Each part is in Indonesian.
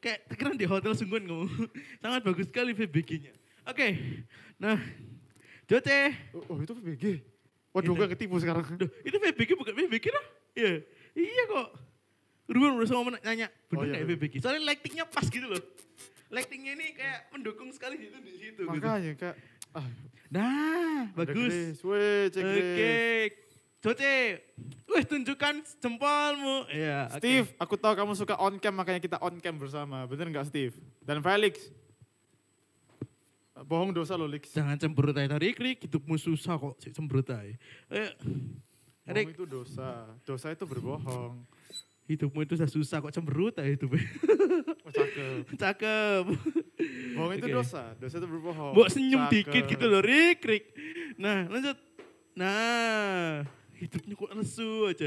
Kayak keren di hotel sungguhan kamu. Sangat bagus sekali VBG-nya. Oke, nah Joce. Oh itu VBG? Waduh, Itu. gak ketipu sekarang. Duh, itu VBG bukan VBG lah. Iya, iya kok. Ruben udah sama nanya, bener iya, gak VBG? Soalnya lightingnya pas gitu loh. Lightingnya ini kayak mendukung sekali di situ. Makanya gitu. kak. Nah, bagus. Weh, cek Oke, Joce. Wih, tunjukkan jempolmu. Ya, Steve, aku tahu kamu suka on cam, makanya kita on cam bersama. Bener gak Steve? Dan Felix. Bohong dosa lo, Lix. Jangan cemberut aja tarik, hidupmu susah kok cemberut aja. Bohong itu dosa. Dosa itu berbohong. Hidupmu itu susah kok cemberut aja hidupnya. Oh, cakep. Cakep. Bohong itu Oke. dosa. Dosa itu berbohong. Mbok senyum Cakep. dikit gitu loh, Rik. Nah, lanjut. Nah, hidupnya kok lesu aja.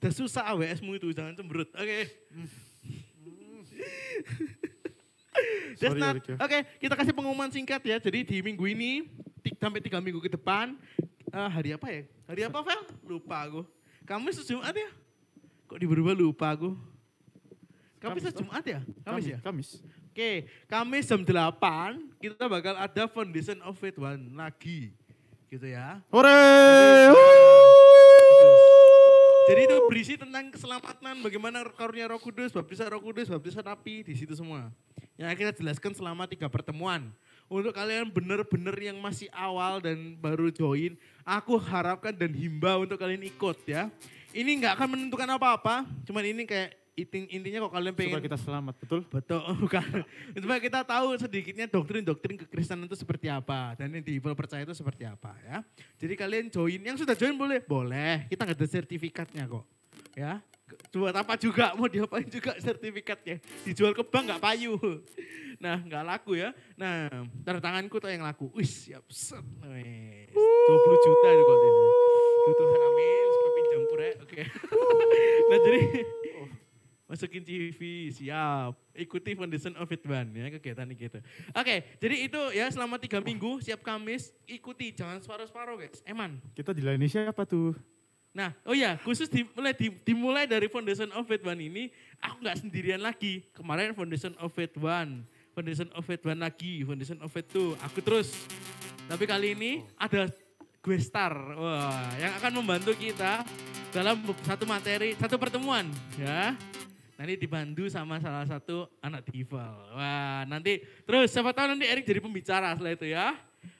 Udah susah AWS-mu itu, jangan cemberut. Oke. That's Sorry, not. Erik, ya. Oke, kita kasih pengumuman singkat ya. Jadi di minggu ini, sampai 3 minggu ke depan, hari apa ya? Hari apa, Vel? Lupa aku. Kamis atau Jumat ya? Kok diberubah lupa aku. Kamis atau Jumat ya? Kamis ya? Kamis. Oke, Kamis jam 8 kita bakal ada Foundation of Faith One lagi. Gitu ya. Hore! Jadi itu berisi tentang keselamatan, bagaimana karunia Roh Kudus, baptisan Roh Kudus, baptisan api, di situ semua. Yang kita jelaskan selama 3 pertemuan. Untuk kalian benar-benar yang masih awal dan baru join, aku harapkan dan himbau untuk kalian ikut ya. Ini nggak akan menentukan apa-apa, cuman ini kayak intinya kok kalian pengen. Supaya kita selamat, betul? Betul, bukan. Supaya kita tahu sedikitnya doktrin-doktrin kekristenan itu seperti apa. Dan yang di percaya itu seperti apa ya. Jadi kalian join, yang sudah join boleh? Boleh, kita nggak ada sertifikatnya kok. Ya, buat apa juga, mau diapain juga sertifikatnya. Dijual ke bank nggak payu. Nah, nggak laku ya. Nah, tanda tanganku tuh yang laku. Wih, siap. Set. Wih, 20 juta itu kalau ini. Tuhan amin, supaya pinjam pura. Oke. Nah, jadi masukin CV, siap. Ikuti Foundation of Faith One ya, kegiatan gitu. Oke, jadi itu ya selama 3 minggu, siap Kamis, ikuti, jangan separuh-separuh guys. Eman. Kita dilayani siapa tuh? Nah, oh ya, khusus dimulai dari Foundation of Faith One ini, aku nggak sendirian lagi. Kemarin Foundation of Faith One, Foundation of Faith One lagi, Foundation of Faith 2, aku terus. Tapi kali ini ada gue star, wah, yang akan membantu kita dalam satu materi, satu pertemuan, ya. Nanti dibantu sama salah satu anak Dival. Wah, nanti terus siapa tahu nanti Erik jadi pembicara setelah itu ya.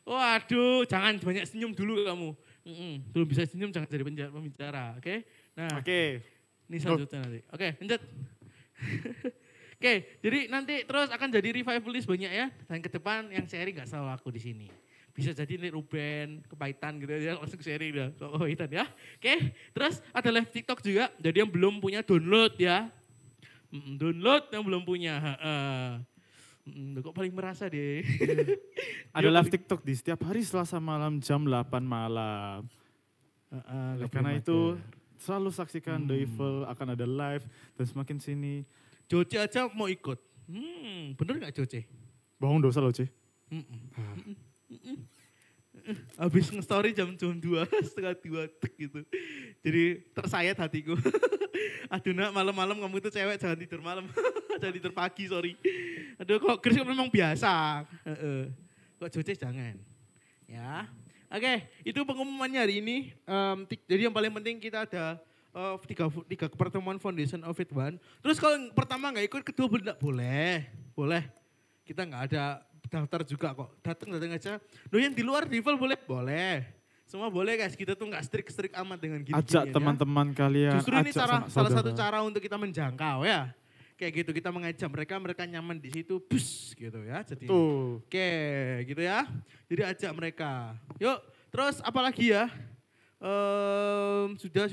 Waduh, jangan banyak senyum dulu kamu. Belum bisa senyum jangan jadi pembicara, oke? Nah, Oke. ini selanjutnya nanti. Oke, lanjut. Oke, jadi nanti terus akan jadi revivalist banyak ya. Dan ke depan yang sharing gak selalu aku di sini. Bisa jadi nih Ruben, Kepahitan gitu ya, langsung sharing dah. Kepahitan ya. Oke, terus ada live TikTok juga. Jadi yang belum punya download ya. Download yang belum punya. Kok paling merasa deh. Ada live TikTok di setiap hari Selasa malam jam 8 malam. Karena itu selalu saksikan The Evil akan ada live dan semakin sini. Joce aja mau ikut. Bener gak Joce? Bohong dosa loh, Ce. Habis nge-story jam 2, setengah 2 gitu. Jadi tersayat hatiku. Aduh nak, malam-malam kamu itu cewek jangan tidur malam. Jangan tidur pagi, sorry. Aduh kok Chris memang biasa. Kok Joce jangan. Ya. Oke, itu pengumumannya hari ini. Jadi yang paling penting kita ada tiga pertemuan Foundation of Faith One. Terus kalau pertama nggak ikut, kedua boleh. Boleh. Kita nggak ada daftar juga kok. Datang aja. Loh yang di luar Dival boleh? Boleh. Semua boleh guys, kita tuh nggak strik amat dengan gini. Ajak teman-teman kalian. Justru ini ajak salah satu cara untuk kita menjangkau ya. Kayak gitu, kita mengajak mereka nyaman di situ, bus gitu ya. Jadi, Tuh. oke gitu ya. Jadi ajak mereka. Yuk, terus apa lagi ya? Sudah.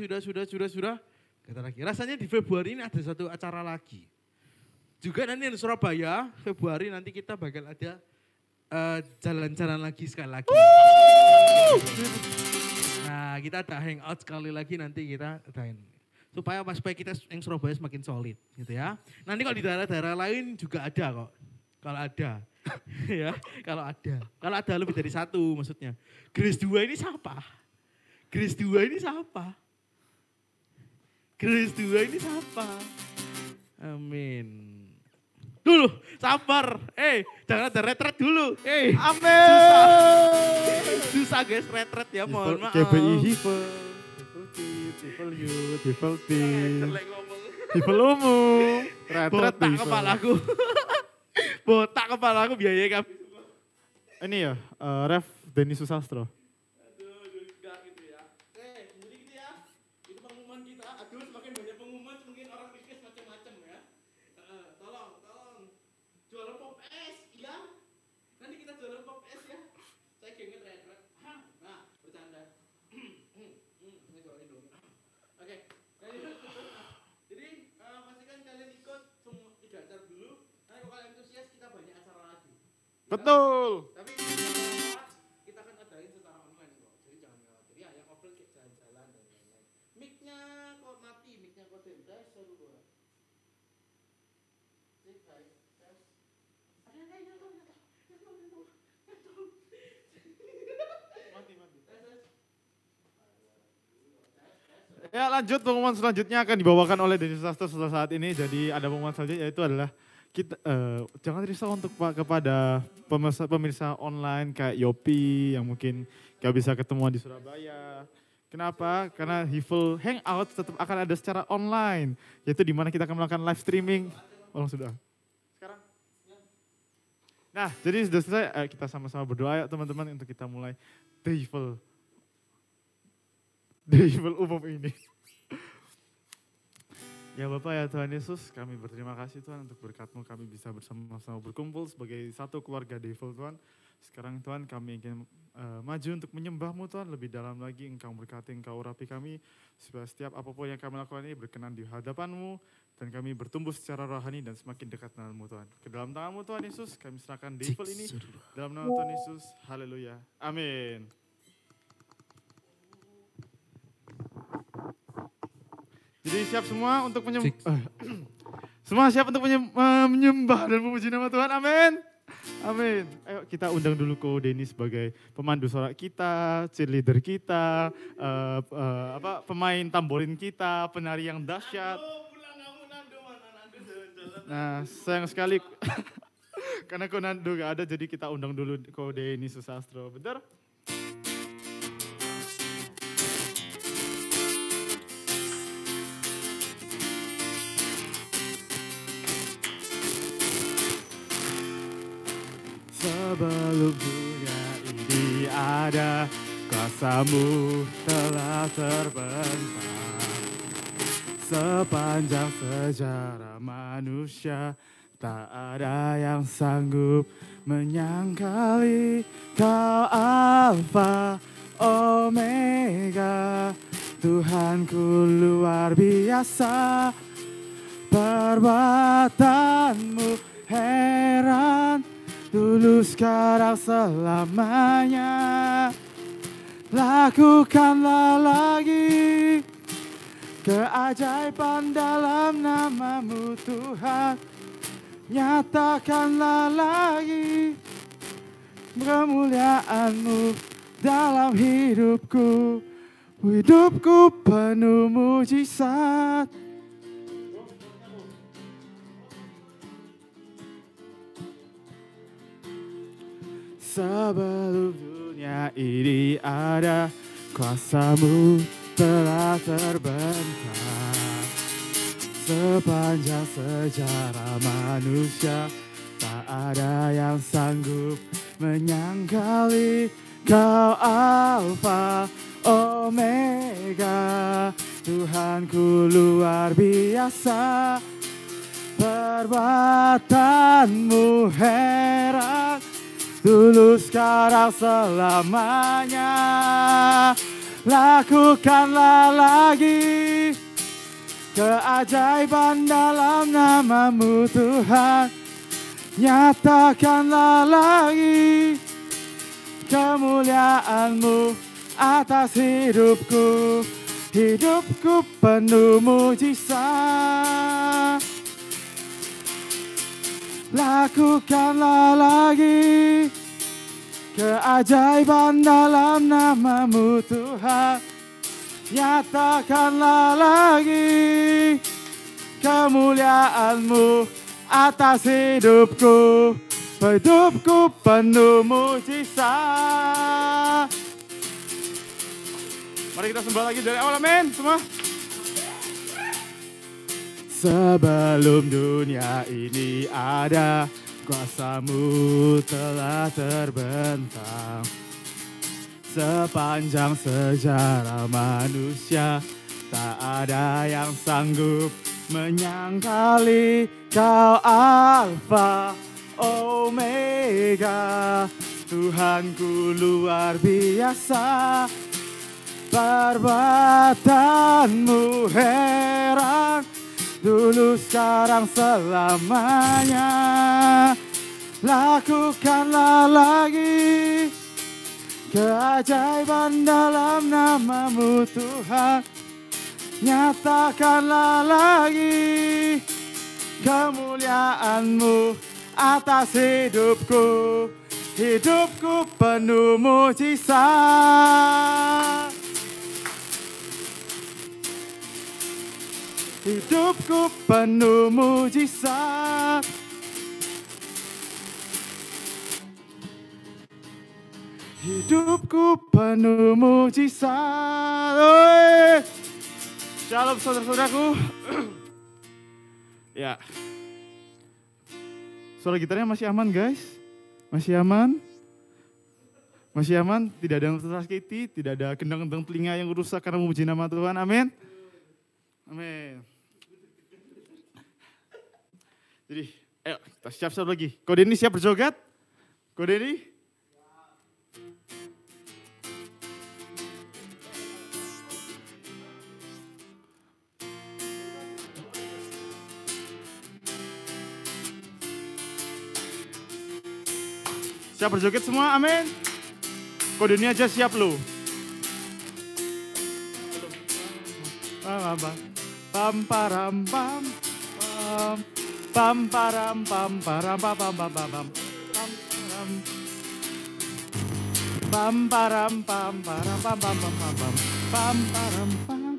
Kata lagi. Rasanya di Februari ini ada satu acara lagi. Juga nanti di Surabaya, Februari nanti kita bakal ada jalan-jalan lagi sekali lagi. Nah kita ada hangout sekali lagi nanti kita adain. Supaya kita yang Surabaya semakin solid gitu ya. Nanti kalau di daerah-daerah lain juga ada kok. Kalau ada. Ya, kalau ada lebih dari satu maksudnya. Grace 2 ini siapa? Grace 2 ini siapa? Grace 2 ini siapa? Amin. dulu. Sabar. Jangan ada retret dulu. Amin. Susah guys retret ya, mohon maaf. KBI Hifel. Hifel Youth, Hifel Team. Hifel umum. Retret botak kepalaku. Botak kepalaku biaya kami. Ini ya, Ref Denny Susastro. Betul. Tapi kita akan adain secara online kok. Jadi jangan khawatir ya, yang offline kayak jalan-jalan dan lain-lain. Mic-nya kok mati, mic-nya kok tes seru banget. Cek guys, tes. Ada kayaknya tuh. Mati. Ya lanjut, pengumuman selanjutnya akan dibawakan oleh Denny Susastro setelah saat ini. Jadi ada pengumuman selanjutnya yaitu adalah kita jangan risau untuk kepada pemirsa online kayak Yopi yang mungkin gak bisa ketemuan di Surabaya. Kenapa? Karena Hifel Hangout tetap akan ada secara online, yaitu di mana kita akan melakukan live streaming. Oh sudah. Sekarang. Nah, jadi sudah selesai. Kita sama-sama berdoa ya teman-teman untuk kita mulai The Hifel umum ini. Ya Bapak ya Tuhan Yesus, kami berterima kasih Tuhan untuk berkat-Mu kami bisa bersama-sama berkumpul sebagai satu keluarga Devil Tuhan. Sekarang Tuhan kami ingin maju untuk menyembah-Mu Tuhan, lebih dalam lagi Engkau berkati, Engkau urapi kami, supaya setiap apapun yang kami lakukan ini berkenan di hadapan-Mu, dan kami bertumbuh secara rohani dan semakin dekat dengan-Mu Tuhan. Ke dalam tangan-Mu Tuhan Yesus, kami serahkan Devil ini, dalam nama Tuhan Yesus, haleluya, amin. Jadi siap semua untuk semua siap untuk menyembah dan memuji nama Tuhan, amin. Amin. Ayo kita undang dulu Ko Denny sebagai pemandu sorak kita, cheerleader kita, pemain tamborin kita, penari yang dahsyat. Nah sayang sekali karena Ko Nando gak ada, jadi kita undang dulu Ko Denny Susastro, bener? Sebelum dunia ini ada, kuasa-Mu telah terbentang. Sepanjang sejarah manusia, tak ada yang sanggup menyangkali Kau Alfa Omega. Tuhanku luar biasa, perbuatan-Mu heran. Dulu sekarang selamanya, lakukanlah lagi keajaiban dalam nama-Mu Tuhan. Nyatakanlah lagi kemuliaan-Mu dalam hidupku. Hidupku penuh mujizat. Sebelum dunia ini ada, kuasa-Mu telah terbentang. Sepanjang sejarah manusia, tak ada yang sanggup menyangkali Kau Alfa Omega. Tuhanku luar biasa, perbuatan-Mu heran. Dulu sekarang selamanya, lakukanlah lagi keajaiban dalam nama-Mu Tuhan. Nyatakanlah lagi kemuliaan-Mu atas hidupku. Hidupku penuh mujizat. Lakukanlah lagi keajaiban dalam nama-Mu Tuhan. Nyatakanlah lagi kemuliaan-Mu atas hidupku. Hidupku penuh mujizat. Mari kita sembah lagi dari awal, amin semua. Sebelum dunia ini ada, kuasa-Mu telah terbentang. Sepanjang sejarah manusia, tak ada yang sanggup menyangkali Kau Alfa Omega. Tuhanku luar biasa, perbuatan-Mu heran, dulu sekarang selamanya. Lakukanlah lagi keajaiban dalam nama-Mu Tuhan. Nyatakanlah lagi kemuliaan-Mu atas hidupku. Hidupku penuh mujizat. Hidupku penuh mujizat. Hidupku penuh mujizat. Oi. Shalom saudara-saudaraku. Ya. Suara gitarnya masih aman guys? Masih aman? Masih aman? Tidak ada yang tersakiti, tidak ada gendang-gendang telinga yang rusak karena memuji nama Tuhan. Amin. Amin. Jadi, ayo kita siap-siap lagi. Kode ini siap berjoget? Kode ini? Siap berjoget semua, amin. Kode ini aja siap lo. Pam param pam pam pam param pam param pam pam pam pam pam param pam param pam pam pam pam pam param pam.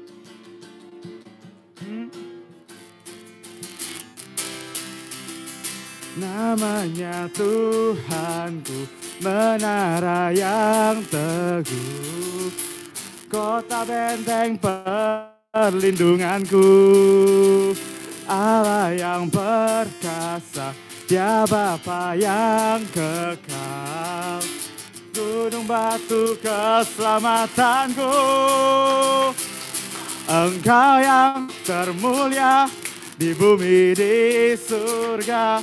Namanya Tuhanku, menara yang teguh, kota benteng perlindunganku, Allah yang perkasa, Dia Bapa yang kekal, gunung batu keselamatanku. Engkau yang termulia di bumi di surga,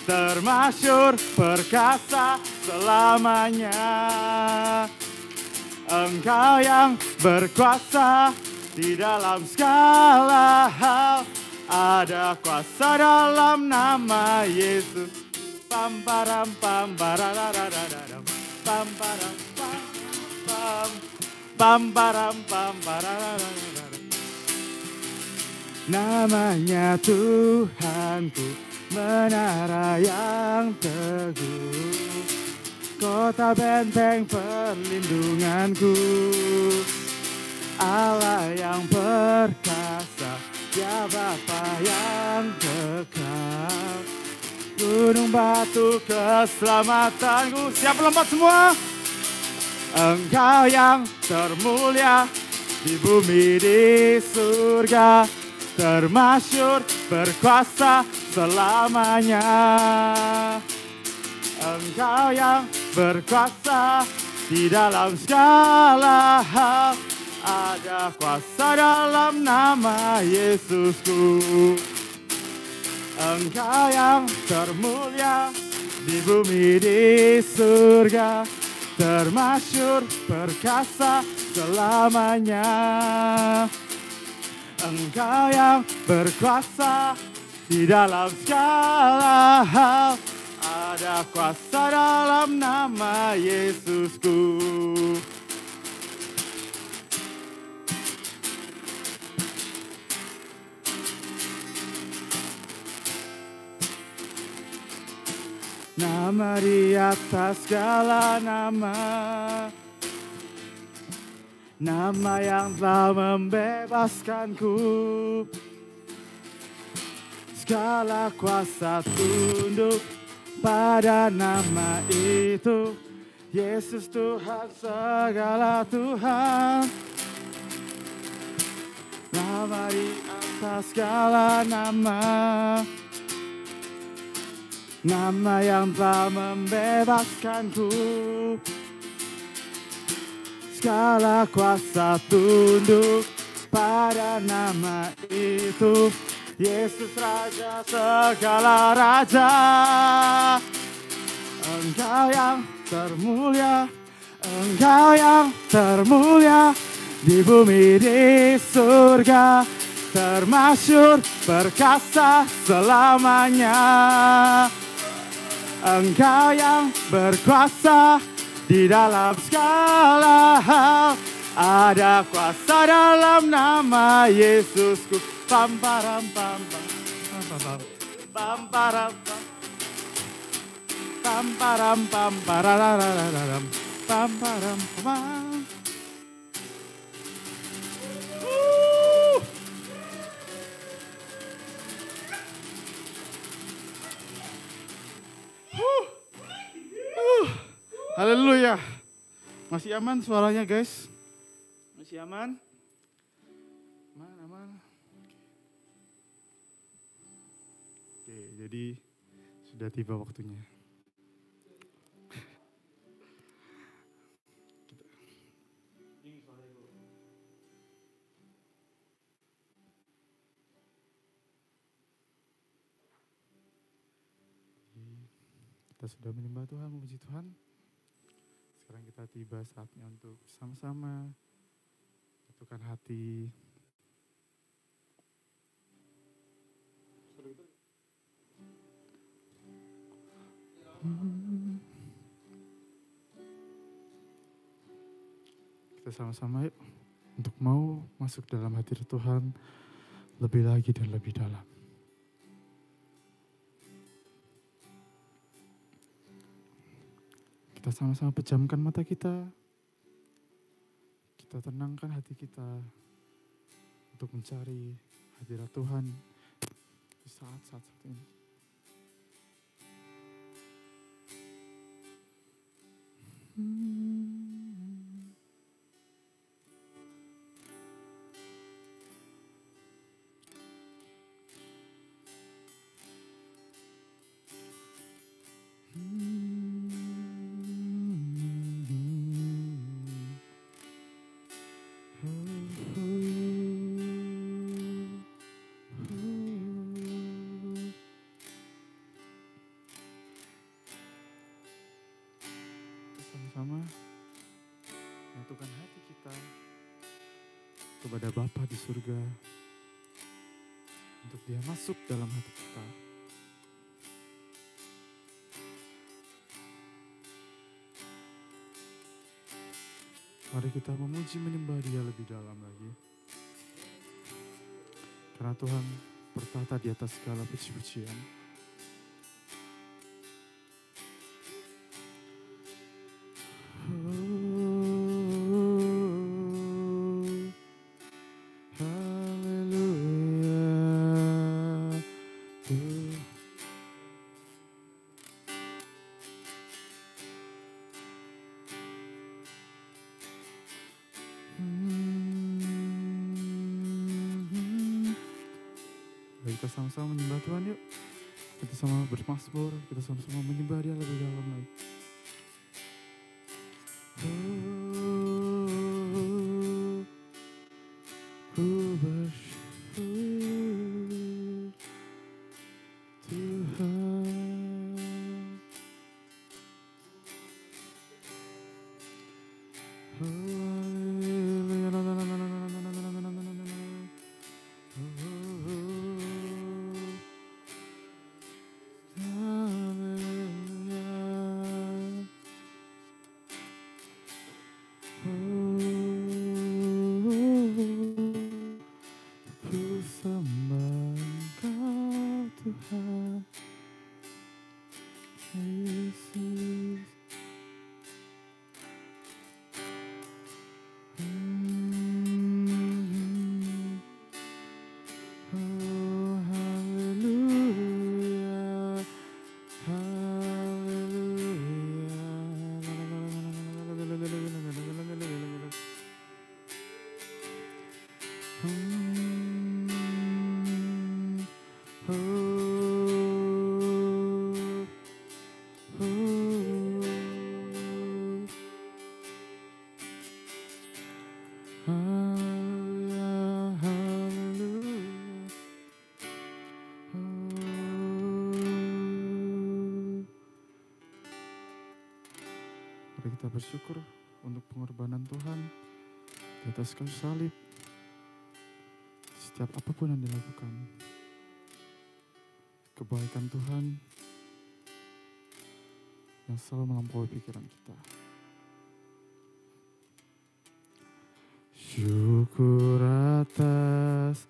termasyur perkasa selamanya. Engkau yang berkuasa di dalam segala hal, ada kuasa dalam nama Yesus. Pam param pam barararararam, pam param pam pam pam param pam barararararam. Namanya Tuhanku, menara yang teguh, kota benteng perlindunganku, Allah yang perkasa, Dia Bapa yang kekal, gunung batu keselamatanku. Siap lompat semua. Engkau yang termulia di bumi di surga, termasyur berkuasa selamanya. Engkau yang berkuasa di dalam segala hal, ada kuasa dalam nama Yesusku. Engkau yang termulia di bumi di surga, termasyur perkasa selamanya. Engkau yang berkuasa di dalam segala hal, ada kuasa dalam nama Yesusku. Nama di atas segala nama, nama yang telah membebaskanku. Segala kuasa tunduk pada nama itu. Yesus Tuhan, segala Tuhan. Nama di atas segala nama. Nama yang telah membebaskanku. Segala kuasa tunduk pada nama itu. Yesus Raja segala raja. Engkau yang termulia, Engkau yang termulia di bumi di surga, termasyhur perkasa selamanya. Engkau yang berkuasa di dalam segala hal, ada kuasa dalam nama Yesusku. Pam param pam pam pam param pam param pam pararararam pam param pam. Haleluya. Masih aman suaranya guys? Masih aman? Aman. Oke, jadi sudah tiba waktunya. Kita sudah menyembah Tuhan, memuji Tuhan. Sekarang kita tiba saatnya untuk sama-sama menyatukan hati. Kita sama-sama yuk untuk mau masuk dalam hadirat Tuhan lebih lagi dan lebih dalam. Kita sama-sama pejamkan mata kita. Kita tenangkan hati kita untuk mencari hadirat Tuhan di saat-saat ini. Sama menyatukan hati kita kepada Bapa di surga untuk Dia masuk dalam hati kita. Mari kita memuji menyembah Dia lebih dalam lagi. Karena Tuhan bertata di atas segala puji-pujian. Kita sama-sama menyembah Tuhan yuk. Kita sama bermasmur, kita sama-sama menyembah Dia lebih dalam lagi. Ku bersyukur Tuhan. Mari kita bersyukur untuk pengorbanan Tuhan di atas kayu salib. Setiap apapun yang dilakukan, kebaikan Tuhan yang selalu melampaui pikiran kita. Syukur atas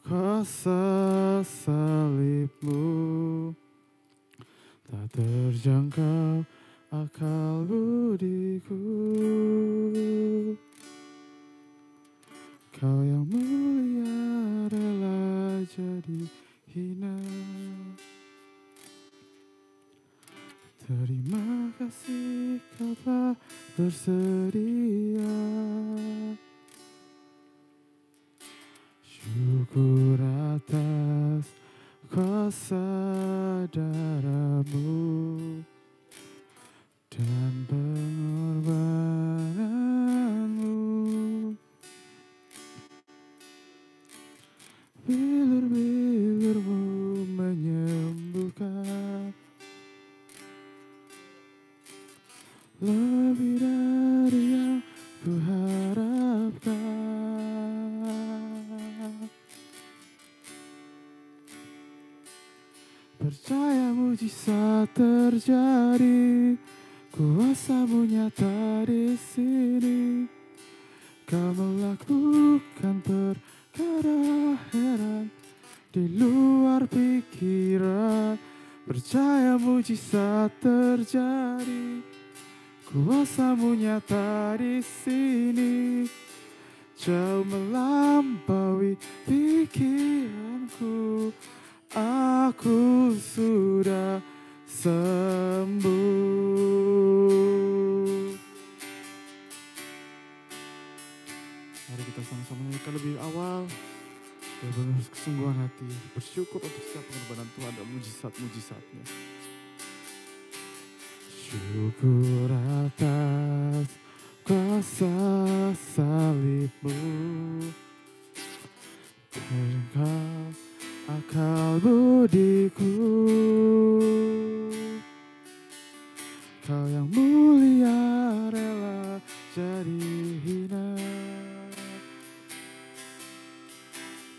kuasa salib-Mu, tak terjangkau akal budiku. Kau yang mulia rela jadi hina. Terima kasih Kau telah bersedia. Syukur atas kuasa darah-Mu dan pengorbanan-Mu. Bilur-bilur-Mu menyembuhkan, lebih dari yang ku harapkan. Percaya mujizat terjadi, kuasa-Mu nyata di sini. Kau melakukan perkara heran di luar pikiran. Percaya mujizat terjadi, kuasa-Mu nyata di sini. Jauh melampaui pikiranku, aku sudah sembuh. Mari kita sama-sama nyanyikan lebih awal dengan kesungguhan hati, bersyukur untuk setiap pengorbanan Tuhan dan mujizat-mujizatnya. Syukur atas kuasa salib-Mu, terjangkau akal budiku. Kau yang mulia rela jadi hina.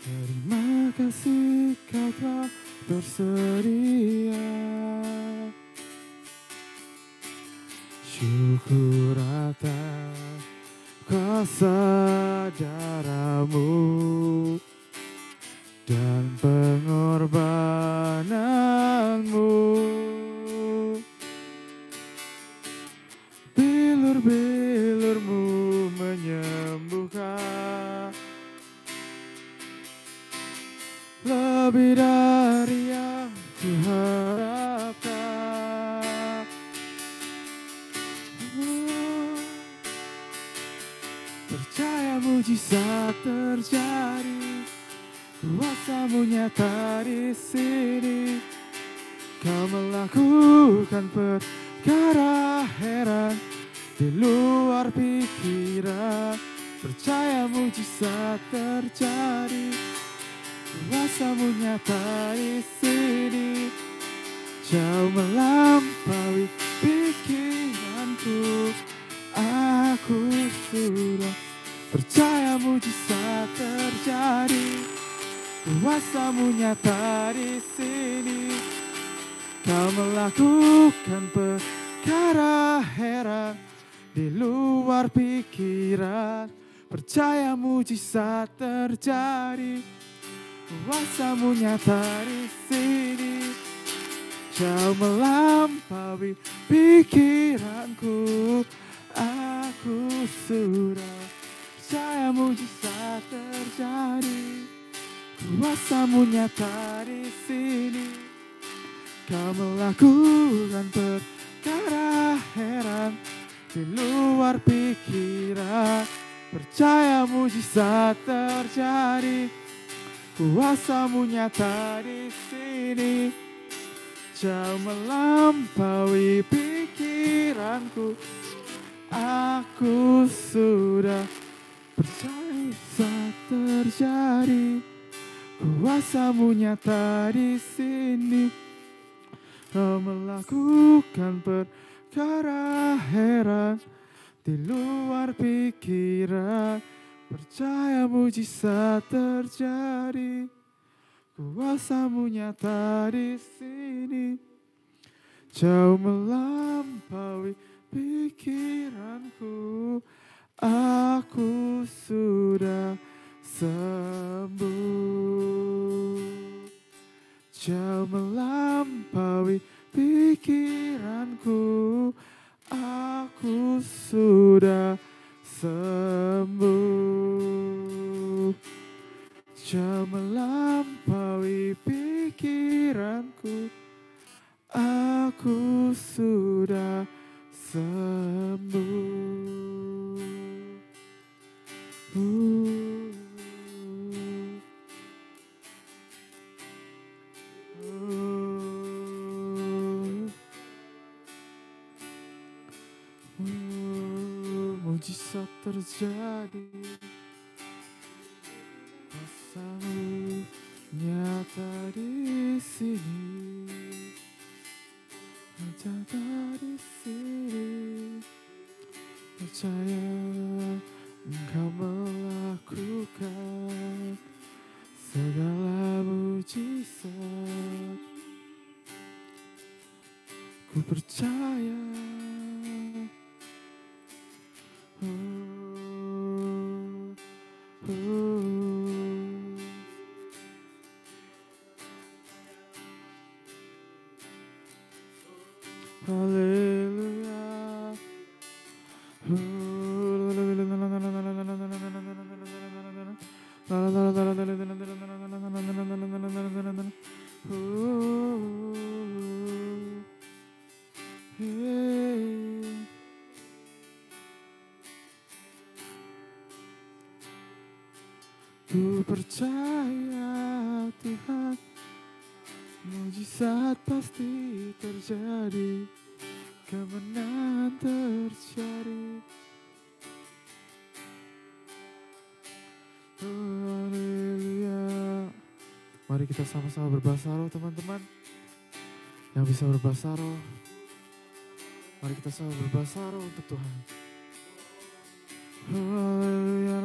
Terima kasih Kau telah bersedia. Syukur atas kuasa darah-Mu dan pengorbanan-Mu. Bilur-bilur-Mu menyembuhkan, lebih dari yang ku harapkan. Percaya mujizat terjadi, kuasa-Mu nyata di sini. Kau melakukan perkara heran di luar pikiran. Percaya mujizat terjadi, kuasa-Mu nyata di sini. Jauh melampaui pikiranku, aku sudah percaya mujizat terjadi, kuasa-Mu nyata di sini. Kau melakukan perkara heran di luar pikiran. Percaya mujizat terjadi, kuasa-Mu nyata di sini. Jauh melampaui pikiranku, aku sudah percaya mujizat terjadi, kuasa-Mu nyata di sini. Kau melakukan perkara heran di luar pikiran. Percaya mujizat terjadi, kuasamu nyata di sini. Jauh melampaui pikiranku, aku sudah percaya saat terjadi. Kuasamu nyata di sini. Kau melakukan perkara heran di luar pikiran. Percaya mujizat terjadi. Kuasamu nyata di sini. Jauh melampaui pikiranku. Aku sudah sembuh. Jauh melampaui pikiranku, aku sudah sembuh. Jauh melampaui pikiranku, aku sudah sembuh. Mujizat terjadi, kuasamu nyata di sini, nyata di sini. Percaya Engkau melakukan segala mujizat. Ku percaya. Haleluya. Ku percaya Tuhan, mujizat pasti terjadi, kemenangan terjadi. Haleluya. Mari kita sama-sama berbahasa roh teman-teman. Yang bisa berbahasa roh, mari kita sama berbahasa roh untuk Tuhan. Haleluya.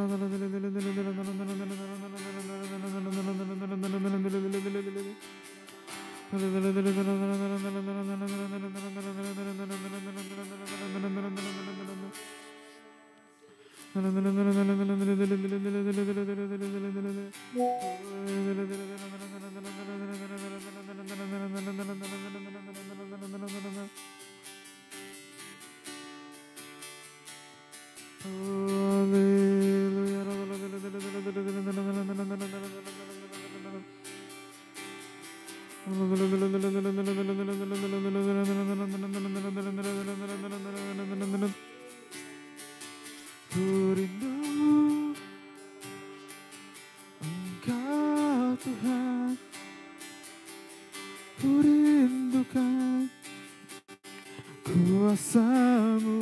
Ku rindu Engkau Tuhan, ku rindukan kuasa-Mu.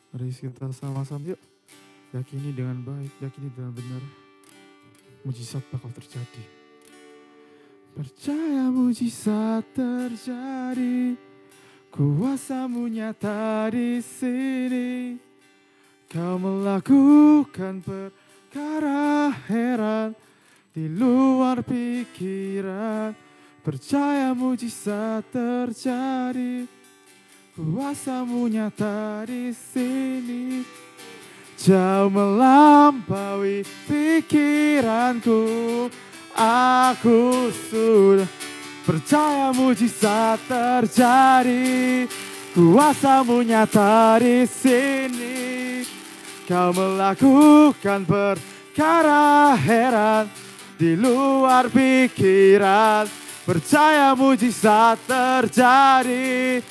Mari kita sama-sama yuk, yakini dengan baik, yakini dengan benar, mujizat bakal terjadi. Percaya mujizat terjadi, kuasa-Mu nyata di sini. Kau melakukan perkara heran di luar pikiran. Percaya mujizat terjadi, kuasa-Mu nyata di sini. jauh melampaui pikiranku. Aku sudah percaya mujizat terjadi, kuasamu nyata di sini. Kau melakukan perkara heran di luar pikiran. Percaya mujizat terjadi,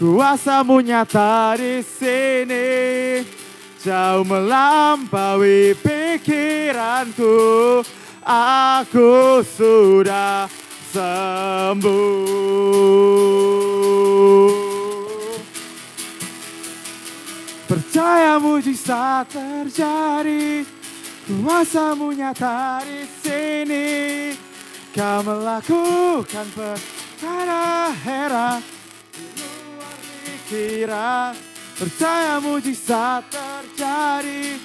kuasamu nyata di sini. Jauh melampaui pikiranku, aku sudah sembuh. Percaya mujizat terjadi, kuasamu nyata di sini. Kau melakukan perkara heran di luar pikiran. Percaya mujizat terjadi,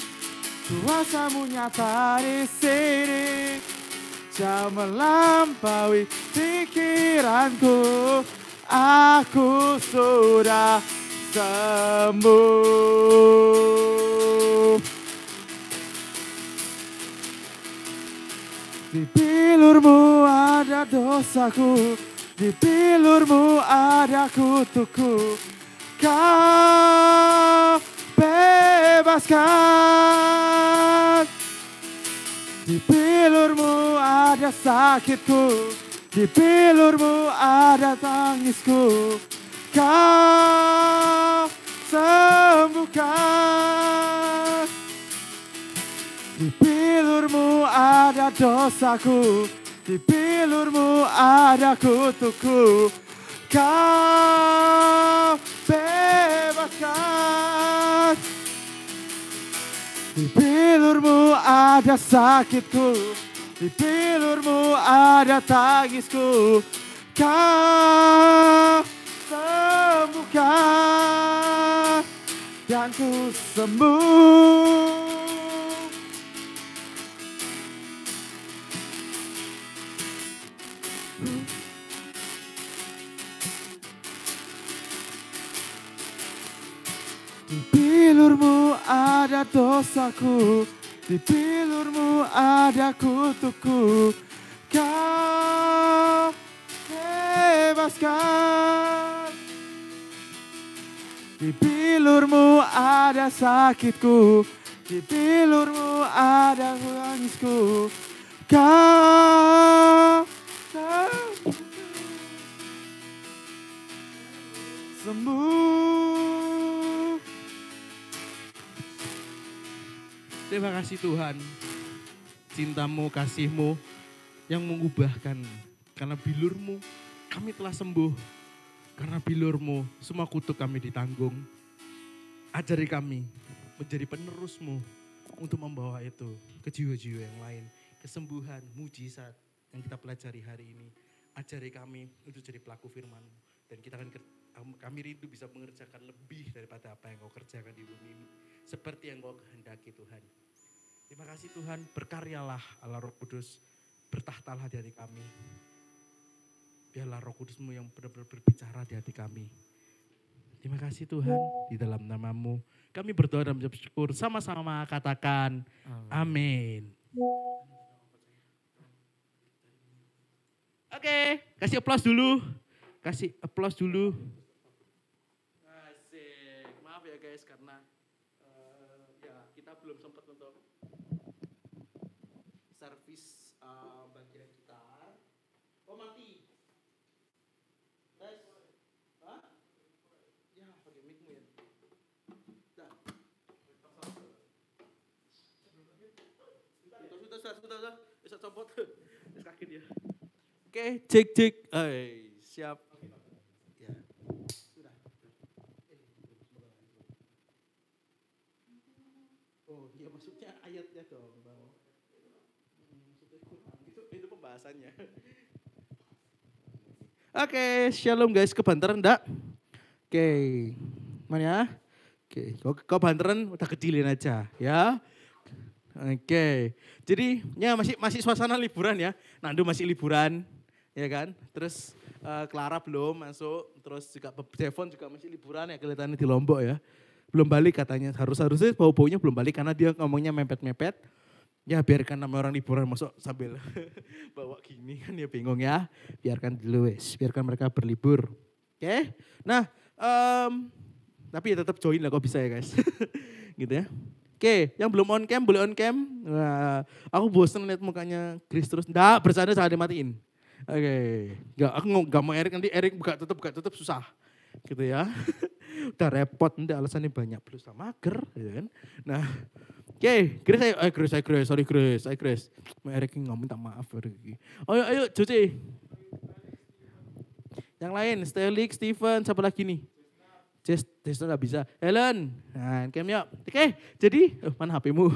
kuasamu nyata di sini. Jauh melampaui pikiranku, aku sudah sembuh. Di bilurmu ada dosaku, di bilurmu ada kutukku. Kau bebaskan. Di bilurmu ada sakitku, di bilurmu ada tangisku. Kau sembuhkan. Di bilurmu ada dosaku, di bilurmu ada kutukku. Kau bebaskan. Di bilurmu ada sakitku, di bilurmu ada tangisku. Kau sembuhkan dan ku sembuh. Di bilurmu ada dosaku, di bilurmu ada kutukku. Kau bebaskan. Di bilurmu ada sakitku, di bilurmu ada tangisku. Kau sembuh. Terima kasih Tuhan, cintamu, kasihmu yang mengubahkan. Karena bilurmu kami telah sembuh, karena bilurmu semua kutuk kami ditanggung. Ajari kami menjadi penerusmu untuk membawa itu ke jiwa-jiwa yang lain. Kesembuhan, mujizat yang kita pelajari hari ini. Ajari kami untuk jadi pelaku firman. Dan kita akan kami rindu bisa mengerjakan lebih daripada apa yang kau kerjakan di bumi ini. Seperti yang kau kehendaki Tuhan. Terima kasih Tuhan, berkaryalah Allah Roh Kudus, bertahtalah di hati kami. Biarlah Roh Kudus-Mu yang benar-benar berbicara di hati kami. Terima kasih Tuhan, di dalam nama-Mu kami berdoa dan mengucap syukur. Sama-sama katakan amin. Oke, kasih aplaus dulu. Kasih aplaus dulu. Asik, maaf ya guys karena ya kita belum sempat untuk servis bagian gitar. Oh mati. Tes. Hah? Ya pakai mic-mu ya. Dah. Sudah. Bisa copot. Kaget dia. Oke, cek. Siap. Ya. Sudah. Oh, ya maksudnya ayatnya dong, Bang. Itu pembahasannya. Oke, shalom guys, kebanteran enggak? Oke. Mana ya? Oke, kau banteran udah kecilin aja ya. Oke. Jadi ya masih suasana liburan ya. Nando masih liburan. Ya kan, terus Clara belum masuk, terus juga Devon juga masih liburan ya kelihatannya di Lombok ya. belum balik katanya. Harusnya bau-baunya belum balik karena dia ngomongnya mepet-mepet. Ya biarkan namanya orang liburan masuk sambil bawa gini kan ya bingung ya. Biarkan dulu wes, biarkan mereka berlibur. Oke, nah tapi ya tetap join lah kok bisa ya guys. Gitu ya. Oke, yang belum on cam boleh on cam. Nah, aku bosen lihat mukanya Chris terus. Nggak, bercanda jangan dimatiin. Oke, aku nggak mau Erik, nanti Erik buka tutup susah. Gitu ya. Udah repot, nanti alasannya banyak. Plus sama mager, gitu kan. Nah, oke, Chris. Erik nggak minta maaf. Ayo, Joce. Yang lain, Stelik, Steven, siapa lagi nih? Jess nggak bisa. Helen, nah cam yuk. Oke, jadi, mana HP-mu?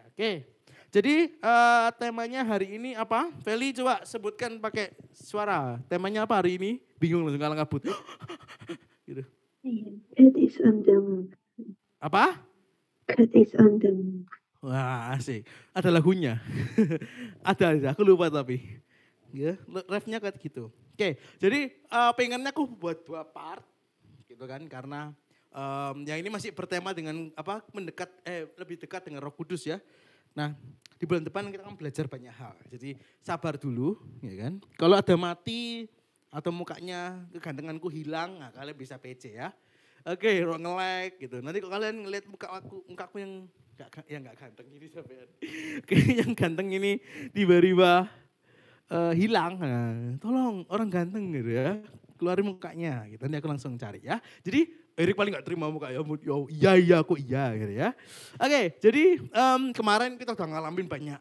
Oke, jadi temanya hari ini apa? Feli coba sebutkan pakai suara. Temanya apa hari ini? Bingung langsung kalang kabut. Gitu. Cat is on the move. Apa? Cat is on the move. Wah asik, ada lagunya. ada, aku lupa tapi. Ya, refnya kayak gitu. Oke, jadi pengennya aku buat 2 part. Gitu kan, karena yang ini masih bertema dengan apa lebih dekat dengan Roh Kudus ya. Nah di bulan depan kita akan belajar banyak hal. Jadi sabar dulu, ya kan. Kalau ada mati atau mukanya kegantenganku hilang, nah kalian bisa PC ya. Oke, nge-like gitu. Nanti kalau kalian ngeliat mukaku yang nggak ganteng ini sampean. Oke, yang ganteng ini tiba-tiba hilang. Nah, tolong orang ganteng gitu ya. Keluarin mukanya gitu, nanti aku langsung cari ya. Jadi Erik paling gak terima muka ya, iya aku iya gitu ya. Oke, jadi kemarin kita udah ngalamin banyak,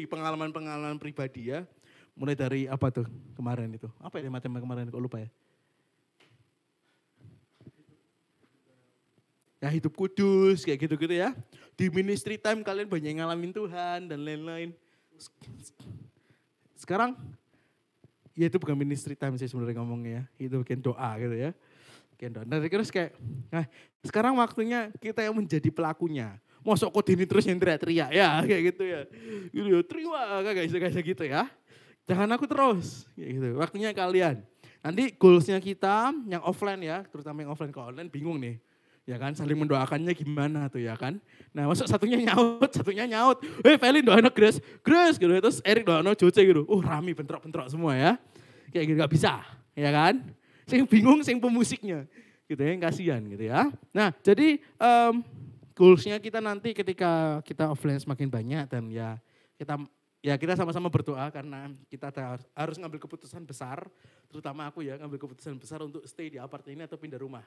pengalaman pribadi ya. Mulai dari apa tuh kemarin itu, apa ya tema kemarin kok lupa ya. Ya hidup kudus kayak gitu-gitu ya. Di ministry time kalian banyak ngalamin Tuhan dan lain-lain. Sekarang ya itu bukan ministry time sih sebenarnya ngomongnya ya. Itu bikin doa gitu ya. Bikin doa. Nah terus kayak, nah sekarang waktunya kita yang menjadi pelakunya. Mosok kok ini terus yang teriak-teriak ya kayak gitu ya. Gitu ya, terima kayak gitu ya. Jangan aku terus. Kayak gitu. Waktunya kalian. Nanti goalsnya kita yang offline ya, terutama yang offline ke online bingung nih. Ya kan, saling mendoakannya gimana tuh ya kan. Nah masuk satunya nyaut. Felin doain Grace gitu. Terus Erik doain Joce gitu. Rame bentrok-bentrok semua ya. Kayak gitu gak bisa, ya kan. Sing bingung, sing pemusiknya. Gitu ya, yang kasihan gitu ya. Nah jadi goalsnya kita nanti ketika kita offline semakin banyak dan kita sama-sama berdoa karena kita harus ngambil keputusan besar. Terutama aku ya ngambil keputusan besar untuk stay di apartemen ini atau pindah rumah.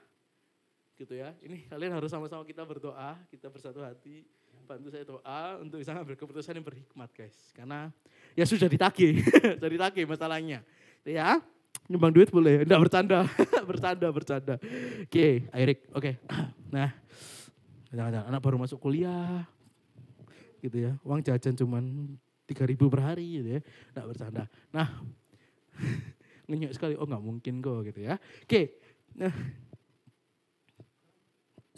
Gitu ya. Ini kalian harus sama-sama kita berdoa, kita bersatu hati, bantu saya doa untuk bisa ngambil keputusan yang berhikmat guys. Karena ya sudah ditagih, sudah ditagih masalahnya. Ya, nyumbang duit boleh, enggak bercanda, bercanda. Oke, Erik, oke. Nah, anak baru masuk kuliah, gitu ya. Uang jajan cuman 3.000 per hari gitu ya, enggak bercanda. Nah, ngenyek sekali, nggak mungkin kok gitu ya. Oke, nah.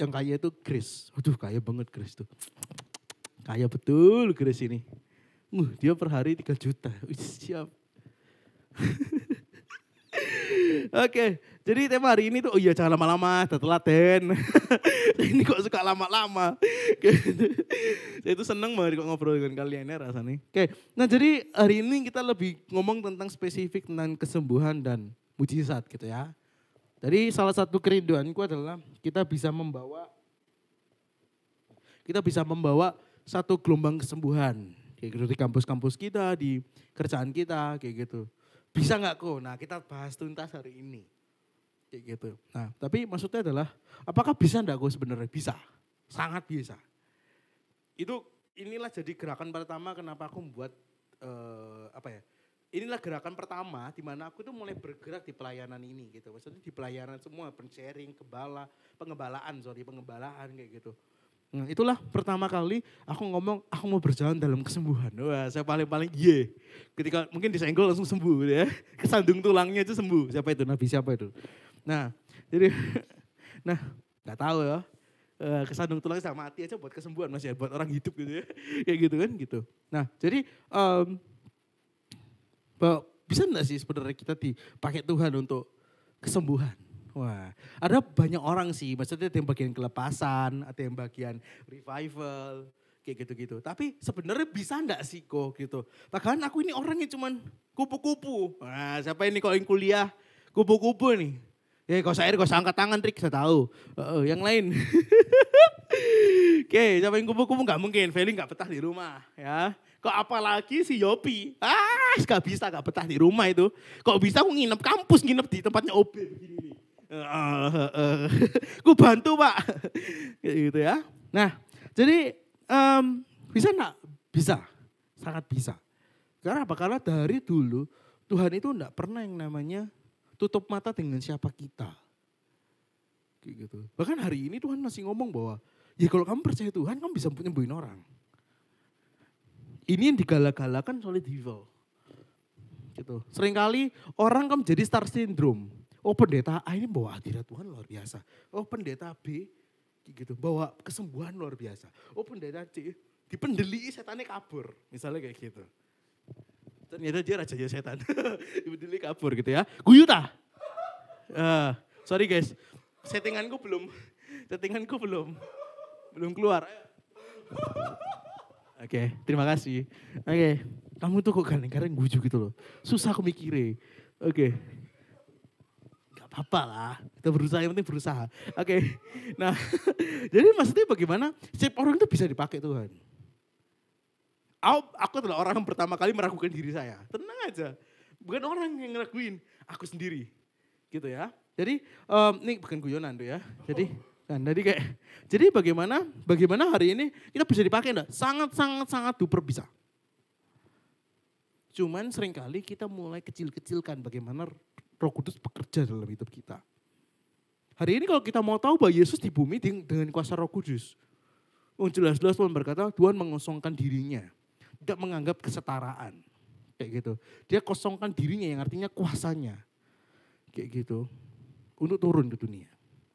Yang kaya itu Grace. Waduh kaya banget Grace tuh. Kaya betul Grace ini. Dia per hari 3 juta. Siap. Oke, jadi tema hari ini tuh, jangan lama-lama, udah telat Den. Ini kok suka lama-lama. Saya itu seneng banget kok ngobrol dengan kalian ya rasanya. Oke, nah jadi hari ini kita lebih ngomong tentang spesifik tentang kesembuhan dan mujizat gitu ya. Jadi salah satu kerinduanku adalah kita bisa membawa satu gelombang kesembuhan. Kayak gitu di kampus-kampus kita, di kerjaan kita, kayak gitu. Bisa gak kok? Nah kita bahas tuntas hari ini. Kayak gitu. Nah tapi maksudnya adalah, apakah bisa enggak kok sebenarnya? Bisa, sangat bisa. Inilah jadi gerakan pertama kenapa aku membuat, inilah gerakan pertama di mana aku tuh mulai bergerak di pelayanan ini gitu. Maksudnya di pelayanan semua, sharing, pengembalaan kayak gitu. Nah, itulah pertama kali aku ngomong aku mau berjalan dalam kesembuhan. Wah, saya paling ketika mungkin disenggol langsung sembuh gitu ya. Kesandung tulangnya itu sembuh. Siapa itu? Nabi siapa itu? Nah, jadi enggak tahu ya. Kesandung tulangnya sama mati aja buat kesembuhan Mas ya, buat orang hidup gitu ya. Kayak gitu kan gitu. Nah, jadi bisa enggak sih sebenarnya kita dipakai Tuhan untuk kesembuhan? Wah, ada banyak orang sih, maksudnya ada yang bagian kelepasan, ada yang bagian revival, kayak gitu-gitu. Tapi sebenarnya bisa enggak sih kok gitu. Bahkan aku ini orangnya cuman kupu-kupu. Nah, siapa ini kok yang kuliah kupu-kupu nih? Ya kau saya angkat tangan trik saya tahu. Yang lain. Oke, siapa yang kupu-kupu nggak mungkin, Feli nggak betah di rumah ya. Kok apalagi si Yopi, nggak bisa nggak betah di rumah itu. Kok bisa aku nginep kampus, nginep di tempatnya OB begini nih. Ku bantu pak, kayak gitu ya. Nah, jadi bisa enggak? Bisa, sangat bisa. Karena apa? Karena dari dulu Tuhan itu enggak pernah yang namanya tutup mata dengan siapa kita. Kayak gitu. Bahkan hari ini Tuhan masih ngomong bahwa ya kalau kamu percaya Tuhan, kamu bisa nyembuhin orang. Ini yang digalak-galakan oleh devil. Gitu. Seringkali orang kan jadi star syndrome. Oh pendeta A ini bawa hadirat Tuhan luar biasa. Oh pendeta B gitu bawa kesembuhan luar biasa. Oh pendeta C dipendeli setannya kabur. Misalnya kayak gitu. Ternyata dia rajanya setan. Dipendeli kabur gitu ya. Guyu tah? Sorry guys. Settinganku belum keluar. Oke, terima kasih. Oke, kamu tuh kok kadang-kadang guju gitu loh. Susah aku mikirnya. Oke. Gak apa-apa lah, kita berusaha, yang penting berusaha. Oke, nah jadi maksudnya bagaimana setiap orang itu bisa dipakai Tuhan. Aku adalah orang yang pertama kali meragukan diri saya. Tenang aja, bukan orang yang ngeraguin, aku sendiri. Gitu ya. Jadi ini bukan guyonan tuh ya. Jadi bagaimana hari ini kita bisa dipakai enggak? Sangat duper bisa. Cuman seringkali kita mulai kecil-kecilkan bagaimana Roh Kudus bekerja dalam hidup kita. Hari ini kalau kita mau tahu bahwa Yesus di bumi dengan kuasa Roh Kudus. Jelas-jelas Tuhan berkata Tuhan mengosongkan dirinya. Tidak menganggap kesetaraan. Kayak gitu. Dia kosongkan dirinya yang artinya kuasanya. Kayak gitu. Untuk turun ke dunia.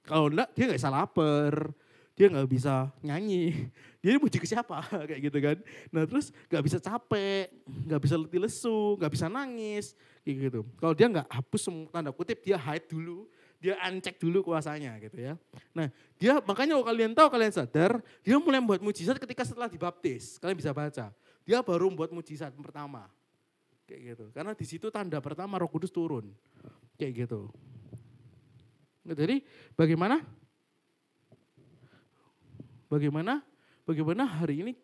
Kalau enggak dia gak bisa lapar, dia gak bisa nyanyi, dia puji ke siapa kayak gitu kan. Nah terus gak bisa capek, gak bisa letih lesu, gak bisa nangis kayak gitu. Kalau dia gak hapus tanda kutip dia hide dulu, dia uncheck dulu kuasanya gitu ya. Nah dia makanya kalau kalian tahu, kalian sadar, dia mulai membuat mujizat ketika setelah dibaptis. Kalian bisa baca, dia baru membuat mujizat pertama. Kayak gitu, karena di situ tanda pertama Roh Kudus turun. Kayak gitu. Jadi bagaimana hari ini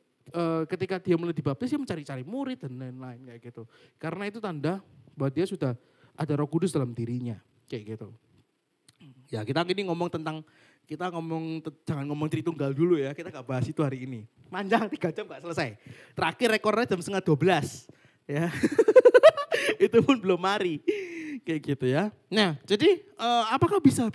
ketika dia mulai dibaptis dia mencari-cari murid dan lain-lain kayak gitu. Karena itu tanda bahwa dia sudah ada Roh Kudus dalam dirinya kayak gitu. Ya kita ini jangan ngomong Tritunggal dulu ya, kita gak bahas itu hari ini. Panjang 3 jam gak selesai. Terakhir rekornya jam 11:30 ya. Itu pun belum mari. Kayak gitu ya. Nah jadi apakah bisa?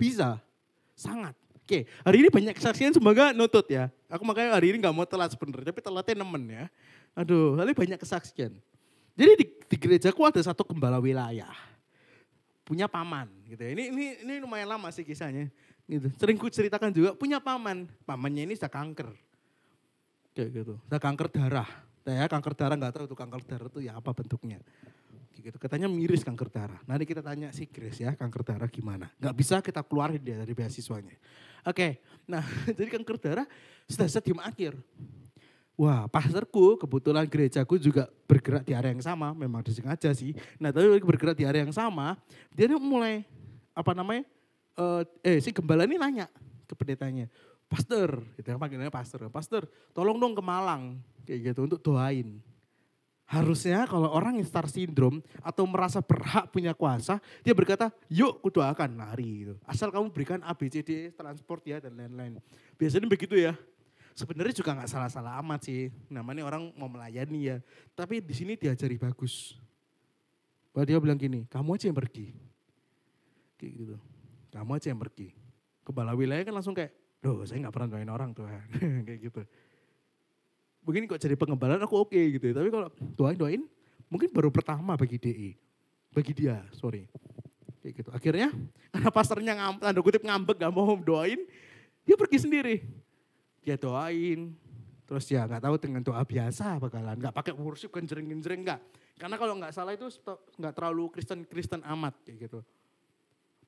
Sangat. Oke, hari ini banyak kesaksian semoga nutut ya. Aku makanya hari ini gak mau telat sebenarnya, tapi telatnya nemen ya. Aduh, kali banyak kesaksian. Jadi di gerejaku ada satu gembala wilayah. Punya paman gitu ya. Ini lumayan lama sih kisahnya. Gitu. Sering ku ceritakan juga punya paman. Pamannya ini sudah kanker. Kayak gitu. Sudah kanker darah. Ya, kanker darah gak tahu itu kanker darah itu ya apa bentuknya. Gitu. Katanya miris kanker darah. Nanti kita tanya si Grace ya kanker darah gimana. Gak bisa kita keluarin dia dari beasiswanya. Oke, nah jadi kanker darah sudah stadium akhir. Wah pastorku kebetulan gerejaku juga bergerak di area yang sama. Memang disengaja sih. Nah tapi bergerak di area yang sama. Dia mulai si gembala ini nanya ke pendetanya. Pastor, gitu yang panggilannya pastor. Pastor tolong dong ke Malang kayak gitu untuk doain. Harusnya kalau orang yang star syndrome atau merasa berhak punya kuasa, dia berkata, yuk kudoakan lari. Gitu. Asal kamu berikan ABCD, transport ya dan lain-lain. Biasanya begitu ya. Sebenarnya juga gak salah-salah amat sih. Namanya orang mau melayani ya. Tapi di sini diajari bagus. Bahwa dia bilang gini, kamu aja yang pergi. Kayak gitu. Kamu aja yang pergi. Kepala wilayah kan langsung kayak, loh saya gak pernah doain orang tuh. Kayak gitu. Mungkin kok jadi pengembalaan aku oke gitu ya. Tapi kalau doain mungkin baru pertama bagi DE. Bagi dia, sorry. Kayak gitu. Akhirnya karena pastornya tanda kutip ngambek gak mau doain. Dia pergi sendiri. Dia doain. Terus ya gak tahu dengan doa biasa bakalan. Gak pakai worship genjreng-genjreng gak. Karena kalau gak salah itu gak terlalu Kristen amat kayak gitu.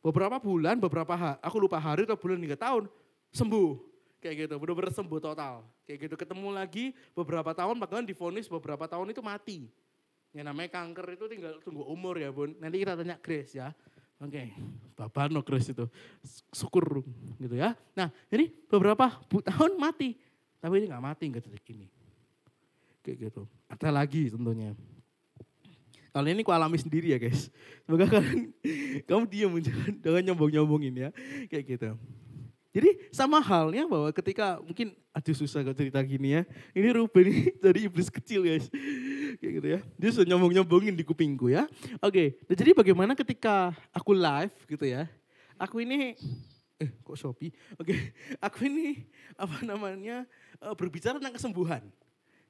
Beberapa bulan, aku lupa hari atau bulan hingga tahun, sembuh. Kayak gitu, benar-benar sembuh total. Kayak gitu, ketemu lagi beberapa tahun, bahkan divonis beberapa tahun itu mati. Yang namanya kanker itu tinggal tunggu umur ya bun. Nanti kita tanya Grace ya. Oke, Bapak no Grace itu. Syukur gitu ya. Nah jadi beberapa tahun mati. Tapi ini gak mati hingga detik ini. Kayak gitu. Ada lagi tentunya. Kalau ini ku alami sendiri ya guys. Semoga kalian, kamu diam jangan nyombong-nyombongin ya. Kayak gitu. Jadi sama halnya bahwa ketika mungkin aduh susah kalau cerita gini ya. Ini Ruben ini dari iblis kecil guys. Kayak gitu ya. Dia sudah nyombong-nyombongin di kupingku ya. Oke, nah, jadi bagaimana ketika aku live gitu ya. Aku ini, kok Shopee? Oke, aku ini berbicara tentang kesembuhan.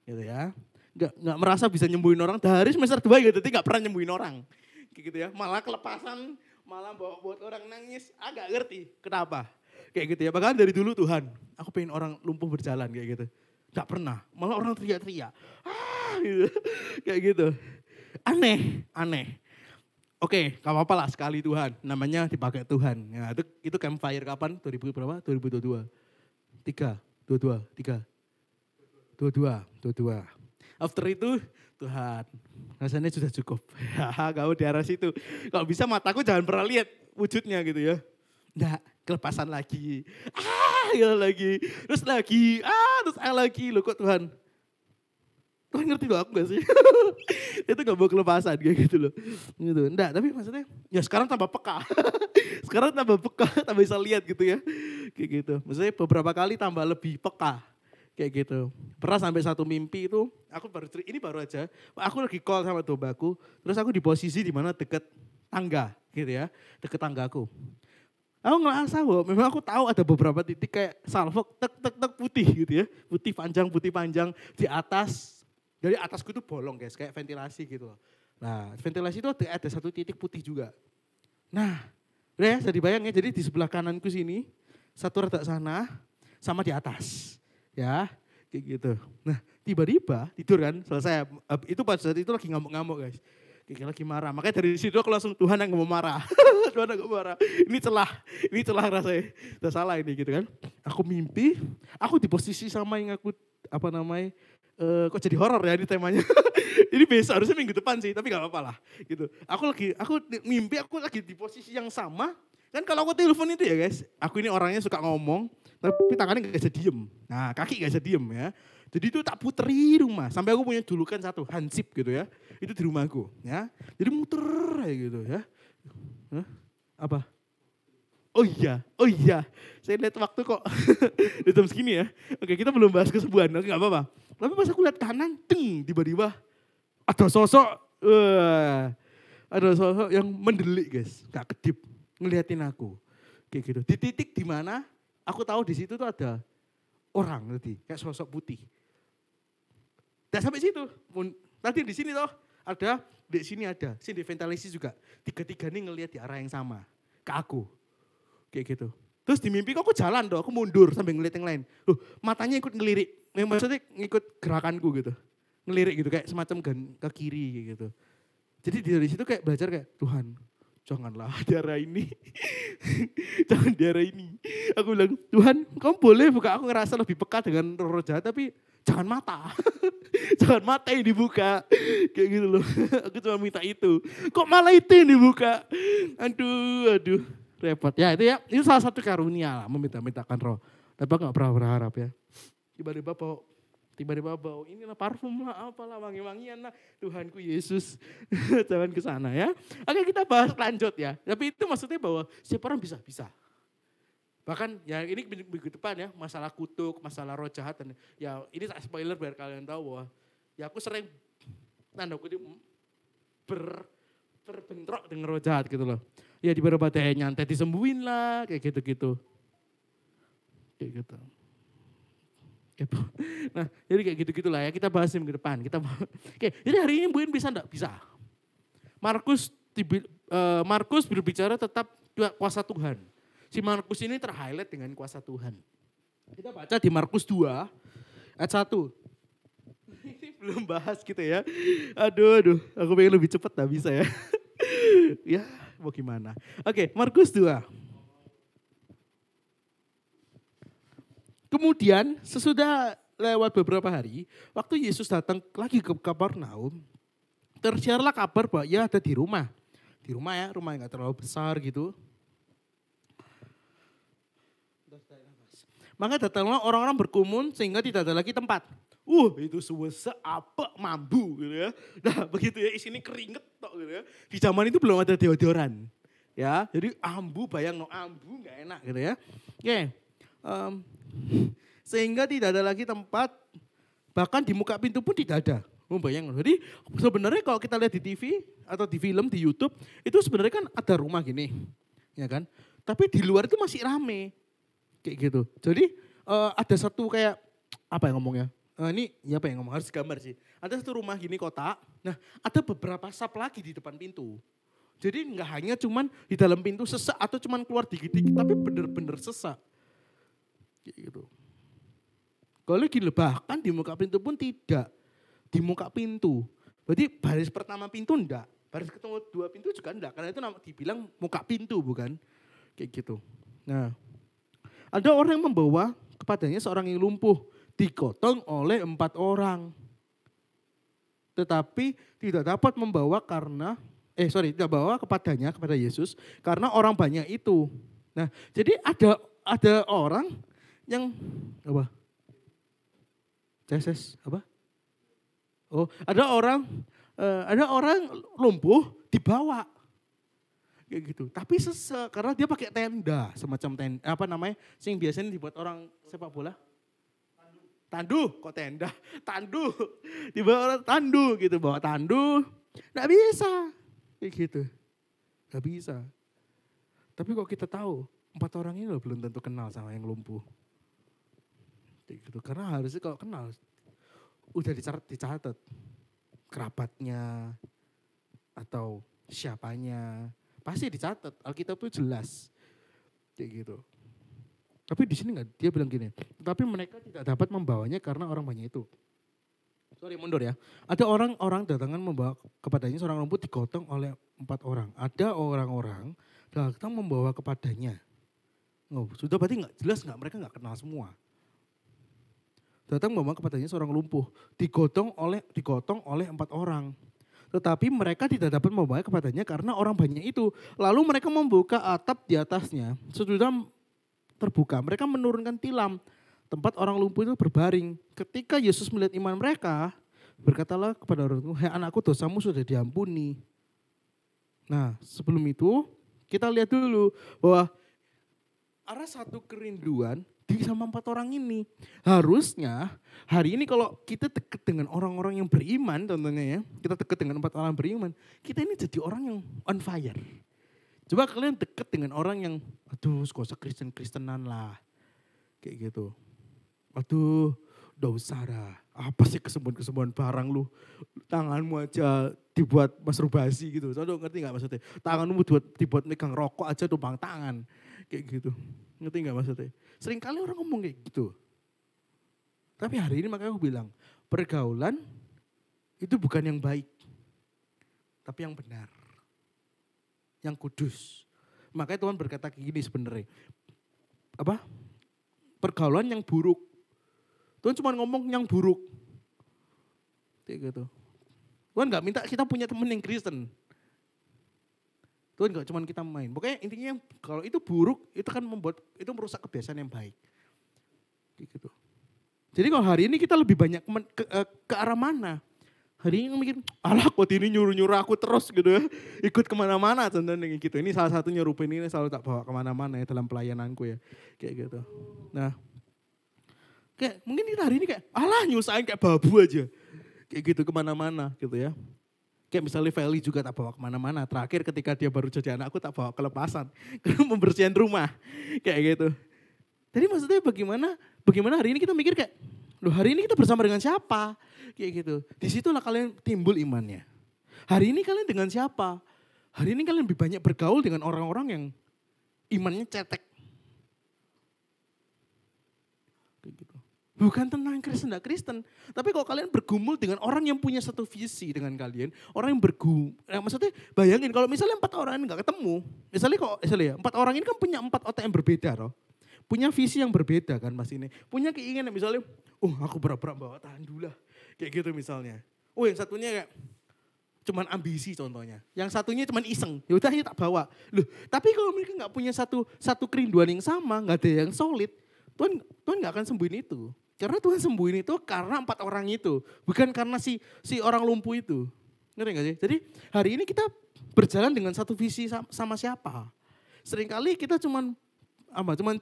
Gitu ya. Nggak merasa bisa nyembuhin orang dari semester 2 gitu, tapi nggak pernah nyembuhin orang. Kayak gitu ya, malah kelepasan, malah buat orang nangis, agak ngerti kenapa. Kayak gitu ya, bahkan dari dulu Tuhan, aku pengen orang lumpuh berjalan kayak gitu. Nggak pernah, malah orang teriak-teriak. Gitu. Kayak gitu, aneh. Oke, gak apa-apa lah sekali Tuhan, namanya dipakai Tuhan. Nah, itu campfire kapan? 2000 berapa? 2022. 22. After itu Tuhan, rasanya sudah cukup. Kamu di arah situ. Kalau bisa mataku jangan pernah lihat wujudnya gitu ya. Enggak, kelepasan lagi. Ya lagi. Terus lagi. Terus lagi. Loh kok Tuhan? Tuhan ngerti loh aku gak sih? Itu gak mau kelepasan kayak gitu loh. Gitu. Enggak, tapi maksudnya ya sekarang tambah peka. Sekarang tambah peka, tambah bisa lihat gitu ya. Kayak gitu. Maksudnya beberapa kali tambah lebih peka. Kayak gitu. Pernah sampai satu mimpi itu, ini baru aja, aku lagi call sama dombaku, terus aku di posisi di mana deket tangga gitu ya, deket tanggaku. Aku ngerasa bahwa memang aku tahu ada beberapa titik kayak salvok tek putih gitu ya, putih panjang di atas, dari atasku itu bolong guys, kayak ventilasi gitu. Nah ventilasi itu ada satu titik putih juga. Nah, udah ya, jadi bayang ya, jadi di sebelah kananku sini, satu retak sana, sama di atas. Ya, kayak gitu. Nah, tiba-tiba tidur kan, selesai. Itu pada saat itu lagi ngamuk-ngamuk guys. Kayak lagi marah. Makanya dari situ aku langsung Tuhan yang mau marah. Tuhan yang mau marah. Ini celah rasanya. Udah salah ini gitu kan. Aku mimpi, aku di posisi sama yang aku, kok jadi horor ya ini temanya. Ini besok harusnya minggu depan sih, tapi gak apa-apa lah. Gitu. Aku mimpi aku lagi di posisi yang sama. Kan kalau aku telepon itu ya guys, aku ini orangnya suka ngomong, tapi tangannya gak bisa diem. Nah kaki gak bisa diem ya. Jadi itu tak puteri rumah, sampai aku punya julukan satu, hansip gitu ya. Itu di rumahku ya. Jadi muter kayak gitu ya. Hah? Apa? Oh iya. Saya lihat waktu kok di jam segini ya. Oke kita belum bahas kesembuhan, oke gak apa-apa. Tapi pas aku lihat kanan, tiba-tiba ada sosok yang mendelik guys, gak kedip. Ngeliatin aku kayak gitu di titik di mana aku tahu di situ tuh ada orang tadi kayak sosok putih. Dan sampai situ tadi di sini toh ada, di sini ada, sini ventilasi juga, tiga nih ngelihat di arah yang sama ke aku kayak gitu. Terus di mimpi aku jalan doh, aku mundur sambil ngeliat yang lain. Loh, matanya ikut ngelirik, maksudnya ngikut gerakanku gitu, ngelirik gitu kayak semacam ke kiri kayak gitu. Jadi dari situ kayak belajar kayak Tuhan. Janganlah di arah ini. Jangan di arah ini. Aku bilang, Tuhan kamu boleh buka, aku ngerasa lebih peka dengan roh jahat, tapi jangan mata. Jangan mata yang dibuka. Kayak gitu loh. Aku cuma minta itu. Kok malah itu yang dibuka? Aduh. Repot. Ya itu ya, itu salah satu karunia lah, meminta-mintakan roh. Tapi aku gak pernah berharap ya. Tiba-tiba bau inilah parfum lah, apalah wangi-wangian lah. Tuhanku Yesus, jangan ke sana ya. Oke kita bahas lanjut ya. Tapi itu maksudnya bahwa setiap orang bisa. Bahkan ya ini minggu depan ya, masalah kutuk, masalah roh jahat. Dan ya ini tak spoiler biar kalian tahu bahwa ya aku sering tanda kutip berbentrok dengan roh jahat gitu loh. Ya di beberapa nyantai disembuhin lah, kayak gitu-gitu. Kayak gitu. Nah, jadi kayak gitu-gitulah ya, kita bahas minggu depan. Oke, jadi hari ini mungkin bisa enggak? Bisa. Markus berbicara tetap kuasa Tuhan. Si Markus ini terhighlight dengan kuasa Tuhan. Kita baca di Markus 2 ayat 1. Ini belum bahas gitu ya. Aduh, aku pengen lebih cepat, gak bisa ya. Ya, Mau gimana? Oke, Markus 2. Kemudian sesudah lewat beberapa hari, waktu Yesus datang lagi ke Kapernaum, tersiarlah kabar bahwa ia ada di rumah. Di rumah ya, rumah yang gak terlalu besar gitu. Maka datanglah orang-orang berkerumun sehingga tidak ada lagi tempat. Itu suwese apa mambu gitu ya. Nah begitu ya, isinya keringet tok gitu ya. Di zaman itu belum ada deodoran. Ya, jadi ambu bayang no ambu gak enak gitu ya. Oke. Sehingga tidak ada lagi tempat, bahkan di muka pintu pun tidak ada. Bayang. Jadi sebenarnya kalau kita lihat di TV atau di film, di YouTube, itu sebenarnya kan ada rumah gini. Ya kan? Tapi di luar itu masih rame. Kayak gitu. Jadi ada satu kayak, apa yang ngomongnya? Ini ya apa yang ngomong, harus gambar sih. Ada satu rumah gini kotak, nah ada beberapa sap lagi di depan pintu. Jadi nggak hanya cuman di dalam pintu sesak atau cuman keluar dikit-dikit, tapi bener-bener sesak. Kayak gitu. Kalau gini bahkan di muka pintu pun tidak. Di muka pintu. Berarti baris pertama pintu enggak. Baris ketemu dua pintu juga enggak. Karena itu dibilang muka pintu bukan. Kayak gitu. Nah. Ada orang yang membawa kepadanya seorang yang lumpuh, digotong oleh 4 orang. Tetapi tidak dapat membawa tidak bawa kepadanya, kepada Yesus, karena orang banyak itu. Nah, jadi ada orang yang, apa? Apa? Oh, ada orang lumpuh dibawa. Kayak gitu. Tapi karena dia pakai tenda, semacam tenda, apa namanya, sing biasanya dibuat orang sepak bola. Tandu, kok tenda? Tandu, dibawa orang tandu gitu, bawa tandu. Nggak bisa, kayak gitu. Nggak bisa. Tapi kok kita tahu, 4 orang ini loh belum tentu kenal sama yang lumpuh. Kayak gitu. Karena harusnya kalau kenal, udah dicatat kerabatnya atau siapanya. Pasti dicatat, Alkitab itu jelas. Kayak gitu. Tapi di sini dia bilang gini, tapi mereka tidak dapat membawanya karena orang banyak itu. Sorry mundur ya. Ada orang-orang datangan membawa kepadanya seorang lumpuh digotong oleh 4 orang. Ada orang-orang datang membawa kepadanya. Sudah berarti jelas mereka nggak kenal semua. Datang membawa kepadanya seorang lumpuh digotong oleh 4 orang. Tetapi mereka tidak dapat membawa kepadanya karena orang banyak itu. Lalu mereka membuka atap di atasnya. Sesudah terbuka, mereka menurunkan tilam. Tempat orang lumpuh itu berbaring. Ketika Yesus melihat iman mereka, berkatalah kepada orang itu, "Hai anakku, dosamu sudah diampuni." Nah sebelum itu kita lihat dulu bahwa ada satu kerinduan sama 4 orang ini. Harusnya hari ini kalau kita dekat dengan orang-orang yang beriman contohnya ya. Kita dekat dengan 4 orang beriman. Kita ini jadi orang yang on fire. Coba kalian dekat dengan orang yang aduh gak usah Kristen-Kristenan lah. Kayak gitu. Aduh gak usah lah. Apa sih kesembuhan-kesembuhan barang lu. Tanganmu aja dibuat masturbasi gitu. Soalnya ngerti gak maksudnya? Tanganmu dibuat megang rokok aja tumpang tangan. Kayak gitu. Ngerti gak maksudnya? Sering kali orang ngomong kayak gitu. Tapi hari ini makanya aku bilang, pergaulan itu bukan yang baik. Tapi yang benar. Yang kudus. Makanya Tuhan berkata kayak gini sebenarnya. Apa? Pergaulan yang buruk. Tuhan cuma ngomong yang buruk. Kayak gitu. Tuhan gak minta kita punya teman yang Kristen. Tuhan gak cuma kita main. Pokoknya intinya kalau itu buruk, itu kan itu merusak kebiasaan yang baik. Gitu. Jadi kalau hari ini kita lebih banyak ke arah mana? Hari ini mikir, alah kok ini nyuruh-nyuruh aku terus gitu ya. Ikut kemana-mana contohnya gitu. Ini salah satu nyerupin ini selalu tak bawa kemana-mana ya dalam pelayananku ya. Kayak gitu. Nah, kayak mungkin kita hari ini kayak, alah nyusahin kayak babu aja. Kayak gitu kemana-mana gitu ya. Kayak misalnya Feli juga tak bawa kemana-mana. Terakhir ketika dia baru jadi anakku tak bawa ke lepasan. Karena membersihan rumah. Kayak gitu. Jadi maksudnya bagaimana hari ini kita mikir kayak, loh hari ini kita bersama dengan siapa? Kayak gitu. Disitulah kalian timbul imannya. Hari ini kalian dengan siapa? Hari ini kalian lebih banyak bergaul dengan orang-orang yang imannya cetek. Kayak gitu. Bukan tentang Kristen enggak Kristen. Tapi kalau kalian bergumul dengan orang yang punya satu visi dengan kalian, orang yang maksudnya bayangin kalau misalnya 4 orang ini enggak ketemu. Misalnya 4 orang ini kan punya 4 otak yang berbeda loh. Punya visi yang berbeda kan mas ini. Punya keinginan misalnya, aku berat-berat bawa tandu lah. Kayak gitu misalnya. Yang satunya kayak cuman ambisi contohnya. Yang satunya cuman iseng. Ya udah tak bawa. Loh, tapi kalau mereka enggak punya satu kerinduan yang sama, enggak ada yang solid, Tuhan enggak akan sembuhin itu. Karena Tuhan sembuhin itu karena 4 orang itu. Bukan karena si orang lumpuh itu. Ngerti gak sih? Jadi hari ini kita berjalan dengan satu visi sama siapa. Seringkali kita cuman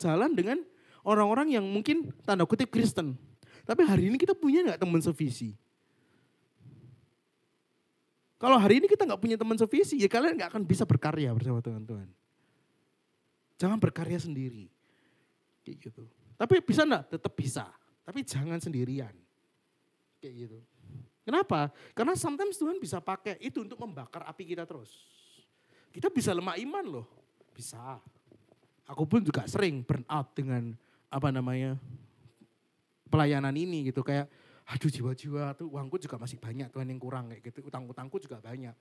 jalan dengan orang-orang yang mungkin tanda kutip Kristen. Tapi hari ini kita punya gak teman sevisi? Kalau hari ini kita gak punya teman sevisi, ya kalian gak akan bisa berkarya bersama dengan Tuhan. Jangan berkarya sendiri. Kayak gitu. Tapi bisa enggak? Tetap bisa. Tapi jangan sendirian. Kayak gitu. Kenapa? Karena sometimes Tuhan bisa pakai itu untuk membakar api kita terus. Kita bisa lemah iman loh. Bisa. Aku pun juga sering burn out dengan pelayanan ini gitu. Kayak aduh jiwa-jiwa tuh uangku juga masih banyak Tuhan yang kurang kayak gitu. Utang-utangku juga banyak.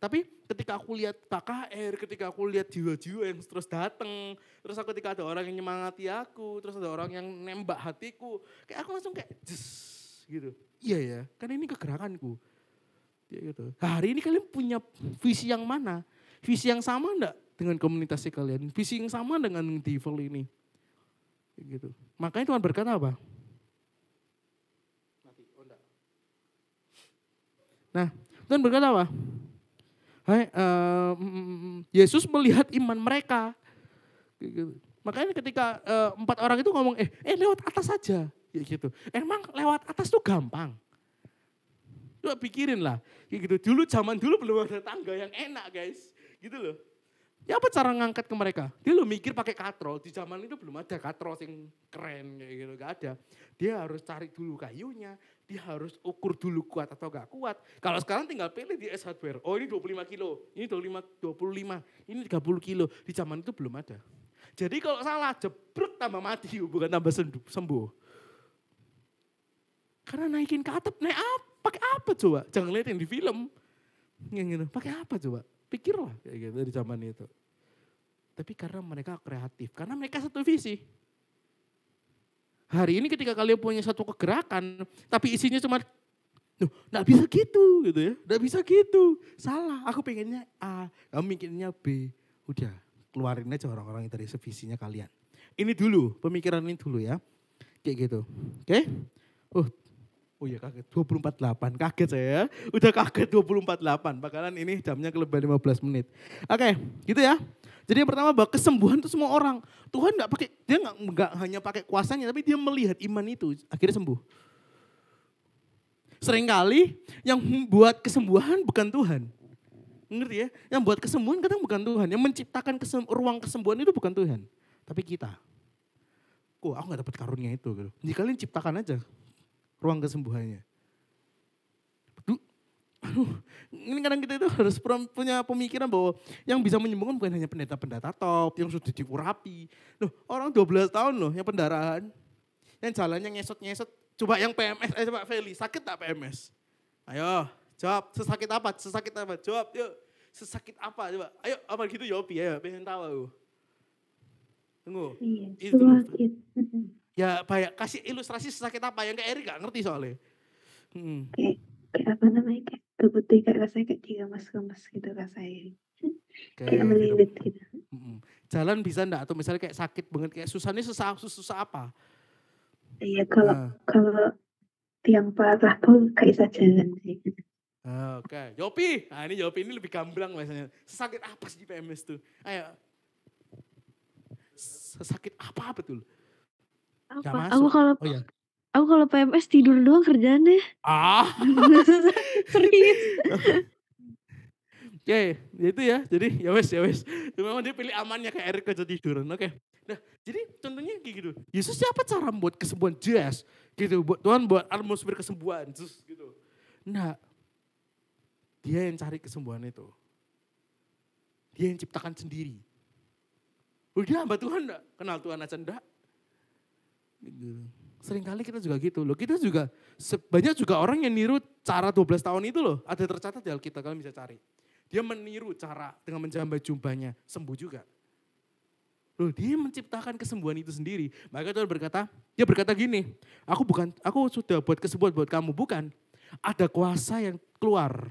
Tapi ketika aku lihat KKR, ketika aku lihat jiwa-jiwa yang terus datang, terus ketika ada orang yang nyemangati aku, terus ada orang yang nembak hatiku, kayak aku langsung kayak gitu. Iya ya, kan ini kegerakanku. Ya gitu. Hari ini kalian punya visi yang mana? Visi yang sama enggak dengan komunitasnya kalian? Visi yang sama dengan Devil ini? Gitu. Makanya Tuhan berkata apa? Nah, Tuhan berkata apa? Yesus melihat iman mereka. Gitu. Makanya ketika 4 orang itu ngomong, lewat atas saja. Gitu. Emang lewat atas tuh gampang. Coba pikirin lah. Gitu. Zaman dulu belum ada tangga yang enak guys. Gitu loh. Ya apa cara ngangkat ke mereka? Dia lo mikir pakai katrol. Di zaman itu belum ada katrol yang keren kayak gitu. Gak ada. Dia harus cari dulu kayunya. Dia harus ukur dulu kuat atau gak kuat. Kalau sekarang tinggal pilih di S Hardware. Oh ini 25 kilo. Ini 25. Ini 30 kilo. Di zaman itu belum ada. Jadi kalau salah jebrek tambah mati. Bukan tambah sembuh. Karena naikin ke atap. Naik apa? Pakai apa coba? Jangan lihat yang di film. Yang gitu. Pakai apa coba? Pikirlah kayak gitu di zaman itu. Tapi karena mereka kreatif, karena mereka satu visi. Hari ini ketika kalian punya satu kegerakan, tapi isinya cuma, nggak bisa gitu ya, nggak bisa gitu. Salah, aku pengennya A, kamu mikirnya B. Udah, keluarin aja orang-orang yang dari sevisinya kalian. Ini dulu, pemikiran ini dulu ya. Kayak gitu, oke? Oh iya kaget, 24.8, kaget saya. Udah kaget 24.8, bakalan ini jamnya kelebihan 15 menit. Oke, gitu ya. Jadi yang pertama bahwa kesembuhan itu semua orang. Tuhan dia nggak hanya pakai kuasanya, tapi dia melihat iman itu, akhirnya sembuh. Seringkali yang buat kesembuhan bukan Tuhan. Ngerti ya? Yang buat kesembuhan kadang bukan Tuhan. Yang menciptakan ruang kesembuhan itu bukan Tuhan. Tapi kita. Aku gak dapat karunia itu. Gitu. Jadi kalian ciptakan aja ruang kesembuhannya. Ini kadang kita itu harus punya pemikiran bahwa yang bisa menyembuhkan bukan hanya pendeta-pendeta top, yang sudah diurapi. Orang 12 tahun loh yang pendarahan. Yang jalannya ngesot-ngesot. Coba yang PMS, coba Feli, sakit tak PMS? Ayo, jawab, sesakit apa? Jawab, yuk. Sesakit apa? Coba, ayo, apa gitu Yopi, ayo, pengen tahu aku. Tunggu. Iya, sakit. Ya, kasih ilustrasi sesakit apa yang kayak Eri gak ngerti soalnya. Kayak apa namanya, kayak putih kayak rasanya kayak diremas-remas gitu rasanya. Kayak melilit gitu. Jalan bisa enggak? Atau misalnya kayak sakit banget, kayak susahnya susah apa? Iya, kalau tiang parah tuh kayak bisa jalan sih. Oke, Yopi. Nah ini Yopi ini lebih gamblang biasanya. Sesakit apa sih PMS tuh? Ayo. Sesakit apa betul? Aku kalau PMS tidur doang kerjaannya. Serius. Oke, itu ya. Jadi ya wes. Memang dia pilih amannya kayak Erik aja tiduran. Oke. Nah, jadi contohnya kayak gitu. Yesus siapa cara buat kesembuhan jazz? Gitu, Tuhan buat atmosfer kesembuhan gitu. Nah, dia yang cari kesembuhan itu. Dia yang ciptakan sendiri. Udah hamba Tuhan enggak? Kenal Tuhan aja enggak? Gitu. Seringkali kita juga gitu loh. Kita juga, banyak juga orang yang niru cara 12 tahun itu loh. Ada tercatat di Alkitab, kalian bisa cari. Dia meniru cara dengan menjambai jumbanya, sembuh juga. Loh, dia menciptakan kesembuhan itu sendiri. Maka Tuhan berkata, dia berkata gini, aku sudah buat kesembuhan buat kamu, bukan. Ada kuasa yang keluar.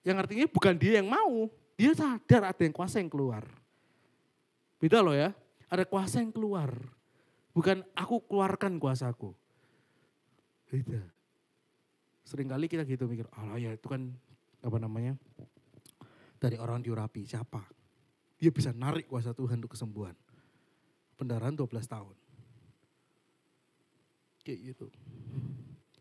Yang artinya bukan dia yang mau, dia sadar ada yang kuasa yang keluar. Beda loh ya, ada kuasa yang keluar. Bukan aku keluarkan kuasaku. Beda. Seringkali kita gitu mikir, alah ya itu kan apa namanya, dari orang diurapi, siapa? Dia bisa narik kuasa Tuhan untuk kesembuhan. Pendarahan 12 tahun. Kayak gitu.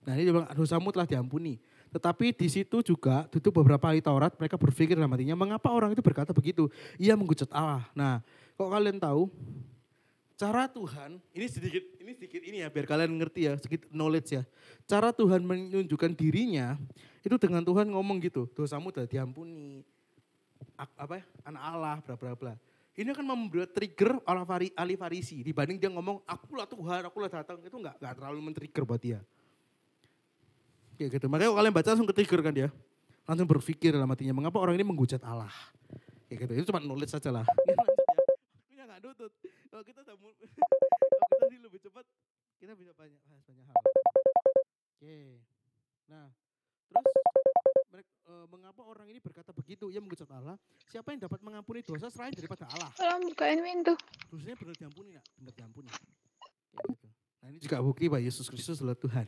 Nah ini bilang dosamu telah diampuni. Tetapi di situ juga tutup beberapa ahli Taurat, mereka berpikir dalam hatinya, mengapa orang itu berkata begitu? Ia menghujat Allah. Nah kok kalian tahu, cara Tuhan, ini sedikit ini ya, biar kalian ngerti ya, sedikit knowledge ya. Cara Tuhan menunjukkan dirinya, itu dengan Tuhan ngomong gitu, dosamu telah diampuni, anak Allah, bla bla bla. Ini akan membuat trigger ahli Farisi, dibanding dia ngomong, akulah Tuhan, akulah datang, itu enggak terlalu men-trigger buat dia. Kayak gitu, makanya kalau kalian baca langsung ke-trigger kan dia. Langsung berpikir dalam hatinya, mengapa orang ini menghujat Allah. Kayak gitu, itu cuma knowledge saja lah. Ini enggak nutut. Kalau kita lebih cepat, kita bisa banyak hal. Oke. Nah, terus mengapa orang ini berkata begitu? Ia menghujat Allah. Siapa yang dapat mengampuni dosa selain daripada Allah? Tolong bukain pintu. Dosanya benar diampuni nak? Benar diampuni. Gitu. Nah ini juga bukti bahwa Yesus Kristus adalah Tuhan.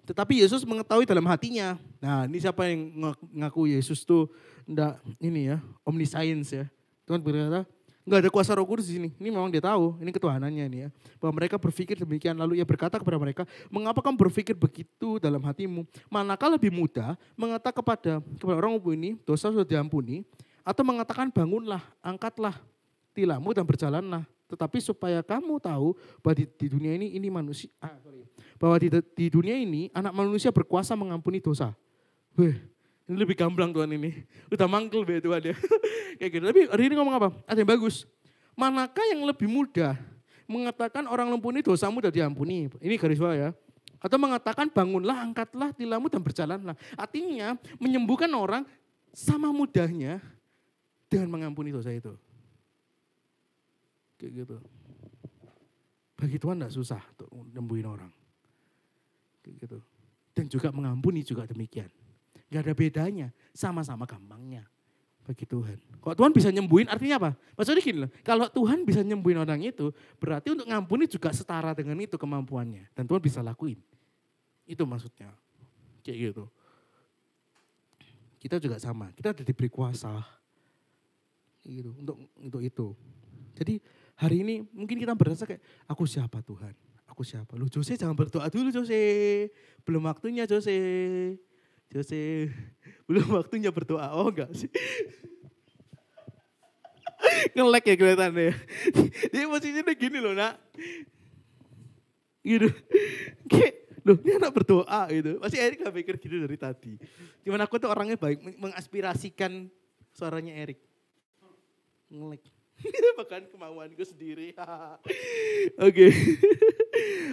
Tetapi Yesus mengetahui dalam hatinya. Nah ini siapa yang ngaku Yesus tuh enggak ini ya, omniscience ya. Tuhan berkata, enggak ada kuasa Roh Kudus di sini. Ini memang dia tahu, ini ketuhanannya ini ya. Bahwa mereka berpikir demikian, lalu ia berkata kepada mereka, mengapa kamu berpikir begitu dalam hatimu? Manakah lebih mudah mengatakan kepada orang ini, dosa sudah diampuni, atau mengatakan bangunlah, angkatlah tilammu dan berjalanlah. Tetapi supaya kamu tahu bahwa di dunia ini manusia, bahwa di dunia ini anak manusia berkuasa mengampuni dosa. Weh, ini lebih gamblang Tuhan ini. Udah mangkel be Tuhan ya. Kayak gitu. Tapi hari ini ngomong apa? Ada yang bagus. Manakah yang lebih mudah mengatakan orang ampuni dosamu sudah diampuni. Ini garis bawah ya. Atau mengatakan bangunlah, angkatlah tilammu dan berjalanlah. Artinya menyembuhkan orang sama mudahnya dengan mengampuni dosa itu. Kayak gitu. Bagi Tuhan tidak susah untuk menyembuhin orang. Kayak gitu. Dan juga mengampuni juga demikian. Gak ada bedanya, sama-sama gampangnya bagi Tuhan. Kalau Tuhan bisa nyembuhin artinya apa? Maksudnya gini loh, kalau Tuhan bisa nyembuhin orang itu, berarti untuk ngampuni juga setara dengan itu kemampuannya. Dan Tuhan bisa lakuin. Itu maksudnya. Kayak gitu. Kita juga sama, kita ada diberi kuasa. Kayak gitu, untuk itu. Jadi hari ini mungkin kita berasa kayak, aku siapa Tuhan? Aku siapa? Lu Jose jangan berdoa dulu Jose. Belum waktunya Jose. Belum waktunya berdoa. Oh enggak sih. Nge-lag ya kelihatannya. Dia posisinya gini loh nak. Gitu. Kayak, loh ini anak berdoa gitu. Pasti Erik gak pikir gitu dari tadi. Cuman aku tuh orangnya baik, mengaspirasikan suaranya Erik. Nge-lag. Bahkan kemauanku sendiri. Oke.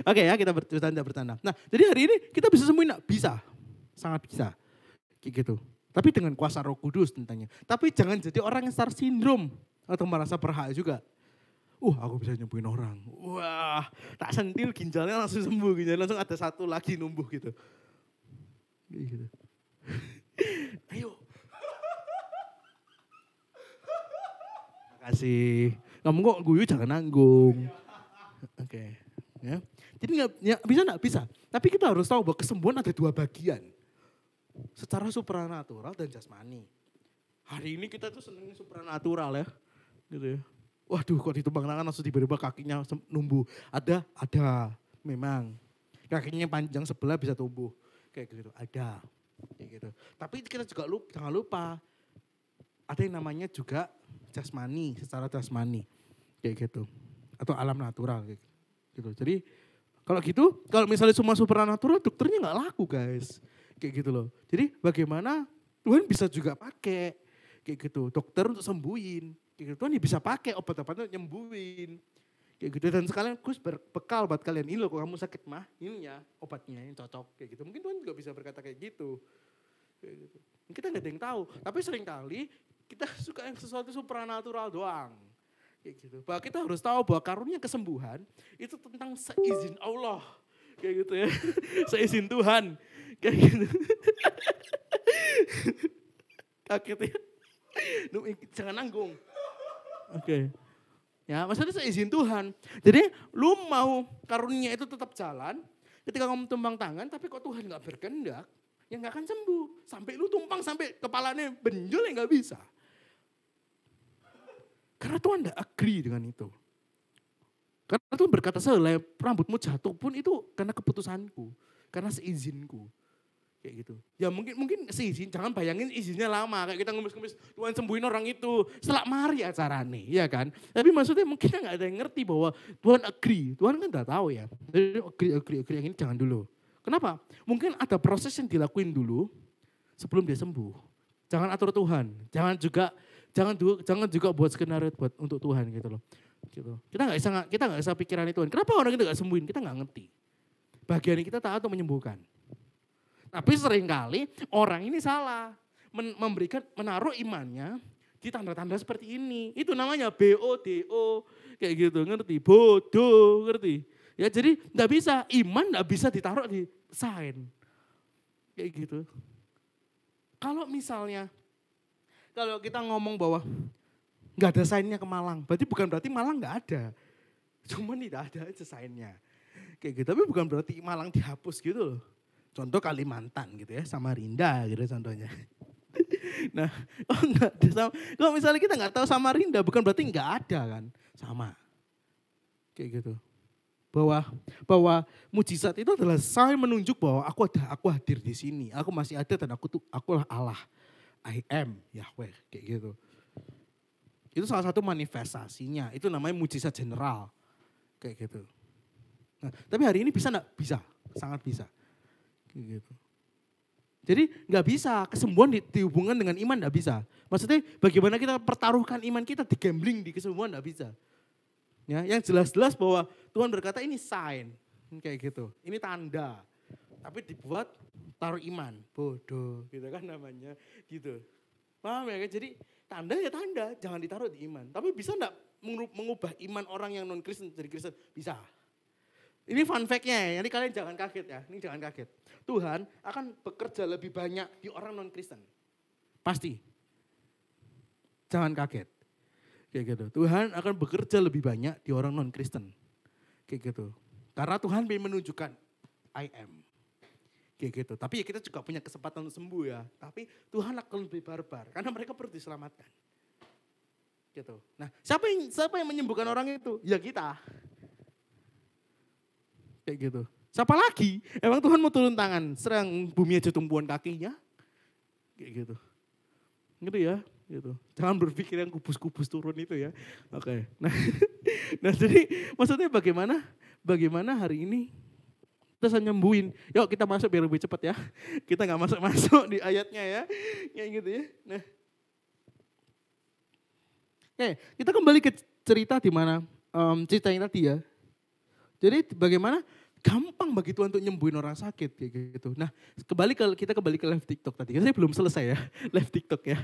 Oke ya kita bertanda. Nah jadi hari ini kita bisa sembuhin enggak? Bisa. Sangat bisa. Kayak gitu. Tapi dengan kuasa Roh Kudus tentunya. Tapi jangan jadi orang yang star syndrome. Atau merasa berhak juga. Aku bisa nyembuhin orang. Wah, tak sentil ginjalnya langsung sembuh. Ginjalnya langsung ada satu lagi numbuh gitu. Gitu. Ayo. Makasih. Kamu kok guyu jangan nanggung. Oke. Ya. Jadi bisa enggak? Bisa. Tapi kita harus tahu bahwa kesembuhan ada dua bagian. Secara supranatural dan jasmani. Hari ini kita tuh seneng supranatural ya. Gitu ya. Waduh kok ditumbang tangan langsung tiba-tiba kakinya numbuh. Ada. Memang. Kakinya panjang sebelah bisa tumbuh. Kayak gitu. Ada. Kayak gitu. Tapi kita juga jangan lupa. Ada yang namanya juga jasmani. Secara jasmani. Kayak gitu. Atau alam natural. Kayak gitu. Jadi kalau gitu, kalau misalnya semua supranatural dokternya gak laku guys. Kayak gitu loh. Jadi bagaimana Tuhan bisa juga pakai kayak gitu dokter untuk sembuhin. Kayak gitu. Tuhan bisa pakai obat-obatan untuk nyembuhin. Kayak gitu. Dan sekalian Gus berbekal buat kalian. Ini loh, kalau kamu sakit mah, ini ya obatnya yang cocok. Kayak gitu. Mungkin Tuhan juga bisa berkata kayak gitu. Kayak gitu. Kita gak ada yang tahu. Tapi seringkali kita suka yang sesuatu supranatural doang. Kayak gitu. Bahwa kita harus tahu bahwa karunia kesembuhan itu tentang seizin Allah. Kayak gitu ya. Seizin Tuhan. Kayak gitu. Kaget ya. Jangan nanggung. Oke. Ya, maksudnya seizin Tuhan. Jadi lu mau karunia itu tetap jalan, ketika kamu tumpang tangan, tapi kok Tuhan gak berkehendak, ya gak akan sembuh. Sampai lu tumpang sampai kepalanya benjol ya gak bisa. Karena Tuhan gak agree dengan itu. Karena Tuhan berkata, selai rambutmu jatuh pun itu karena keputusanku, karena seizinku. Kayak gitu. Ya mungkin seizin, jangan bayangin izinnya lama. Kayak kita ngemis-ngemis, Tuhan sembuhin orang itu. Setelah mari acarane, ya kan. Tapi maksudnya mungkin gak ada yang ngerti bahwa Tuhan agree. Tuhan kan udah tahu ya. Jadi agree, yang ini jangan dulu. Kenapa? Mungkin ada proses yang dilakuin dulu sebelum dia sembuh. Jangan atur Tuhan. Jangan juga buat skenario untuk Tuhan gitu loh. Gitu. Kita gak bisa pikiran Tuhan. Kenapa orang itu gak sembuhin? Kita gak ngerti. Bagian kita taat untuk menyembuhkan. Tapi seringkali orang ini salah. Menaruh imannya di tanda-tanda seperti ini. Itu namanya BODO. Kayak gitu, ngerti? Bodoh, ngerti? Ya jadi enggak bisa, iman enggak bisa ditaruh di sign. Kayak gitu. Kalau misalnya, kalau kita ngomong bahwa enggak ada signnya ke Malang, bukan berarti Malang enggak ada. Cuma tidak ada aja signnya. Kayak gitu, tapi bukan berarti Malang dihapus gitu loh. Contoh Kalimantan gitu ya, Samarinda gitu contohnya. Nah, kalau misalnya kita nggak tahu Samarinda, bukan berarti nggak ada kan, sama. Kayak gitu. Bahwa mujizat itu adalah saya menunjuk bahwa aku hadir di sini, aku masih ada dan akulah Allah, I am Yahweh, kayak gitu. Itu salah satu manifestasinya, itu namanya mujizat general, kayak gitu. Nah, tapi hari ini bisa nggak? Bisa, sangat bisa. Gitu. Jadi nggak bisa kesembuhan dihubungkan dengan iman, nggak bisa. Maksudnya bagaimana kita pertaruhkan iman kita di gambling di kesembuhan, nggak bisa. Ya, yang jelas-jelas bahwa Tuhan berkata ini sign, kayak gitu. Ini tanda, tapi dibuat taruh iman, bodoh, gitu kan namanya, gitu. Paham ya? Jadi tanda ya tanda, jangan ditaruh di iman. Tapi bisa nggak mengubah iman orang yang non Kristen jadi Kristen? Bisa. Ini fun fact-nya ya, jadi kalian jangan kaget ya, ini jangan kaget. Tuhan akan bekerja lebih banyak di orang non-Kristen. Pasti. Jangan kaget. Kayak gitu. Tuhan akan bekerja lebih banyak di orang non-Kristen. Kayak gitu. Karena Tuhan ingin menunjukkan, I am. Kayak gitu. Tapi ya kita juga punya kesempatan untuk sembuh ya. Tapi Tuhan akan lebih barbar, karena mereka perlu diselamatkan. Gitu. Nah, siapa yang menyembuhkan orang itu? Ya kita. Kayak gitu. Siapa lagi? Emang Tuhan mau turun tangan, serang bumi aja tumpuan kakinya? Kayak gitu. Gitu ya, gitu. Jangan berpikir yang kubus-kubus turun itu ya. Oke. Nah jadi maksudnya bagaimana hari ini kita bisa nyembuhin. Yuk kita masuk biar lebih cepat ya. Kita gak masuk di ayatnya ya. Kayak gitu ya. Nah. Oke, kita kembali ke cerita di mana cerita yang tadi ya. Jadi bagaimana gampang bagi Tuhan untuk nyembuhin orang sakit kayak gitu. Nah, kita kembali ke live TikTok tadi. Saya belum selesai ya live TikTok ya.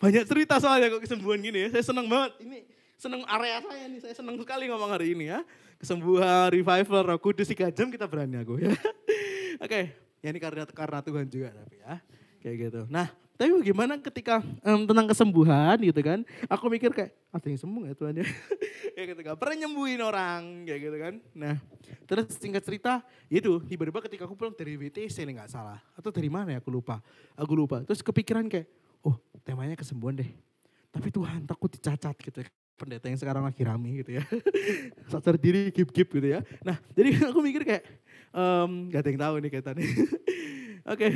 Banyak cerita soalnya kok kesembuhan gini ya. Saya senang banget. Ini senang area saya nih. Saya senang sekali ngomong hari ini ya. Kesembuhan, revival, Roh Kudus 3 jam kita berani aku ya. Oke, ya ini karena Tuhan juga tapi ya. Kayak gitu. Nah, tapi bagaimana ketika tentang kesembuhan gitu kan. Aku mikir kayak, ada yang sembuh gak Tuhan ya? Kayak gitu kan, pernah nyembuhin orang kayak gitu kan. Nah, terus singkat cerita, itu tiba-tiba ketika aku pulang dari WTC nih gak salah. Atau dari mana ya aku lupa. Terus kepikiran kayak, oh temanya kesembuhan deh. Tapi Tuhan takut dicacat gitu ya. Pendeta yang sekarang lagi rame gitu ya. Sadar diri, gip-gip gitu ya. Nah, jadi aku mikir kayak, gak ada yang tahu nih kaitannya. Oke.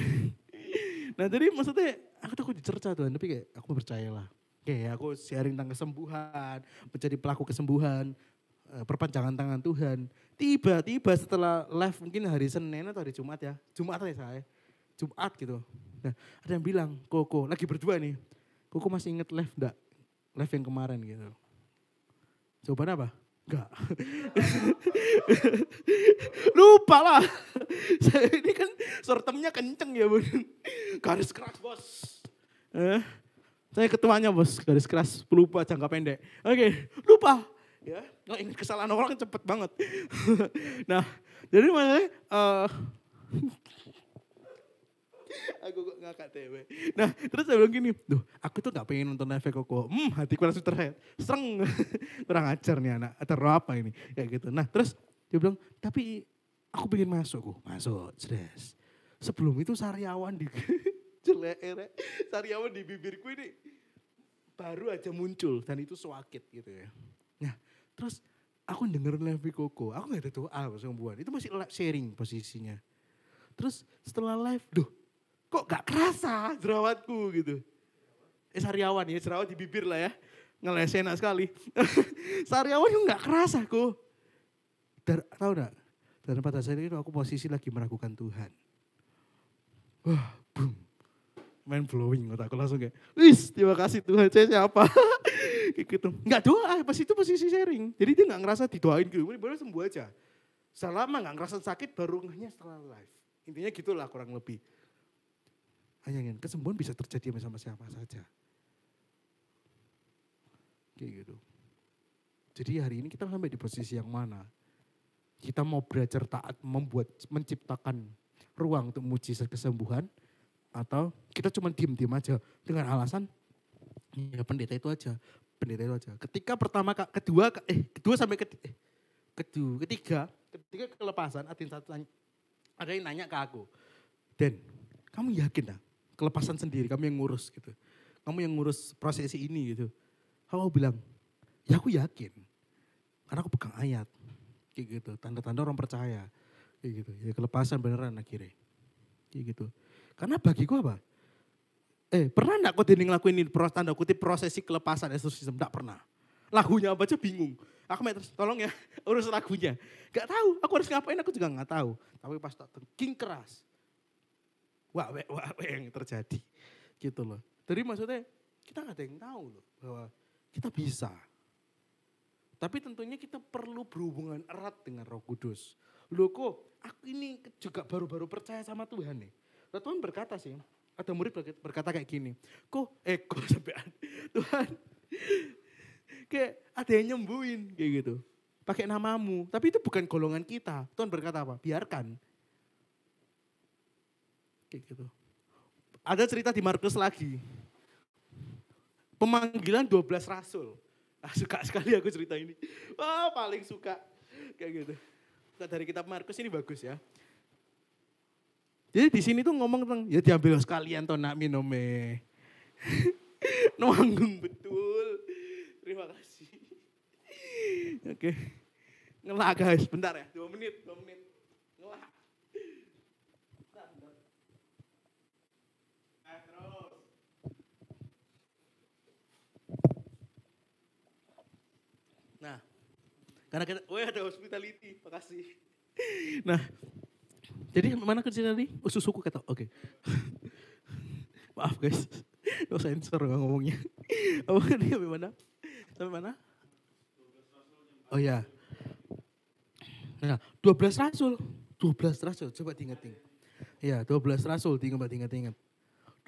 Nah jadi maksudnya aku takut dicerca Tuhan, tapi kayak aku percayalah. Kayak aku sharing tentang kesembuhan, menjadi pelaku kesembuhan, perpanjangan tangan Tuhan. Tiba-tiba setelah live mungkin hari Senin atau hari Jumat ya. Jumat gitu. Nah ada yang bilang, Koko lagi berdua nih. Koko masih inget live enggak? Live yang kemarin gitu. Jawaban apa? Enggak. Lupa lah. Saya ini kan sortemnya kenceng ya bun. Garis keras bos. Saya ketuanya bos, garis keras, pelupa jangka pendek. Oke, lupa. Ya, nggak ingat kesalahan orang cepet banget. Nah, jadi maksudnya, aku kok ngakak tewe. Nah, terus saya bilang gini, duh, aku tuh gak pengen nonton live Koko. Hatiku langsung terhead. Sereng. Kurang ajar nih anak, atau apa ini. Kayak gitu. Nah, terus dia bilang, tapi aku pengen masuk. Masuk, jelas. Sebelum itu sariawan di jelek, sariawan di bibirku ini baru aja muncul. Dan itu swakit gitu ya. Nah, terus aku dengerin live Koko. Aku gak ada doa sembuhan. Itu masih sharing posisinya. Terus setelah live, duh, kok gak kerasa jerawatku gitu. Sariawan ya, jerawat di bibir lah ya. Ngeles enak sekali. Sariawan itu gak kerasa kok. Tahu gak? Dan pada saat itu aku posisi lagi meragukan Tuhan. Wah, boom. Mind blowing otakku langsung kayak, wis terima kasih Tuhan, saya siapa? Kayak gitu. Gak doa, pas itu posisi sharing. Jadi dia gak ngerasa didoain gitu, baru sembuh aja. Selama gak ngerasa sakit baru ngehnya setelah live. Intinya gitulah kurang lebih. Bayangin, kesembuhan bisa terjadi sama siapa saja. Kayak gitu. Jadi hari ini kita sampai di posisi yang mana? Kita mau belajar taat, menciptakan ruang untuk mujizat kesembuhan, atau kita cuma diem-diem aja dengan alasan ya pendeta itu aja. Ketika ketiga kelepasan, ada yang nanya ke aku, Den, kamu yakin dah kelepasan sendiri, kamu yang ngurus gitu. Kamu yang ngurus prosesi ini gitu. Aku bilang, ya aku yakin. Karena aku pegang ayat. Kayak gitu, tanda-tanda orang percaya. Kayak gitu, ya kelepasan beneran akhirnya. Kayak gitu. Karena bagiku apa? Pernah enggak kau ngelakuin ini tanda kutip prosesi kelepasan eksorsisme? Enggak pernah. Lagunya apa aja bingung. Aku terus tolong ya urus lagunya. Gak tahu, aku harus ngapain aku juga gak tahu. Tapi pas tak tengking keras. Wah yang terjadi. Gitu loh. Jadi maksudnya kita gak ada yang tahu loh bahwa kita bisa. Tapi tentunya kita perlu berhubungan erat dengan Roh Kudus. Loh kok aku ini juga baru-baru percaya sama Tuhan nih. Lalu Tuhan berkata sih, ada murid berkata kayak gini. Kok sampean Tuhan kayak ada yang nyembuhin kayak gitu. Pakai namamu, tapi itu bukan golongan kita. Tuhan berkata apa? Biarkan. Kayak gitu. Ada cerita di Markus lagi. Pemanggilan 12 rasul. Suka sekali aku cerita ini. Wah, paling suka. Kayak gitu. Dari kitab Markus ini bagus ya. Jadi di sini tuh ngomong tentang, ya diambil sekalian toh nak minumnya. Nanggung betul. Terima kasih. Oke. Ngelak guys, bentar ya. 2 menit. Ngelak. Bentar. Terus. Nah, karena kita, ada hospitality, makasih. Nah, jadi mana kerja tadi? Susuku kata, oke. Maaf guys, no sensor ngomongnya. Apa tadi sampai mana? Sampai mana? Oh ya. Nah, 12 rasul, coba diingat-ingat. Ya, 12 rasul, diingat-ingat.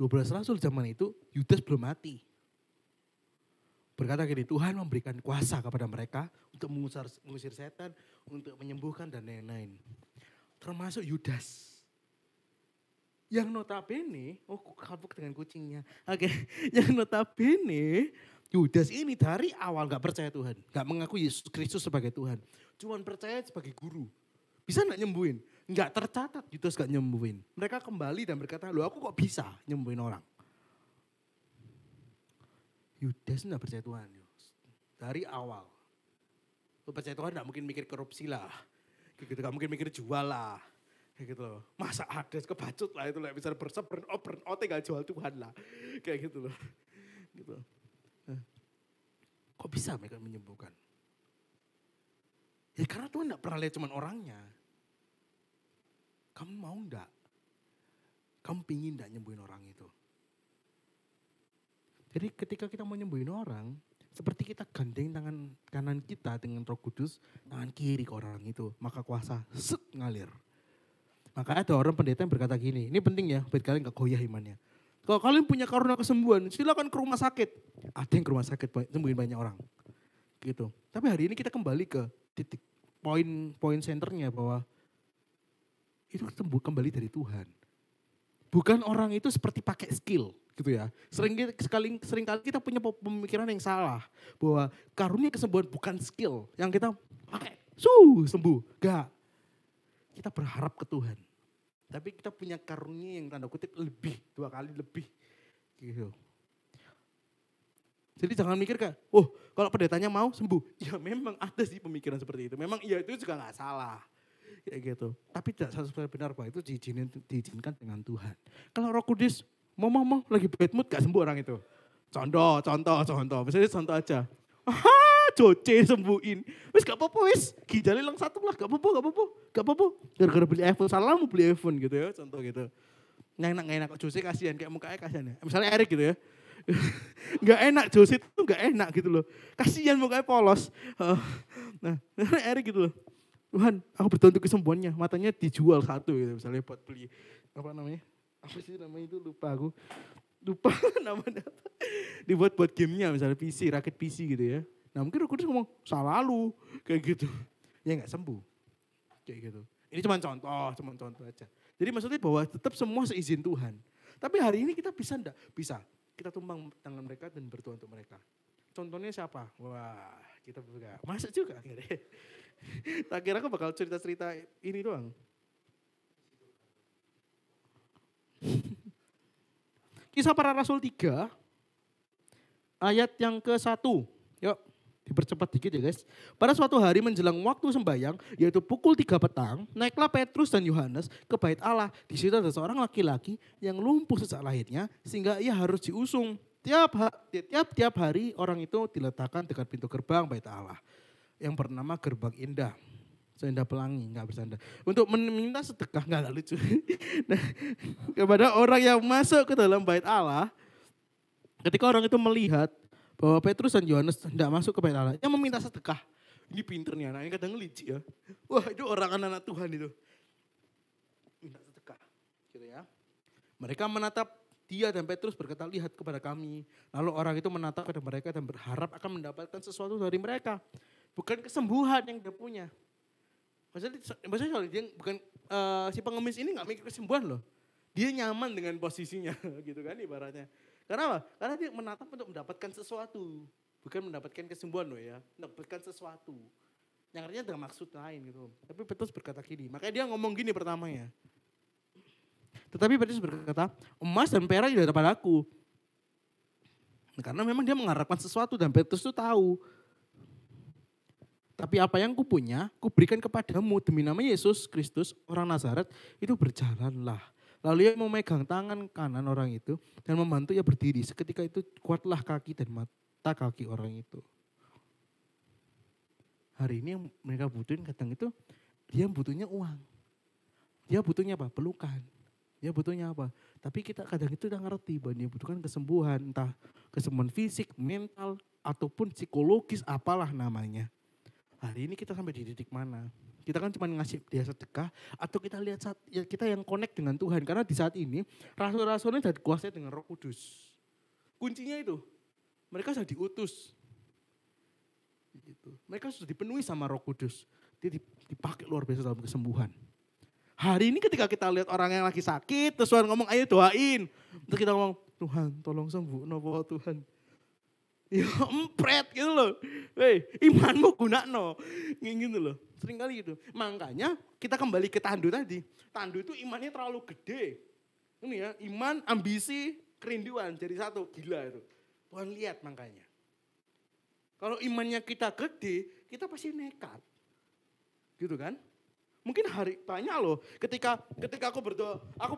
12 rasul zaman itu, Yudas belum mati. Berkata gini, Tuhan memberikan kuasa kepada mereka untuk mengusir setan, untuk menyembuhkan dan lain-lain. Termasuk Yudas. Yang notabene, kapuk dengan kucingnya. Oke, yang notabene Yudas ini dari awal gak percaya Tuhan. Gak mengaku Yesus Kristus sebagai Tuhan. Cuman percaya sebagai guru. Bisa gak nyembuhin? Gak tercatat Yudas gak nyembuhin. Mereka kembali dan berkata, loh aku kok bisa nyembuhin orang. Yudas gak percaya Tuhan. Dari awal. Lu percaya Tuhan gak mungkin mikir korupsi lah. Kayak gitu, gak mungkin mikir jual lah. Kayak gitu loh. Masa ada kebacut lah itu lah. Bisa burn out gak jual Tuhan lah. Kayak gitu loh. Gitu. Kok bisa mereka menyembuhkan? Ya karena Tuhan gak pernah lihat cuman orangnya. Kamu mau gak? Kamu pingin gak nyembuhin orang itu? Jadi ketika kita mau nyembuhin orang, seperti kita gandeng tangan kanan kita dengan Roh Kudus, tangan kiri ke orang itu, maka kuasa ngalir. Maka ada orang pendeta yang berkata gini, ini penting ya, buat kalian gak goyah imannya. Kalau kalian punya karunia kesembuhan, silakan ke rumah sakit. Ada yang ke rumah sakit, sembuhin banyak orang. Gitu. Tapi hari ini kita kembali ke titik poin senternya bahwa itu kembali dari Tuhan. Bukan orang itu seperti pakai skill gitu ya. Sering kali kita punya pemikiran yang salah. Bahwa karunia kesembuhan bukan skill yang kita pakai, sembuh. Enggak. Kita berharap ke Tuhan. Tapi kita punya karunia yang tanda kutip lebih, 2 kali lebih. Gitu. Jadi jangan mikir kayak, kalau pendetanya mau sembuh. Ya memang ada sih pemikiran seperti itu. Memang iya itu juga gak salah. Kayak gitu. Tapi tidak 100% benar bahwa itu diizinkan dengan Tuhan. Kalau Roh Kudus, mau lagi bad mood gak sembuh orang itu. Contoh. Misalnya contoh aja. Joce sembuhin. Wis gak apa-apa wis. Ginjalnya hilang 1 lah, gak apa-apa. Gara-gara beli iPhone, salah mau beli iPhone gitu ya, contoh gitu. Nggak enak kok Joce kasihan, kayak mukanya kasihan ya. Misalnya Erik gitu ya. Gak enak, Joce itu gak enak gitu loh. Kasihan mukanya polos. Nah, Erik gitu loh. Tuhan, aku berdoa untuk kesembuhannya. Matanya dijual 1 gitu, misalnya buat beli apa namanya? Apa sih namanya itu lupa aku. Lupa namanya apa. Dibuat buat gamenya misalnya PC, rakit PC gitu ya. Nah mungkin Roh Kudus ngomong, salah lu, kayak gitu. Ya gak sembuh, kayak gitu. Ini cuma contoh aja. Jadi maksudnya bahwa tetap semua seizin Tuhan. Tapi hari ini kita bisa enggak? Bisa. Kita tumbang tangan mereka dan berdoa untuk mereka. Contohnya siapa? Wah, kita juga masuk juga. Tak kira aku bakal cerita-cerita ini doang. Kisah Para Rasul 3, ayat yang ke-1. Yuk, dipercepat dikit ya guys. Pada suatu hari menjelang waktu sembahyang, yaitu pukul 3 petang, naiklah Petrus dan Yohanes ke bait Allah. Di situ ada seorang laki-laki yang lumpuh sejak lahirnya, sehingga ia harus diusung. Tiap hari orang itu diletakkan dekat pintu gerbang bait Allah, yang bernama Gerbang Indah. Seindah pelangi, enggak bersanda. Untuk meminta sedekah, enggak lucu. Nah, kepada orang yang masuk ke dalam bait Allah, ketika orang itu melihat bahwa Petrus dan Yohanes tidak masuk ke bait Allah, dia meminta sedekah. Ini pinter nih anak, ini kadang licik ya. Wah itu orang anak Tuhan itu. Minta sedekah, gitu ya. Mereka menatap dia dan Petrus berkata, lihat kepada kami. Lalu orang itu menatap kepada mereka dan berharap akan mendapatkan sesuatu dari mereka. Bukan kesembuhan yang dia punya. Maksudnya dia bukan si pengemis ini gak mikir kesembuhan loh. Dia nyaman dengan posisinya gitu kan ibaratnya. Karena apa? Karena dia menatap untuk mendapatkan sesuatu. Bukan mendapatkan kesembuhan loh ya. Mendapatkan sesuatu. Yang artinya dengan maksud lain gitu. Tapi Petrus berkata gini. Makanya dia ngomong gini pertamanya. Tetapi Petrus berkata, emas dan perak tidak ada padaku. Karena memang dia mengharapkan sesuatu dan Petrus itu tahu. Tapi apa yang kupunya, kuberikan kepadamu demi nama Yesus Kristus, orang Nazaret, itu berjalanlah. Lalu ia memegang tangan kanan orang itu dan membantu ia berdiri. Seketika itu kuatlah kaki dan mata kaki orang itu. Hari ini yang mereka butuhin kadang itu, dia butuhnya uang. Dia butuhnya apa? Pelukan. Dia butuhnya apa? Tapi kita kadang itu udah ngerti bahwa dia butuhkan kesembuhan. Entah kesembuhan fisik, mental, ataupun psikologis, apalah namanya. Hari ini kita sampai di titik mana? Kita kan cuma ngasih dia sedekah atau kita lihat kita yang connect dengan Tuhan. Karena di saat ini rasul-rasulnya sudah dikuasai dengan Roh Kudus. Kuncinya itu, mereka sudah diutus. Gitu. Mereka sudah dipenuhi sama Roh Kudus. Dia dipakai luar biasa dalam kesembuhan. Hari ini ketika kita lihat orang yang lagi sakit, terus Tuhan ngomong ayo doain. Terus kita ngomong, Tuhan tolong sembuh, Tuhan. Ya empret gitu loh. Hei, imanmu gunakno. Gitu loh. Sering kali gitu. Makanya kita kembali ke Tandu tadi. Tandu itu imannya terlalu gede. Ini ya, iman, ambisi, kerinduan jadi satu. Gila itu. Tuhan lihat makanya. Kalau imannya kita gede, kita pasti nekat. Gitu kan? Mungkin banyak loh. Ketika aku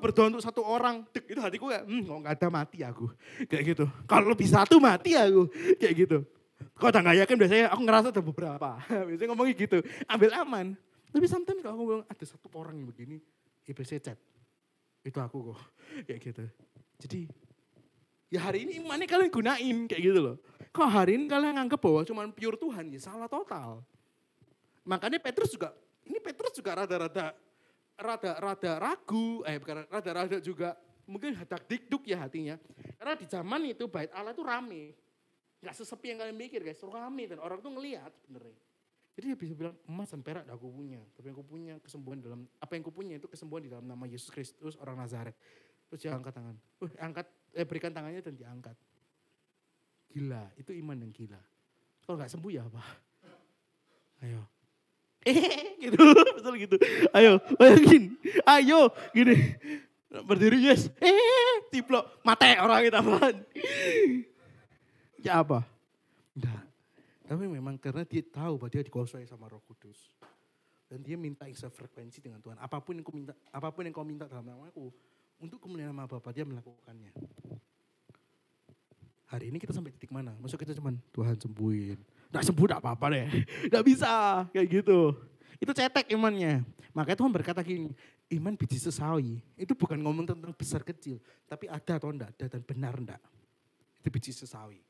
berdoa untuk satu orang, itu hatiku kayak, kok gak ada mati aku. Kayak gitu. Kalau lebih satu mati aku. Kayak gitu. Kalau udah gak yakin biasanya aku ngerasa ada beberapa. Biasanya ngomongnya gitu. Ambil aman. Tapi sometimes kalau aku bilang ada satu orang yang begini, IPC chat. Itu aku kok. Kayak gitu. Jadi ya hari ini imannya kalian gunain kayak gitu loh. Kok hari ini kalian nganggap bahwa cuma pure Tuhan, ya salah total. Makanya Petrus juga rada ragu, bukan rada juga mungkin hadak dikduk ya hatinya. Karena di zaman itu bait Allah itu rame. Gak sesepi yang kalian mikir guys, rame dan orang tuh ngelihat sebenarnya. Jadi dia bisa bilang emas dan perak aku punya, tapi aku punya kesembuhan yang kupunya itu kesembuhan di dalam nama Yesus Kristus orang Nazaret. Terus dia angkat tangan, berikan tangannya dan diangkat. Gila, itu iman yang gila. Kalau gak sembuh ya apa? Ayo. Gitu, betul gitu. Ayo, bayangin. Ayo, gini. Berdiri yes. Tiplok, mate orang kita apaan. Ya apa? Enggak. Tapi memang karena dia tahu bahwa dia dikuasai sama Roh Kudus. Dan dia minta frekuensi dengan Tuhan. Apapun yang kau minta dalam namaku, untuk kemuliaan nama Bapa dia melakukannya. Hari ini kita sampai titik mana? Maksud kita cuman Tuhan sembuhin. Nggak sembuh nggak apa-apa deh. Nggak bisa kayak gitu. Itu cetek imannya. Makanya Tuhan berkata gini, iman biji sesawi. Itu bukan ngomong tentang besar kecil. Tapi ada atau enggak, ada dan benar enggak. Itu biji sesawi.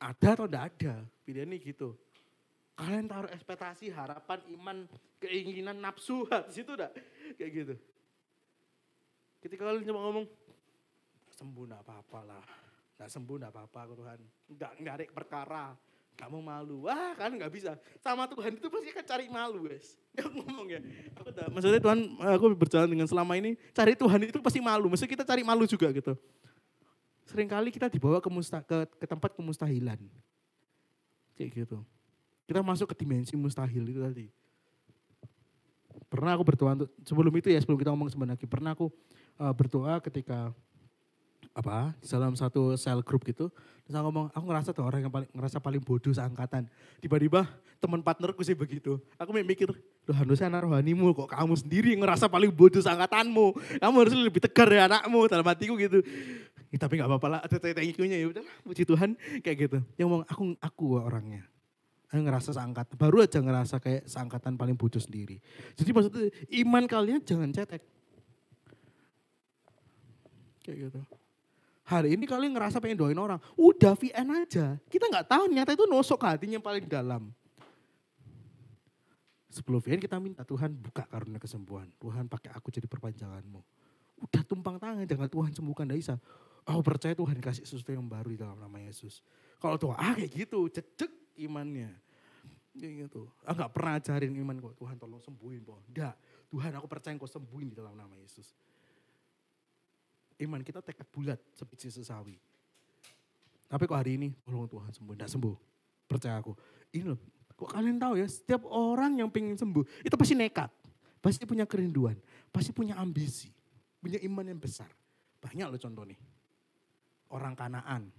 Ada atau enggak ada, pilihannya gitu. Kalian taruh ekspektasi, harapan, iman, keinginan, nafsu, di situ enggak? Kayak gitu. Ketika kalian cuma ngomong, sembuh enggak apa-apa lah. Enggak sembuh enggak apa-apa Tuhan. Enggak ada perkara. Kamu malu. Wah kan enggak bisa. Sama Tuhan itu pasti akan cari malu guys. Yang ngomong ya. Maksudnya Tuhan, aku berjalan dengan selama ini, cari Tuhan itu pasti malu. Maksudnya kita cari malu juga gitu. Seringkali kita dibawa ke tempat kemustahilan. Kayak gitu. Kita masuk ke dimensi mustahil itu tadi. Pernah aku berdoa untuk, sebelum kita ngomong sebenarnya, pernah aku berdoa ketika di dalam satu sel grup gitu. Terus aku ngomong, aku ngerasa tuh orang yang paling bodoh seangkatan. Tiba-tiba teman partnerku sih begitu. Aku mikir, Tuhan dosa anak rohanimu kok kamu sendiri yang ngerasa paling bodoh seangkatanmu. Kamu harus lebih tegar ya anakmu, dalam hatiku gitu. Ya, tapi gak apa-apa lah, ada thank-you-nya ya udahlah, puji Tuhan kayak gitu. Yang ngomong aku orangnya. Aku ngerasa seangkatan, baru aja ngerasa kayak seangkatan paling bodoh sendiri. Jadi maksudnya iman kalian jangan cetek. Kayak gitu. Hari ini kalian ngerasa pengen doain orang, udah VN aja. Kita gak tahu nyata itu nosok ke hatinya yang paling dalam. Sebelum VN kita minta Tuhan buka karunia kesembuhan. Tuhan pakai aku jadi perpanjanganmu. Udah tumpang tangan, jangan Tuhan sembuhkan, gak bisa. Aku percaya Tuhan kasih sesuatu yang baru di dalam nama Yesus. Kalau doa kayak gitu, cecek imannya. Kayak gitu. Aku gak pernah ajarin iman kok, Tuhan tolong sembuhin. Enggak, Tuhan aku percaya kau sembuhin di dalam nama Yesus. Iman kita tekad bulat seperti sesawi. Tapi kok hari ini, tolong Tuhan sembuh, enggak sembuh. Percaya aku. Ini loh, kok kalian tahu ya, setiap orang yang pengen sembuh, itu pasti nekat. Pasti punya kerinduan, pasti punya ambisi, punya iman yang besar. Banyak loh contoh nih. Orang Kanaan,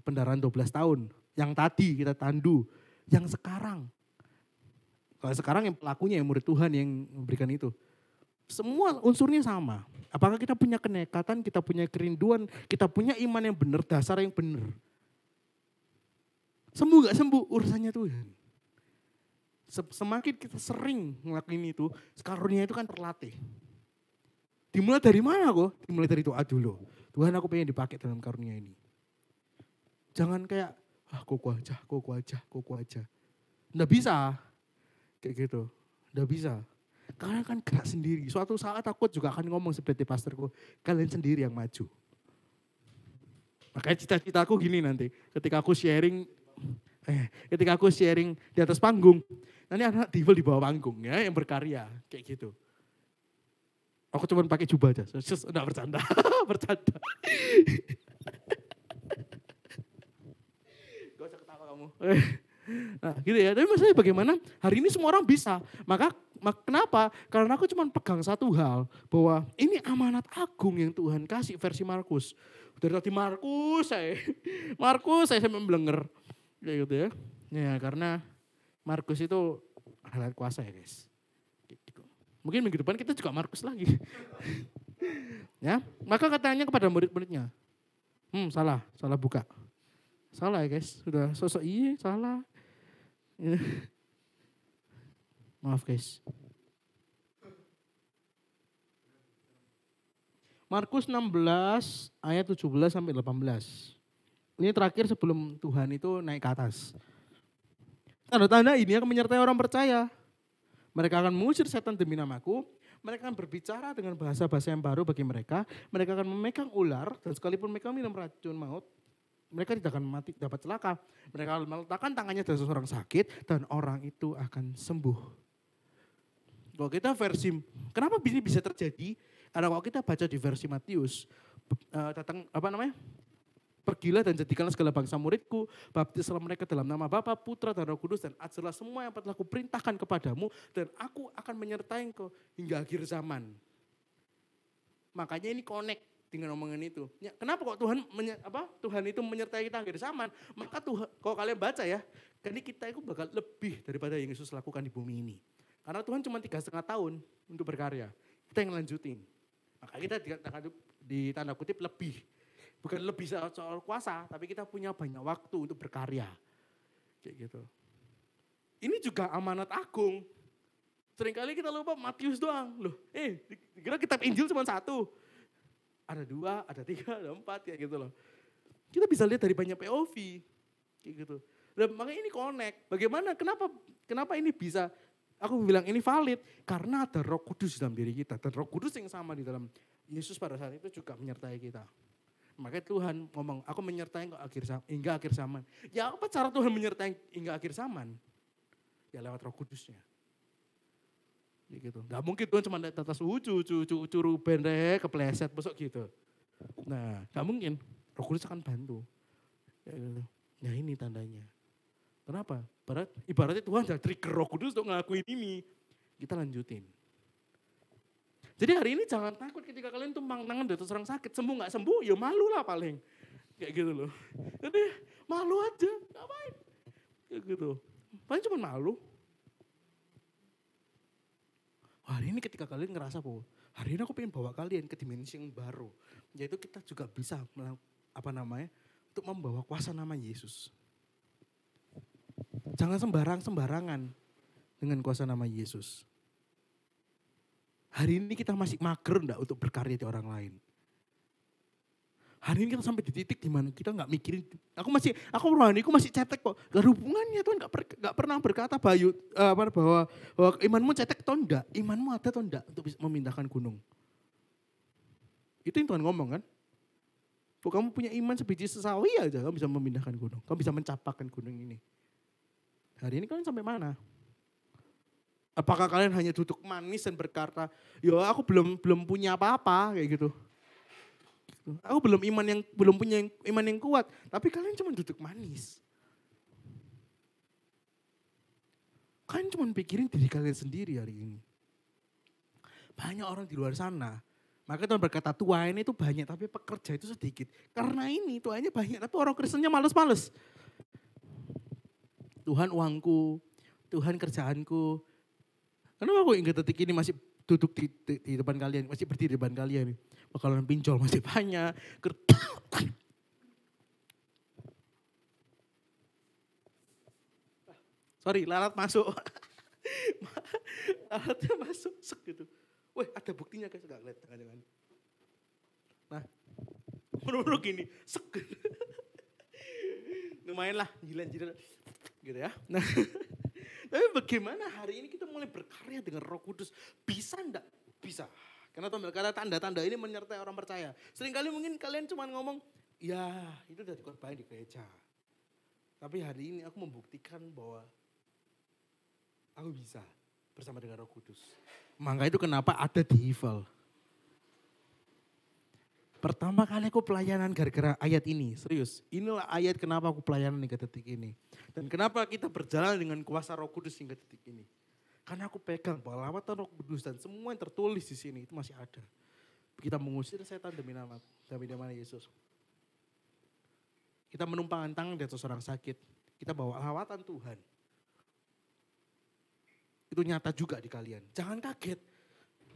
pendaraan 12 tahun, yang tadi kita tandu, yang sekarang. Kalau sekarang yang pelakunya yang murid Tuhan yang memberikan itu. Semua unsurnya sama. Apakah kita punya kenekatan, kita punya kerinduan, kita punya iman yang benar, dasar yang benar. Sembuh gak sembuh, urusannya Tuhan. Semakin kita sering ngelakuin itu, karunia itu kan terlatih. Dimulai dari mana kok? Dimulai dari doa dulu. Tuhan aku pengen dipakai dalam karunia ini. Jangan kayak, koko aja. Nggak bisa. Kayak gitu. Nggak bisa. Kalian kan gerak sendiri. Suatu saat aku juga akan ngomong seperti pastorku. Kalian sendiri yang maju. Makanya cita-citaku gini nanti. Ketika aku sharing di atas panggung. Nanti anak Devil di bawah panggung ya yang berkarya. Kayak gitu. Aku cuma pakai jubah aja. Enggak bercanda. Bercanda. Gak usah ketawa kamu. Nah gitu ya. Tapi masalahnya bagaimana? Hari ini semua orang bisa. Kenapa? Karena aku cuma pegang satu hal. Bahwa ini amanat agung yang Tuhan kasih versi Markus. Dari tadi Markus saya sampai membelenger. Kayak gitu ya. Ya karena Markus itu adalah kuasa ya guys. Mungkin minggu depan kita juga Markus lagi. Ya, maka katanya kepada murid-muridnya, salah buka. Salah ya guys, sudah sosok salah. Maaf guys. Markus 16 ayat 17 sampai 18. Ini terakhir sebelum Tuhan itu naik ke atas. Tanda-tanda ini akan menyertai orang percaya. Mereka akan mengusir setan demi namaku. Mereka akan berbicara dengan bahasa-bahasa yang baru bagi mereka. Mereka akan memegang ular dan sekalipun mereka minum racun maut, mereka tidak akan mati, dapat celaka. Mereka akan meletakkan tangannya dari seseorang sakit dan orang itu akan sembuh. Kalau kita versi, kenapa ini bisa terjadi? Karena kalau kita baca di versi Matius, pergilah dan jadikanlah segala bangsa muridku, baptislah mereka dalam nama Bapa, Putra dan Roh Kudus dan ajarlah semua yang telah kuperintahkan kepadamu dan aku akan menyertai engkau hingga akhir zaman. Makanya ini connect dengan omongan itu. Ya, kenapa kok Tuhan itu menyertai kita akhir zaman? Maka Tuhan, kalau kalian baca ya, jadi kita itu bakal lebih daripada yang Yesus lakukan di bumi ini. Karena Tuhan cuma 3,5 tahun untuk berkarya. Kita yang lanjutin. Maka kita di tanda kutip lebih. Bukan lebih soal kuasa, tapi kita punya banyak waktu untuk berkarya. Kayak gitu. Ini juga amanat agung. Seringkali kita lupa Matius doang. Loh, kira kitab Injil cuma 1. Ada 2, ada 3, ada 4, kayak gitu loh. Kita bisa lihat dari banyak POV. Kayak gitu. Dan makanya ini connect. Bagaimana, kenapa ini bisa, aku bilang ini valid. Karena ada Roh Kudus dalam diri kita. Dan Roh Kudus yang sama di dalam Yesus pada saat itu juga menyertai kita. Makanya Tuhan ngomong, aku menyertai hingga akhir zaman. Ya apa cara Tuhan menyertai hingga akhir zaman? Ya lewat Roh Kudusnya. Ya gitu. Gak mungkin Tuhan cuma lihat atas curu bendek, kepleset, besok gitu. Nah gak mungkin. Roh Kudus akan bantu. Ya gitu. Nah ini tandanya. Kenapa? Ibaratnya Tuhan udah trigger Roh Kudus untuk ngelakuin ini. Kita lanjutin. Jadi hari ini jangan takut ketika kalian tumpang tangan di atas orang sakit. Sembuh gak sembuh, ya malu lah paling. Kayak gitu loh. Jadi malu aja, ngapain? Kayak gitu. Paling cuma malu. Hari ini ketika kalian ngerasa bahwa hari ini aku pengen bawa kalian ke dimensi yang baru. Yaitu kita juga bisa untuk membawa kuasa nama Yesus. Jangan sembarangan dengan kuasa nama Yesus. Hari ini kita masih mager enggak untuk berkarya di orang lain. Hari ini kita sampai di titik di mana kita enggak mikirin, aku rohaniku masih cetek kok. Gak ada hubungannya Tuhan enggak pernah berkata bahwa imanmu cetek atau enggak, imanmu ada atau enggak untuk bisa memindahkan gunung. Itu yang Tuhan ngomong kan. Kalau kamu punya iman sebiji sesawi aja, kamu bisa memindahkan gunung. Kamu bisa mencapakkan gunung ini. Hari ini kalian sampai mana? Apakah kalian hanya duduk manis dan berkata, ya aku belum punya apa-apa kayak gitu. Aku belum punya iman yang kuat, tapi kalian cuma duduk manis. Kalian cuma pikirin diri kalian sendiri hari ini. Banyak orang di luar sana, maka Tuhan berkata tuain itu banyak tapi pekerja itu sedikit. Karena ini tuainnya banyak tapi orang Kristennya males-males. Tuhan uangku, Tuhan kerjaanku. Kenapa aku ingat detik ini masih duduk di depan kalian, masih berdiri di depan kalian. Bakalan pinjol masih banyak. Sorry, lalat masuk. Lalatnya masuk, gitu. Wih, ada buktinya guys, gak lihat jangan-jangan. Nah, menurut gini, lumayan lah, jilan-jilan. Gitu ya. Nah, tapi bagaimana hari ini kita mulai berkarya dengan Roh Kudus? Bisa enggak? Bisa. Karena Tuhan tanda-tanda ini menyertai orang percaya. Seringkali mungkin kalian cuma ngomong, ya itu udah dikorbanin di gereja. Tapi hari ini aku membuktikan bahwa aku bisa bersama dengan Roh Kudus. Maka itu kenapa ada di Evil. Pertama kali aku pelayanan gara-gara ayat ini, serius. Inilah ayat kenapa aku pelayanan hingga detik ini. Dan kenapa kita berjalan dengan kuasa Roh Kudus hingga detik ini. Karena aku pegang bahwa lawatan Roh Kudus dan semua yang tertulis di sini itu masih ada. Kita mengusir setan demi nama Yesus. Kita menumpangkan tangan di atas orang sakit. Kita bawa lawatan Tuhan. Itu nyata juga di kalian. Jangan kaget.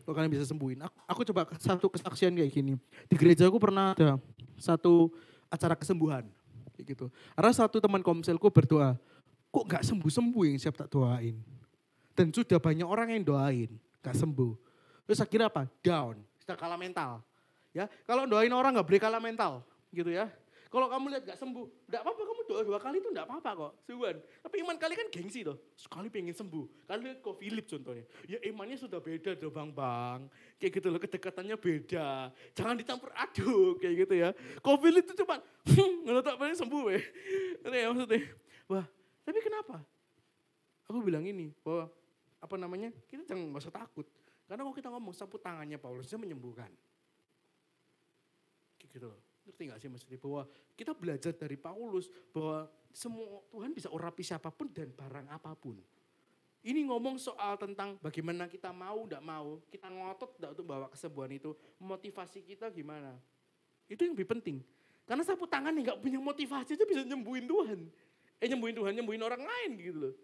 Kalau kalian bisa sembuhin. Aku coba satu kesaksian kayak gini. Di gereja aku pernah ada satu acara kesembuhan. Kayak gitu. Karena satu teman komselku berdoa. Kok gak sembuh-sembuh yang siap tak doain. Dan sudah banyak orang yang doain. Gak sembuh. Terus akhirnya apa? Down. Sudah kalah mental. Ya, kalau doain orang nggak boleh kalah mental, gitu ya. Kalau kamu lihat gak sembuh, enggak apa-apa kamu doa 2 kali itu enggak apa-apa kok. Sungguhan. Tapi iman kali kan gengsi tuh. Sekali pengen sembuh. Kali lihat kok Philip contohnya. Ya imannya sudah beda tuh bang. Kayak gitu loh, kedekatannya beda. Jangan dicampur aduk kayak gitu ya. Kok Philip itu cuma ngelotok pengen sembuh weh. Itu ya maksudnya. Wah, tapi kenapa? Aku bilang ini, bahwa apa namanya, kita jangan usah takut. Karena kalau kita ngomong sapu tangannya Paulus, dia menyembuhkan. Kayak gitu loh. Ngerti gak sih maksudnya bahwa kita belajar dari Paulus bahwa semua Tuhan bisa urapi siapapun dan barang apapun. Ini ngomong soal tentang bagaimana kita mau enggak mau, kita ngotot enggak untuk bawa kesembuhan itu, motivasi kita gimana. Itu yang lebih penting. Karena sapu tangan yang enggak punya motivasi itu bisa nyembuhin Tuhan. Nyembuhin orang lain gitu loh.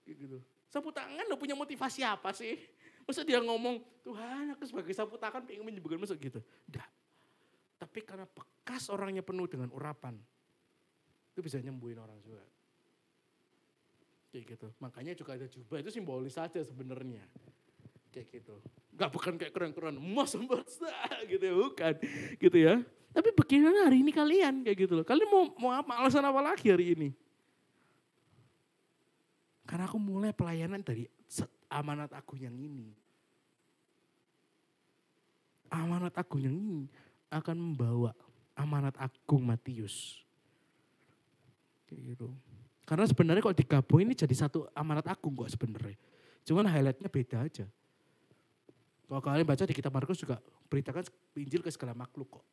Gitu. Sapu tangan enggak punya motivasi apa sih? Masa dia ngomong, Tuhan aku sebagai sapu tangan pengen menyembuhkan, masa gitu. Enggak. Tapi karena bekas orangnya penuh dengan urapan, itu bisa nyembuhin orang juga. Kayak gitu. Makanya juga ada jubah, itu simbolis saja sebenarnya. Kayak gitu. Gak bukan kayak keren-keren, emas gitu ya, bukan. Gitu ya. Tapi bagaimana hari ini kalian kayak gitu loh. Kalian mau apa, alasan apa lagi hari ini? Karena aku mulai pelayanan dari amanat agung yang ini. Amanat agung yang ini akan membawa amanat agung Matius. Kayak gitu. Karena sebenarnya kalau digabung ini jadi satu amanat agung kok sebenarnya. Cuman highlightnya beda aja. Kalau kalian baca di kitab Markus juga beritakan Injil ke segala makhluk kok.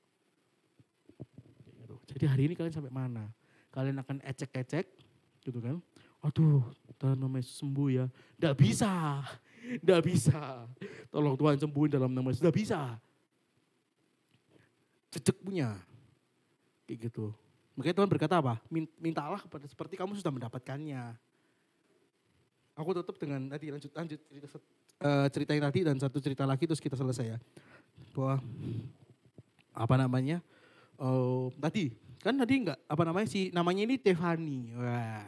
Gitu. Jadi hari ini kalian sampai mana? Kalian akan ecek-ecek gitu kan. Aduh, dalam nama Yesus sembuh ya. Nggak bisa. Tolong Tuhan sembuhin dalam nama Yesus. Nggak bisa. Cecek punya. Kayak gitu. Makanya Tuhan berkata apa? Mintalah kepada seperti kamu sudah mendapatkannya. Aku tutup dengan tadi lanjut cerita yang tadi dan satu cerita lagi terus kita selesai ya. Bahwa apa namanya? Tadi enggak apa namanya namanya ini Tefani. Wah.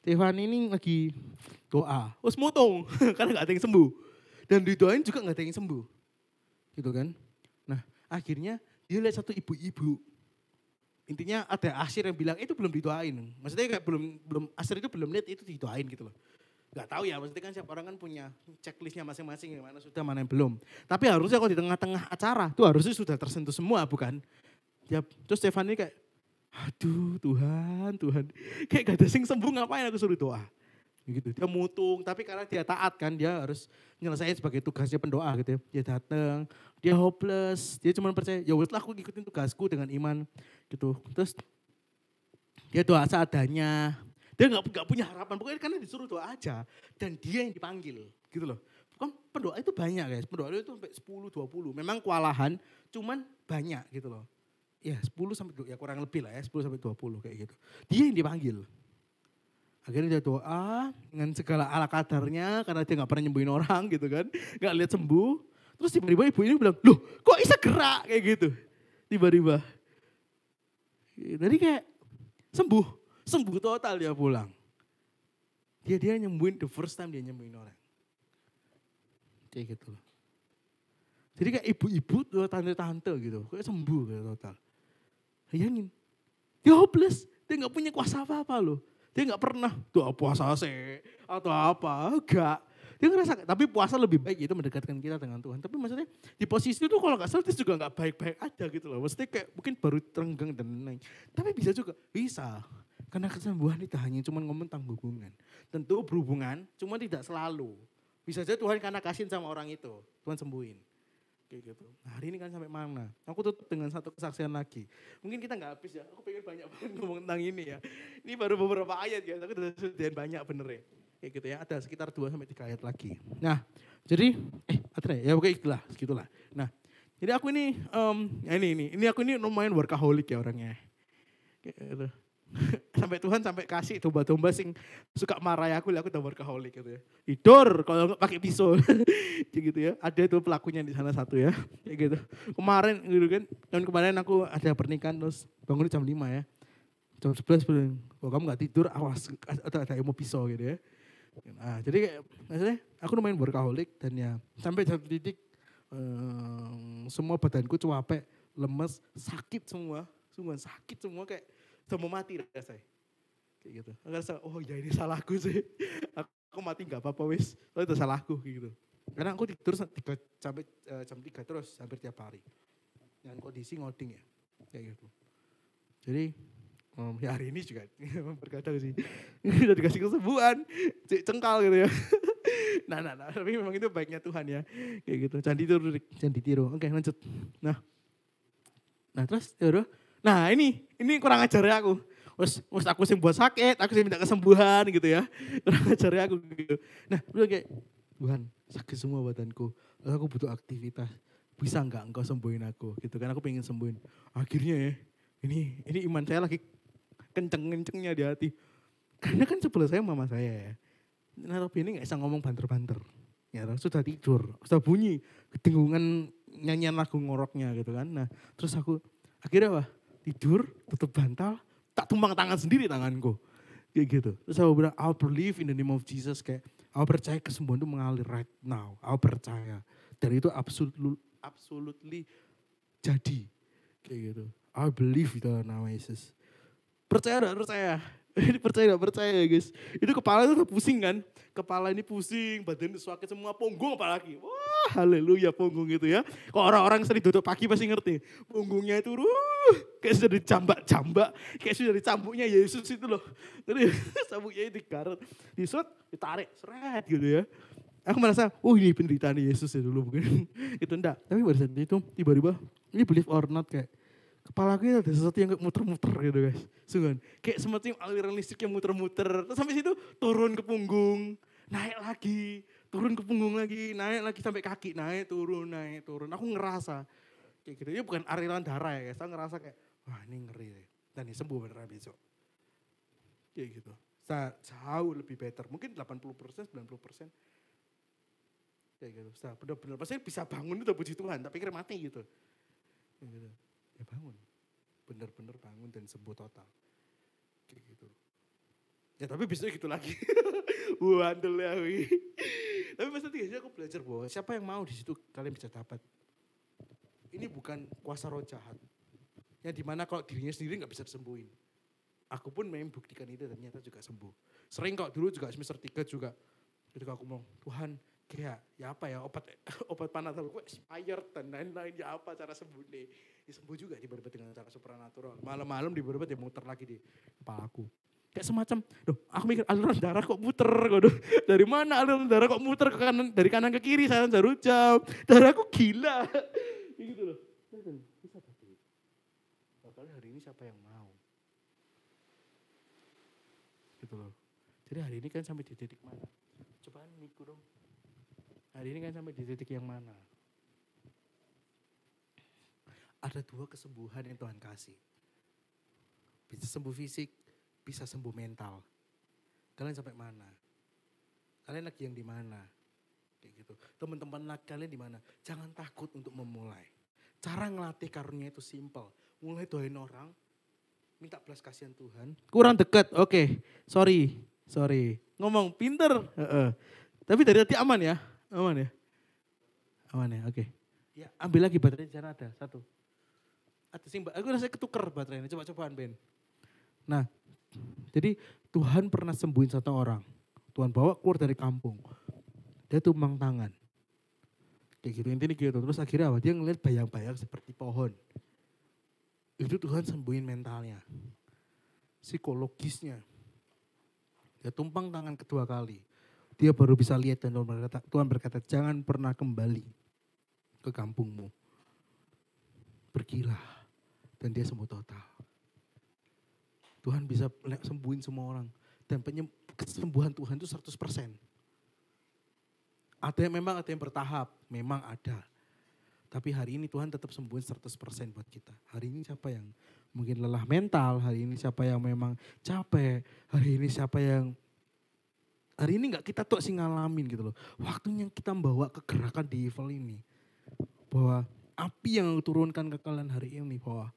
Tefani ini lagi doa. Terus motong karena enggak ada yang sembuh. Dan didoain juga enggak ada yang sembuh. Gitu kan? Nah, akhirnya dia lihat satu ibu-ibu. Intinya ada Asyir yang bilang itu belum didoain. Maksudnya kayak belum Asyir itu belum lihat itu didoain gitu loh. Gak tahu ya, maksudnya kan setiap orang kan punya checklistnya masing-masing, yang mana sudah, mana yang belum. Tapi harusnya kalau di tengah-tengah acara, itu harusnya sudah tersentuh semua, bukan? Ya, terus Stefan ini kayak, aduh Tuhan. Kayak gak ada sing sembuh, ngapain aku suruh doa. Gitu. Dia mutung, tapi karena dia taat kan, dia harus nyelesain sebagai tugasnya pendoa gitu ya. Dia datang, dia hopeless, dia cuma percaya, ya wes lah aku ngikutin tugasku dengan iman gitu. Terus dia doa seadanya, dia gak punya harapan, pokoknya karena disuruh doa aja. Dan dia yang dipanggil gitu loh. Kan pendoa itu banyak guys, pendoa itu sampai 10-20, memang kewalahan, cuman banyak gitu loh. Ya 10 sampai ya kurang lebih lah ya, 10 sampai 20 kayak gitu. Dia yang dipanggil. Akhirnya dia doa dengan segala ala kadarnya karena dia gak pernah nyembuhin orang gitu kan. Gak lihat sembuh. Terus tiba-tiba ibu ini bilang, loh kok bisa gerak kayak gitu. Tiba-tiba. Jadi kayak sembuh total dia pulang. Dia nyembuhin the first time dia nyembuhin orang. Kayak gitu loh. Jadi kayak ibu-ibu, tante-tante gitu. Kayak sembuh kayak total. Bayangin. Dia hopeless. Dia gak punya kuasa apa-apa loh. Dia gak pernah doa puasa atau apa, enggak. Dia ngerasa, tapi puasa lebih baik itu mendekatkan kita dengan Tuhan. Tapi maksudnya di posisi itu kalau gak salah dia juga gak baik-baik aja gitu loh. Maksudnya kayak mungkin baru terenggang dan lain-lain. Tapi bisa juga, bisa. Karena kesembuhan itu hanya cuma ngomong tentang hubungan. Tentu berhubungan, cuma tidak selalu. Bisa saja Tuhan karena kasihin sama orang itu, Tuhan sembuhin. Kayak gitu. Nah, hari ini kan sampai mana? Aku tutup dengan satu kesaksian lagi. Mungkin kita gak habis ya, aku pengen banyak banget ngomong tentang ini ya. Ini baru beberapa ayat ya, aku udah sudahin banyak bener ya. Kayak gitu ya, ada sekitar 2-3 ayat lagi. Nah, jadi, ada ya pokoknya itulah, segitulah. Nah, jadi aku ini, ini aku ini lumayan workaholic ya orangnya. Kayak gitu. Sampai kasih domba-domba sing suka marah aku udah workaholic gitu ya. Tidur kalau pakai pisau. Gitu ya. Ada itu pelakunya di sana satu ya. Kayak gitu. Kemarin gitu kan, tahun kemarin aku ada pernikahan terus bangun jam 5 ya. Jam 11 bilang, kalau kamu gak tidur awas ada yang mau pisau gitu ya. Nah, jadi kayak maksudnya aku lumayan workaholic dan ya sampai satu titik semua badanku capek. lemes, sakit semua kayak udah mau mati rasanya. Kayak gitu. Aku ngerasa, oh ya ini salahku sih. Aku mati gak apa-apa wis, itu salahku kayak gitu. Karena aku tidur sampai jam 3 terus hampir tiap hari. Dengan kondisi ngoding ya, kayak gitu. Jadi ya hari ini juga berkadang sih, udah dikasih kesembuhan, cengkal gitu ya. Nah, tapi memang itu baiknya Tuhan ya, kayak gitu. Jangan ditiru. Oke, lanjut. Nah terus yaudah. Nah ini kurang ajar ya aku. Wes aku sih buat sakit, aku sih minta kesembuhan gitu ya. Kurang ajar ya aku gitu. Nah, udah kayak Tuhan, sakit semua badanku. Aku butuh aktivitas. Bisa enggak engkau sembuhin aku? Gitu kan, aku pengen sembuhin. Akhirnya ya, ini iman saya lagi kenceng-kencengnya di hati. Karena kan sebelah saya mama saya ya. Nah, tapi ini gak bisa ngomong banter-banter. Ya, sudah tidur, sudah bunyi. Kedengungan nyanyian lagu ngoroknya gitu kan. Nah, terus aku akhirnya apa? Tidur, tutup bantal, tak tumpang tangan sendiri tanganku. Kayak gitu. Terus aku bilang, I believe in the name of Jesus. Kayak, aku percaya kesembuhan itu mengalir right now. Aku percaya. Dan itu absolutely jadi. Kayak gitu. I believe itu nama Yesus. Percaya gak percaya? Ini percaya gak percaya guys. Itu kepala itu udah pusing kan. Kepala ini pusing, badan sakit semua, punggung apalagi. Wah haleluya punggung gitu ya. Kalau orang-orang sering duduk pagi pasti ngerti. Punggungnya itu kayak sudah dicambak-jambak. Kayak sudah dicambuknya Yesus itu loh. Terus cambuknya digarut, disut, ditarik, seret gitu ya. Aku merasa, ini penderitaan Yesus ya dulu mungkin. Itu enggak. Tapi pada saat itu tiba-tiba, ini believe or not kayak. Kepala gue ada sesuatu yang muter-muter gitu guys. Sungguh. Kayak semacam aliran listrik yang muter-muter. Terus sampai situ turun ke punggung. Naik lagi. Turun ke punggung lagi. Naik lagi sampai kaki. Naik turun. Aku ngerasa. Kayak gitu. Ini bukan aliran darah ya guys. Saya ngerasa kayak wah ini ngeri deh. Dan ini sembuh beneran besok. Kayak gitu. Jauh lebih better. Mungkin 80%, 90%. Kayak gitu. Bener-bener. Pasti bisa bangun itu puji Tuhan. Tapi kira mati gitu. Kayak gitu. Ya bangun, bener-bener bangun dan sembuh total, kayak gitu. Ya tapi besok gitu lagi, wandel ya. Tapi pas nanti aku belajar bahwa siapa yang mau di situ kalian bisa dapat. Ini bukan kuasa roh jahat, yang dimana kalau dirinya sendiri nggak bisa disembuhin. Aku pun memang buktikan itu dan ternyata juga sembuh. Sering kok dulu juga semester 3 juga, ketika aku ngomong Tuhan. Kayak ya apa ya obat panas gue expired dan lain-lain ya apa cara sembuh nih. Ya sembuh juga diberbet dengan cara supranatural. Malam-malam diberbet ya muter lagi di kepala aku. Kayak semacam, aku mikir aliran darah kok muter kok. Dari mana aliran darah kok muter ke kanan, dari kanan ke kiri saya jarum jam. Darahku gila. Gitu loh. Bisa tapi. Bakal hari ini siapa yang mau? Gitu loh. Jadi hari ini kan sampai di titik mana? Cobaan miku dong. Hari ini kan sampai di titik yang mana? Ada 2 kesembuhan yang Tuhan kasih. Bisa sembuh fisik, bisa sembuh mental. Kalian sampai mana? Kalian lagi yang di mana? Kayak gitu. Teman-teman kalian di mana? Jangan takut untuk memulai. Cara ngelatih karunia itu simple. Mulai doain orang, minta belas kasihan Tuhan. Kurang dekat, oke. Sorry. Ngomong pinter. Tapi dari hati aman ya. Aman ya, oke. Ya, ambil lagi baterai di sana ada 1. Ada sih, aku rasa ketuker baterainya, coba-cobaan Ben. Nah, jadi Tuhan pernah sembuhin 1 orang. Tuhan bawa keluar dari kampung. Dia tumpang tangan. Kayak gitu, intinya gitu. Terus akhirnya apa? Dia ngeliat bayang-bayang seperti pohon. Itu Tuhan sembuhin mentalnya. Psikologisnya. Dia tumpang tangan kedua kali. Dia baru bisa lihat dan Tuhan berkata, jangan pernah kembali ke kampungmu. Pergilah. Dan dia sembuh total. Tuhan bisa sembuhin semua orang. Dan kesembuhan Tuhan itu 100%. Ada yang bertahap, memang ada. Tapi hari ini Tuhan tetap sembuhin 100% buat kita. Hari ini siapa yang mungkin lelah mental, hari ini siapa yang memang capek, hari ini siapa yang hari ini gak kita tuh sih ngalamin gitu loh. Waktunya kita membawa kegerakan di evil ini. Bahwa api yang turunkan ke kalian hari ini. Bahwa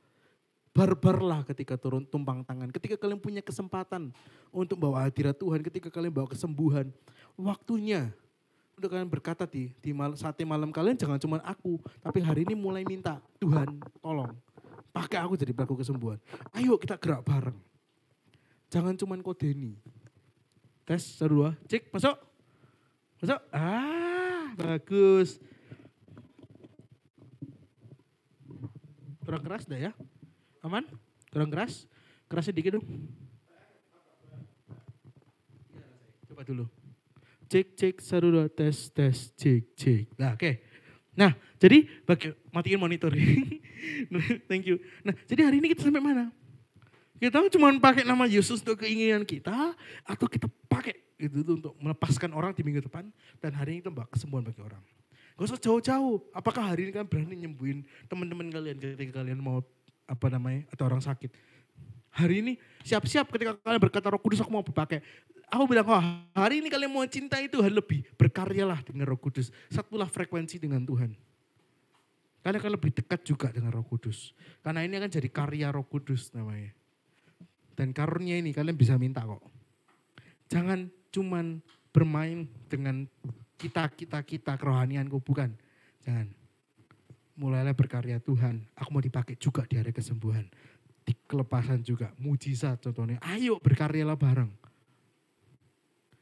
barbarlah ketika turun tumpang tangan. Ketika kalian punya kesempatan untuk bawa hadirat Tuhan. Ketika kalian bawa kesembuhan. Waktunya untuk kalian berkata saat malam kalian jangan cuma aku, tapi hari ini mulai minta, Tuhan tolong pakai aku jadi pelaku kesembuhan. Ayo kita gerak bareng. Jangan cuma kodeni. Tes, 1, 2, cek, masuk. Masuk. Bagus. Kurang keras dah ya. Aman? Kurang keras? Kerasnya dikit dong. Coba dulu. Cek, 1, 2, tes, cek. Nah, oke. Nah, jadi matiin monitoring. Thank you. Nah, jadi hari ini kita sampai mana? Kita cuma pakai nama Yesus untuk keinginan kita, atau kita pakai itu untuk melepaskan orang di minggu depan, dan hari ini kita bawa kesembuhan bagi orang. Gak usah jauh-jauh. Apakah hari ini kalian berani nyembuhin teman-teman kalian ketika kalian mau atau orang sakit? Hari ini siap-siap ketika kalian berkata Roh Kudus aku mau dipakai. Aku bilang, hari ini kalian mau cintai Tuhan lebih, berkaryalah dengan Roh Kudus. Satulah frekuensi dengan Tuhan. Kalian akan lebih dekat juga dengan Roh Kudus. Karena ini akan jadi karya Roh Kudus namanya. Dan karunia ini kalian bisa minta kok. Jangan cuman bermain dengan kita kerohanianku, bukan. Jangan. Mulailah berkarya Tuhan. Aku mau dipakai juga di hari kesembuhan. Di kelepasan juga, mujizat contohnya. Ayo berkaryalah bareng.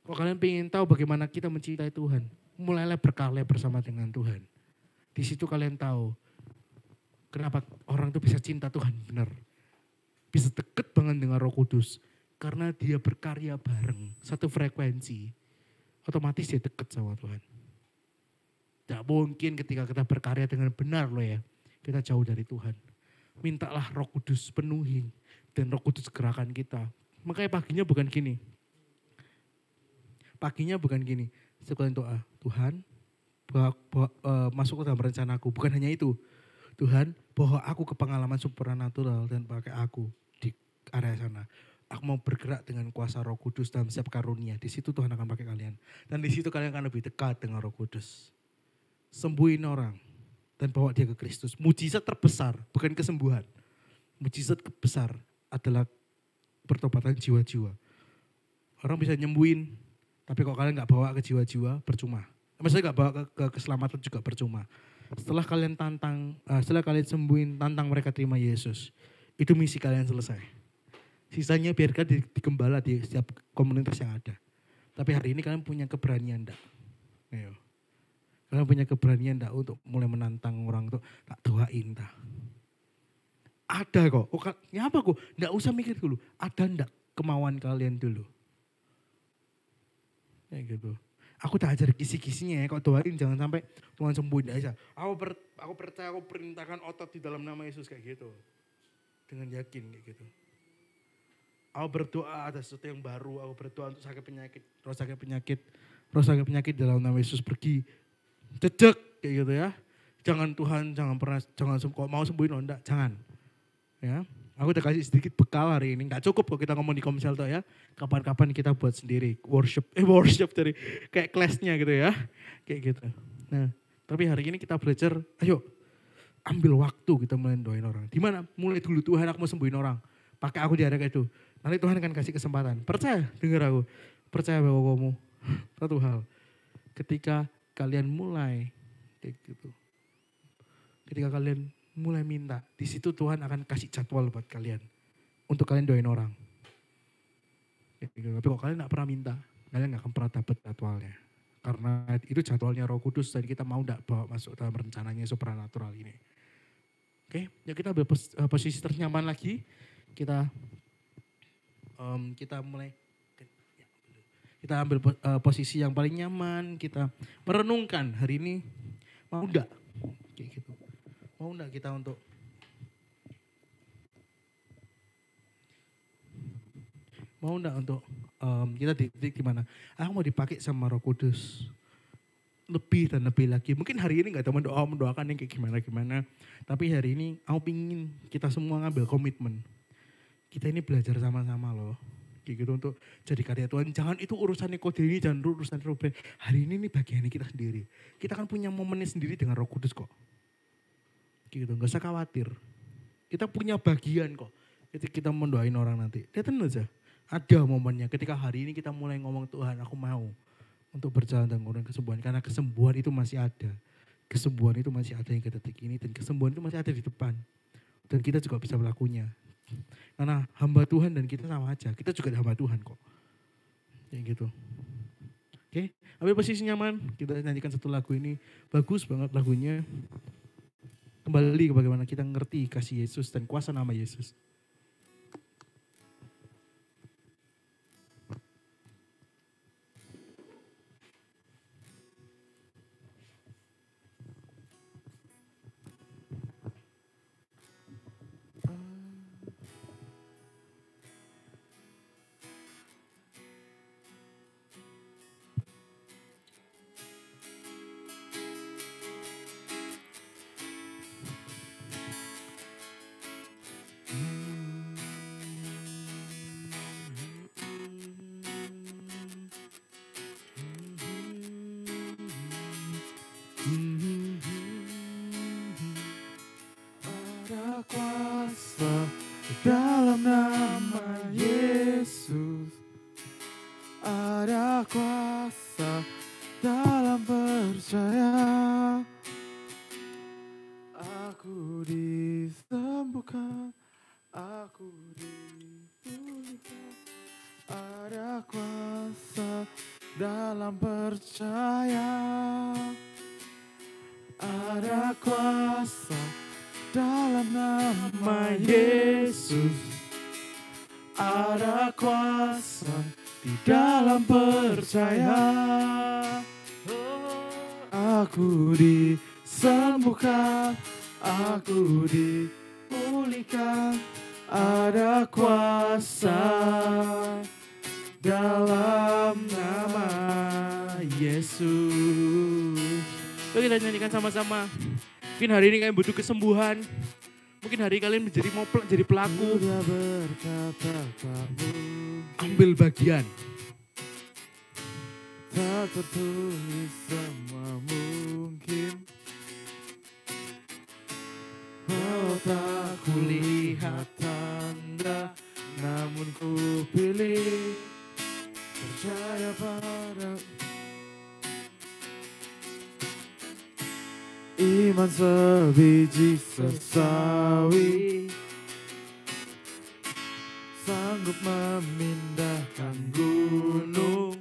Kalau kalian pengen tahu bagaimana kita mencintai Tuhan, mulailah berkarya bersama dengan Tuhan. Di situ kalian tahu kenapa orang itu bisa cinta Tuhan benar. Bisa deket banget dengan Roh Kudus. Karena dia berkarya bareng, satu frekuensi. Otomatis dia deket sama Tuhan. Tidak mungkin ketika kita berkarya dengan benar loh ya, kita jauh dari Tuhan. Mintalah Roh Kudus penuhi dan Roh Kudus gerakan kita. Makanya paginya bukan gini. Sekalian doa, Tuhan masuk ke dalam rencanaku. Bukan hanya itu. Tuhan, bawa aku ke pengalaman supernatural dan pakai aku di area sana. Aku mau bergerak dengan kuasa Roh Kudus dalam setiap karunia. Di situ Tuhan akan pakai kalian. Dan di situ kalian akan lebih dekat dengan Roh Kudus. Sembuhin orang dan bawa dia ke Kristus. Mujizat terbesar, bukan kesembuhan. Mujizat terbesar adalah pertobatan jiwa-jiwa. Orang bisa nyembuhin, tapi kalau kalian gak bawa ke jiwa-jiwa, percuma. Maksudnya gak bawa ke keselamatan juga percuma. Setelah kalian sembuhin, tantang mereka terima Yesus. Itu misi kalian selesai. Sisanya biarkan digembala di setiap komunitas yang ada. Tapi hari ini kalian punya keberanian enggak? Ayo. Kalian punya keberanian enggak untuk mulai menantang orang itu, tak doain tak? Ada kok. Apa kok? Enggak usah mikir dulu. Ada enggak kemauan kalian dulu? Kayak gitu. Aku tak ajar kisi-kisinya ya, kok doain jangan sampai Tuhan sembuhin aja. Aku percaya, aku perintahkan otot di dalam nama Yesus kayak gitu. Dengan yakin kayak gitu. Aku berdoa ada sesuatu yang baru, aku berdoa untuk roh sakit penyakit dalam nama Yesus pergi. Cecek kayak gitu ya. Jangan Tuhan, jangan kok mau sembuhin enggak, jangan. Ya. Aku udah kasih sedikit bekal hari ini. Gak cukup kok kita ngomong di Komsel tuh ya. Kapan-kapan kita buat sendiri. Worship dari kayak kelasnya gitu ya. Kayak gitu. Nah, tapi hari ini kita belajar, ayo ambil waktu kita mulai doain orang. Di mana? Mulai dulu, Tuhan aku mau sembuhin orang. Pakai aku di area kayak itu. Nanti Tuhan akan kasih kesempatan. Percaya, dengar aku. Percaya bahwa kamu. Satu hal. Ketika kalian mulai kayak gitu. Ketika kalian mulai minta, di situ Tuhan akan kasih jadwal buat kalian. Untuk kalian doain orang. Tapi kalau kalian gak pernah minta, kalian gak akan pernah dapat jadwalnya. Karena itu jadwalnya Roh Kudus dan kita mau gak bawa masuk dalam rencananya supernatural ini. Oke, ya kita ambil posisi ternyaman lagi. Kita mulai, kita ambil posisi yang paling nyaman. Kita merenungkan hari ini, mau gak? Kayak gitu. Mau enggak kita untuk kita di titik gimana? Aku mau dipakai sama Roh Kudus. Lebih dan lebih lagi. Mungkin hari ini gak ada mendoakan yang kayak gimana-gimana. Tapi hari ini aku pingin kita semua ngambil komitmen. Kita ini belajar sama-sama loh. Kayak gitu untuk jadi karya Tuhan. Jangan itu urusannya kode ini, jangan urusan Ruben. Hari ini bagiannya kita sendiri. Kita kan punya momennya sendiri dengan Roh Kudus kok. Gitu, gak usah khawatir. Kita punya bagian kok. Ketika kita mendoain orang nanti. Lihatin aja. Ada momennya ketika hari ini kita mulai ngomong Tuhan aku mau untuk berjalan dalam koridor kesembuhan. Karena kesembuhan itu masih ada. Kesembuhan itu masih ada hingga detik ini dan kesembuhan itu masih ada di depan. Dan kita juga bisa melakukannya. Karena hamba Tuhan dan kita sama aja. Kita juga hamba Tuhan kok. Kayak gitu. Oke, ambil posisi nyaman. Kita nyanyikan satu lagu ini. Bagus banget lagunya. Kembali ke bagaimana kita ngerti kasih Yesus dan kuasa nama Yesus. Ada kuasa dalam nama Yesus. Ada kuasa dalam percaya. Aku disembuhkan, aku dipulihkan. Ada kuasa dalam percaya. Ada kuasa dalam nama Yesus. Ada kuasa di dalam percaya. Aku disembuhkan, aku dipulihkan. Ada kuasa dalam nama Yesus. Yuk kita nyanyikan sama-sama. Mungkin hari ini kalian butuh kesembuhan. Mungkin hari ini kalian mau jadi pelaku. Dia berkata tak Ambil bagian. tak tertulis semua mungkin. Walau tak kulihat tanda, namun ku pilih percaya pada iman sebiji sesawi, sanggup memindahkan gunung.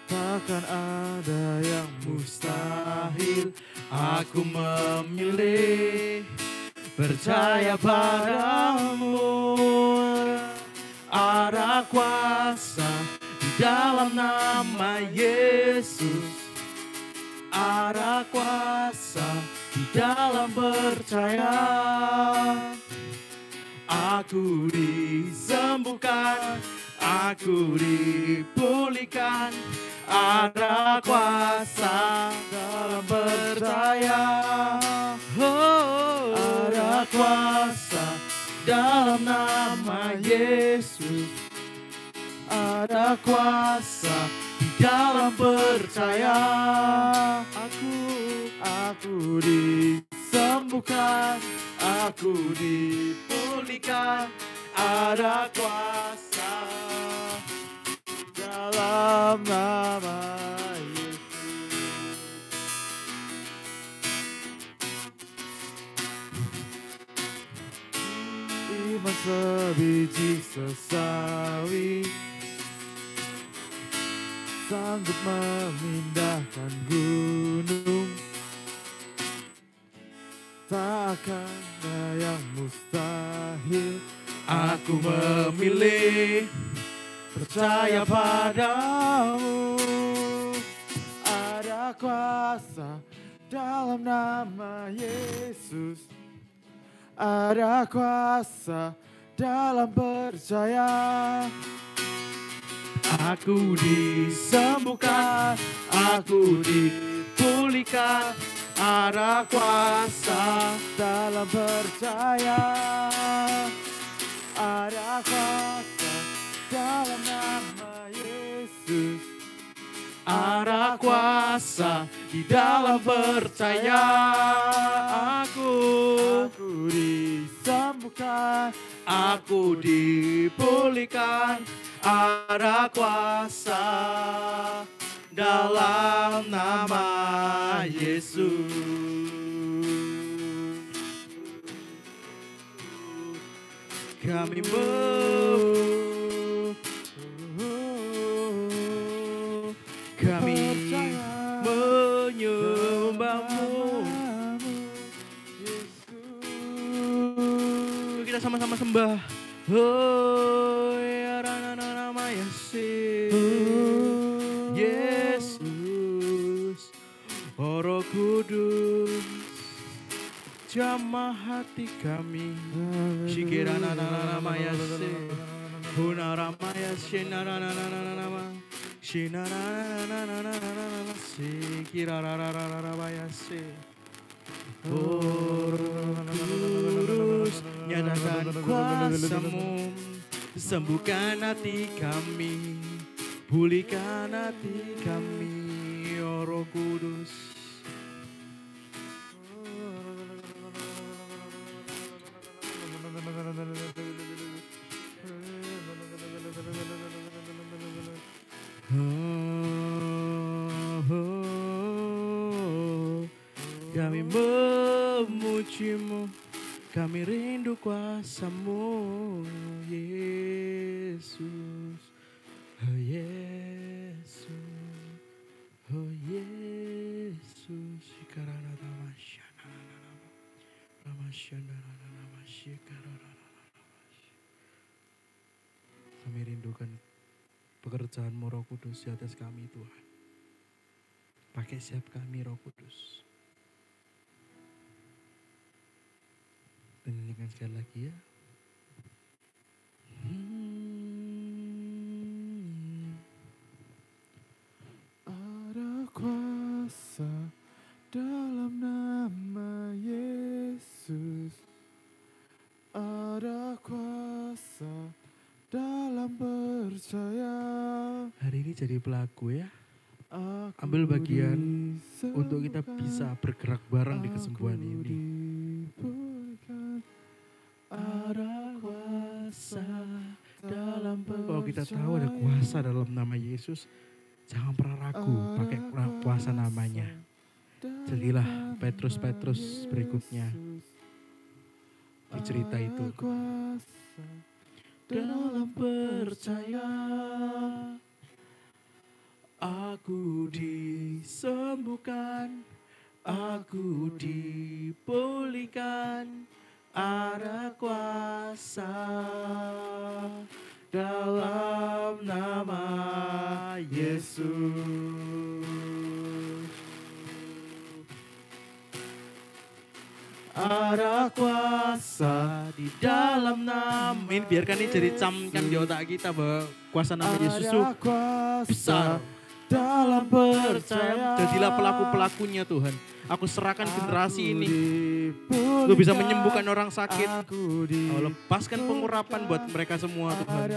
Takkan ada yang mustahil. Aku memilih percaya padamu. Ada kuasa di dalam nama Yesus. Ada kuasa di dalam percaya. Aku disembuhkan, aku dipulihkan. Ada kuasa dalam percaya. Oh, ada kuasa dalam nama Yesus. Ada kuasa di dalam percaya. Aku disembuhkan, aku dipulihkan. Ada kuasa dalam nama Yesus. Iman sebiji sesawi, sanggup memindahkan gunung. Takkan ada yang mustahil. Aku memilih percaya padamu. Ada kuasa dalam nama Yesus. Ada kuasa dalam percaya. Aku disembuhkan, aku dipulihkan. Ada kuasa dalam percaya. Ada kuasa dalam nama Yesus. ada kuasa di dalam percaya. Aku disembuhkan, aku dipulihkan. ada kuasa dalam nama Yesus. Kami menyembahmu. Kita sama-sama sembah. Oh, ya nama Yesus, oh Roh Kudus, jamah hati kami. Shikirana nama Yesus, hunarama Yesus, narana, shinarana, shikirararararaba Yesus. Oh Kudus, nyatakan kuasa-Mu, sembuhkan hati kami, pulihkan hati kami, oh Roh Kudus. Kami memuji-Mu, kami rindu kuasa-Mu, Yesus, oh Yesus, oh Yesus. Kami rindukan pekerjaan-Mu, Roh Kudus, di atas kami, Tuhan. Pakai siap kami, Roh Kudus. Dan nyanyikan sekali lagi ya. Ada kuasa dalam nama Yesus. Ada kuasa dalam percaya. Hari ini jadi pelaku ya. Ambil bagian untuk kita bisa bergerak bareng di kesembuhan ini. Ada kuasa dalam percaya. Kalau kita tahu ada kuasa dalam nama Yesus, jangan pernah ragu pakai kuasa namanya. Jadilah Petrus berikutnya di cerita itu. Dalam percaya aku disembuhkan, aku dipulihkan. Ada kuasa dalam nama Yesus. Ada kuasa di dalam nama. Ini biarkan ini jadi camkan di otak kita bahwa kuasa nama Yesus itu besar. Dalam percaya. Jadilah pelaku-pelakunya Tuhan. Aku serahkan generasi ini. Lu bisa menyembuhkan orang sakit. Lepaskan pengurapan buat mereka semua Tuhan.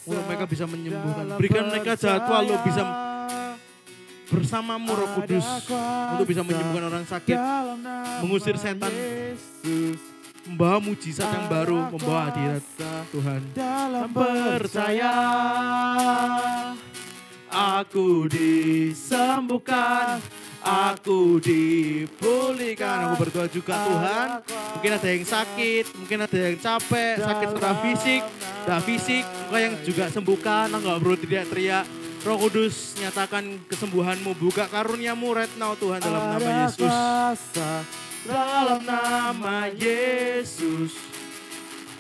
Untuk mereka bisa menyembuhkan. Berikan mereka jadwal lu bisa bersamamu Roh Kudus. Untuk bisa menyembuhkan orang sakit. Mengusir setan. Membawa mujizat yang baru. Membawa hadirat Tuhan. Dalam percaya aku disembuhkan. Aku dipulihkan. Aku berdoa juga Tuhan. Mungkin ada yang sakit, mungkin ada yang capek, sakit secara fisik, Engkau yang juga sembuhkan. Enggak perlu teriak-teriak. Roh Kudus, nyatakan kesembuhan-Mu, buka karunia-Mu right now Tuhan dalam nama Yesus. Dalam nama Yesus.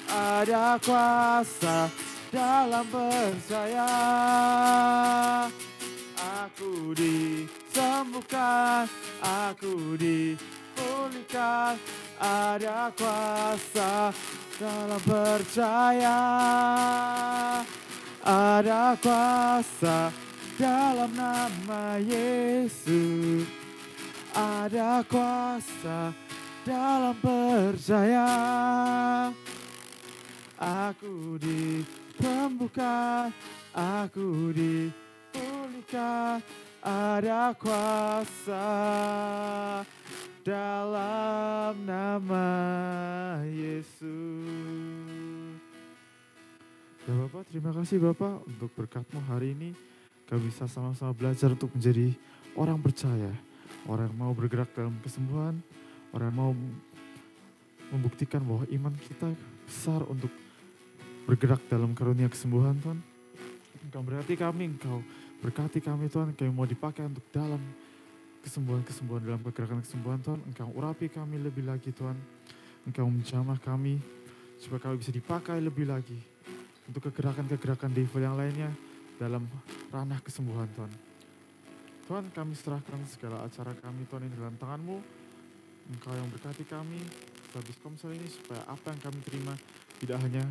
Ada kuasa dalam percaya. Aku disembuhkan, aku dipulihkan. Ada kuasa dalam percaya. Ada kuasa dalam nama Yesus. Ada kuasa dalam percaya. Aku disembuhkan, aku dipulihkan. Ada kuasa dalam nama Yesus. Coba Bapak, terima kasih Bapak untuk berkat-Mu hari ini. Kami bisa sama-sama belajar untuk menjadi orang percaya. Orang yang mau bergerak dalam kesembuhan. Orang yang mau membuktikan bahwa iman kita besar untuk bergerak dalam karunia kesembuhan Tuhan. Engkau berkati kami, Engkau berkati kami Tuhan. Kami mau dipakai untuk dalam kesembuhan-kesembuhan, dalam kegerakan kesembuhan Tuhan. Engkau urapi kami lebih lagi Tuhan. Engkau menjamah kami supaya kami bisa dipakai lebih lagi untuk kegerakan-kegerakan devil yang lainnya dalam ranah kesembuhan Tuhan. Tuhan, kami serahkan segala acara kami Tuhan ini dalam tangan-Mu. Engkau yang berkati kami habis komsel ini supaya apa yang kami terima tidak hanya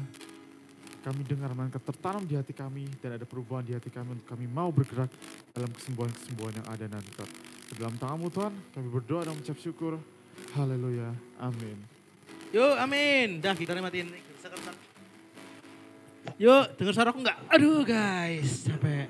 kami dengar, melainkan tertanam di hati kami dan ada perubahan di hati kami untuk kami mau bergerak dalam kesembuhan-kesembuhan yang ada nanti Tuhan. Dalam tangan-Mu Tuhan, kami berdoa dan mengucap syukur. Haleluya. Amin. Yuk, amin. Dah, kita matiin. Yuk, dengar suaraku enggak? Aduh guys, capek.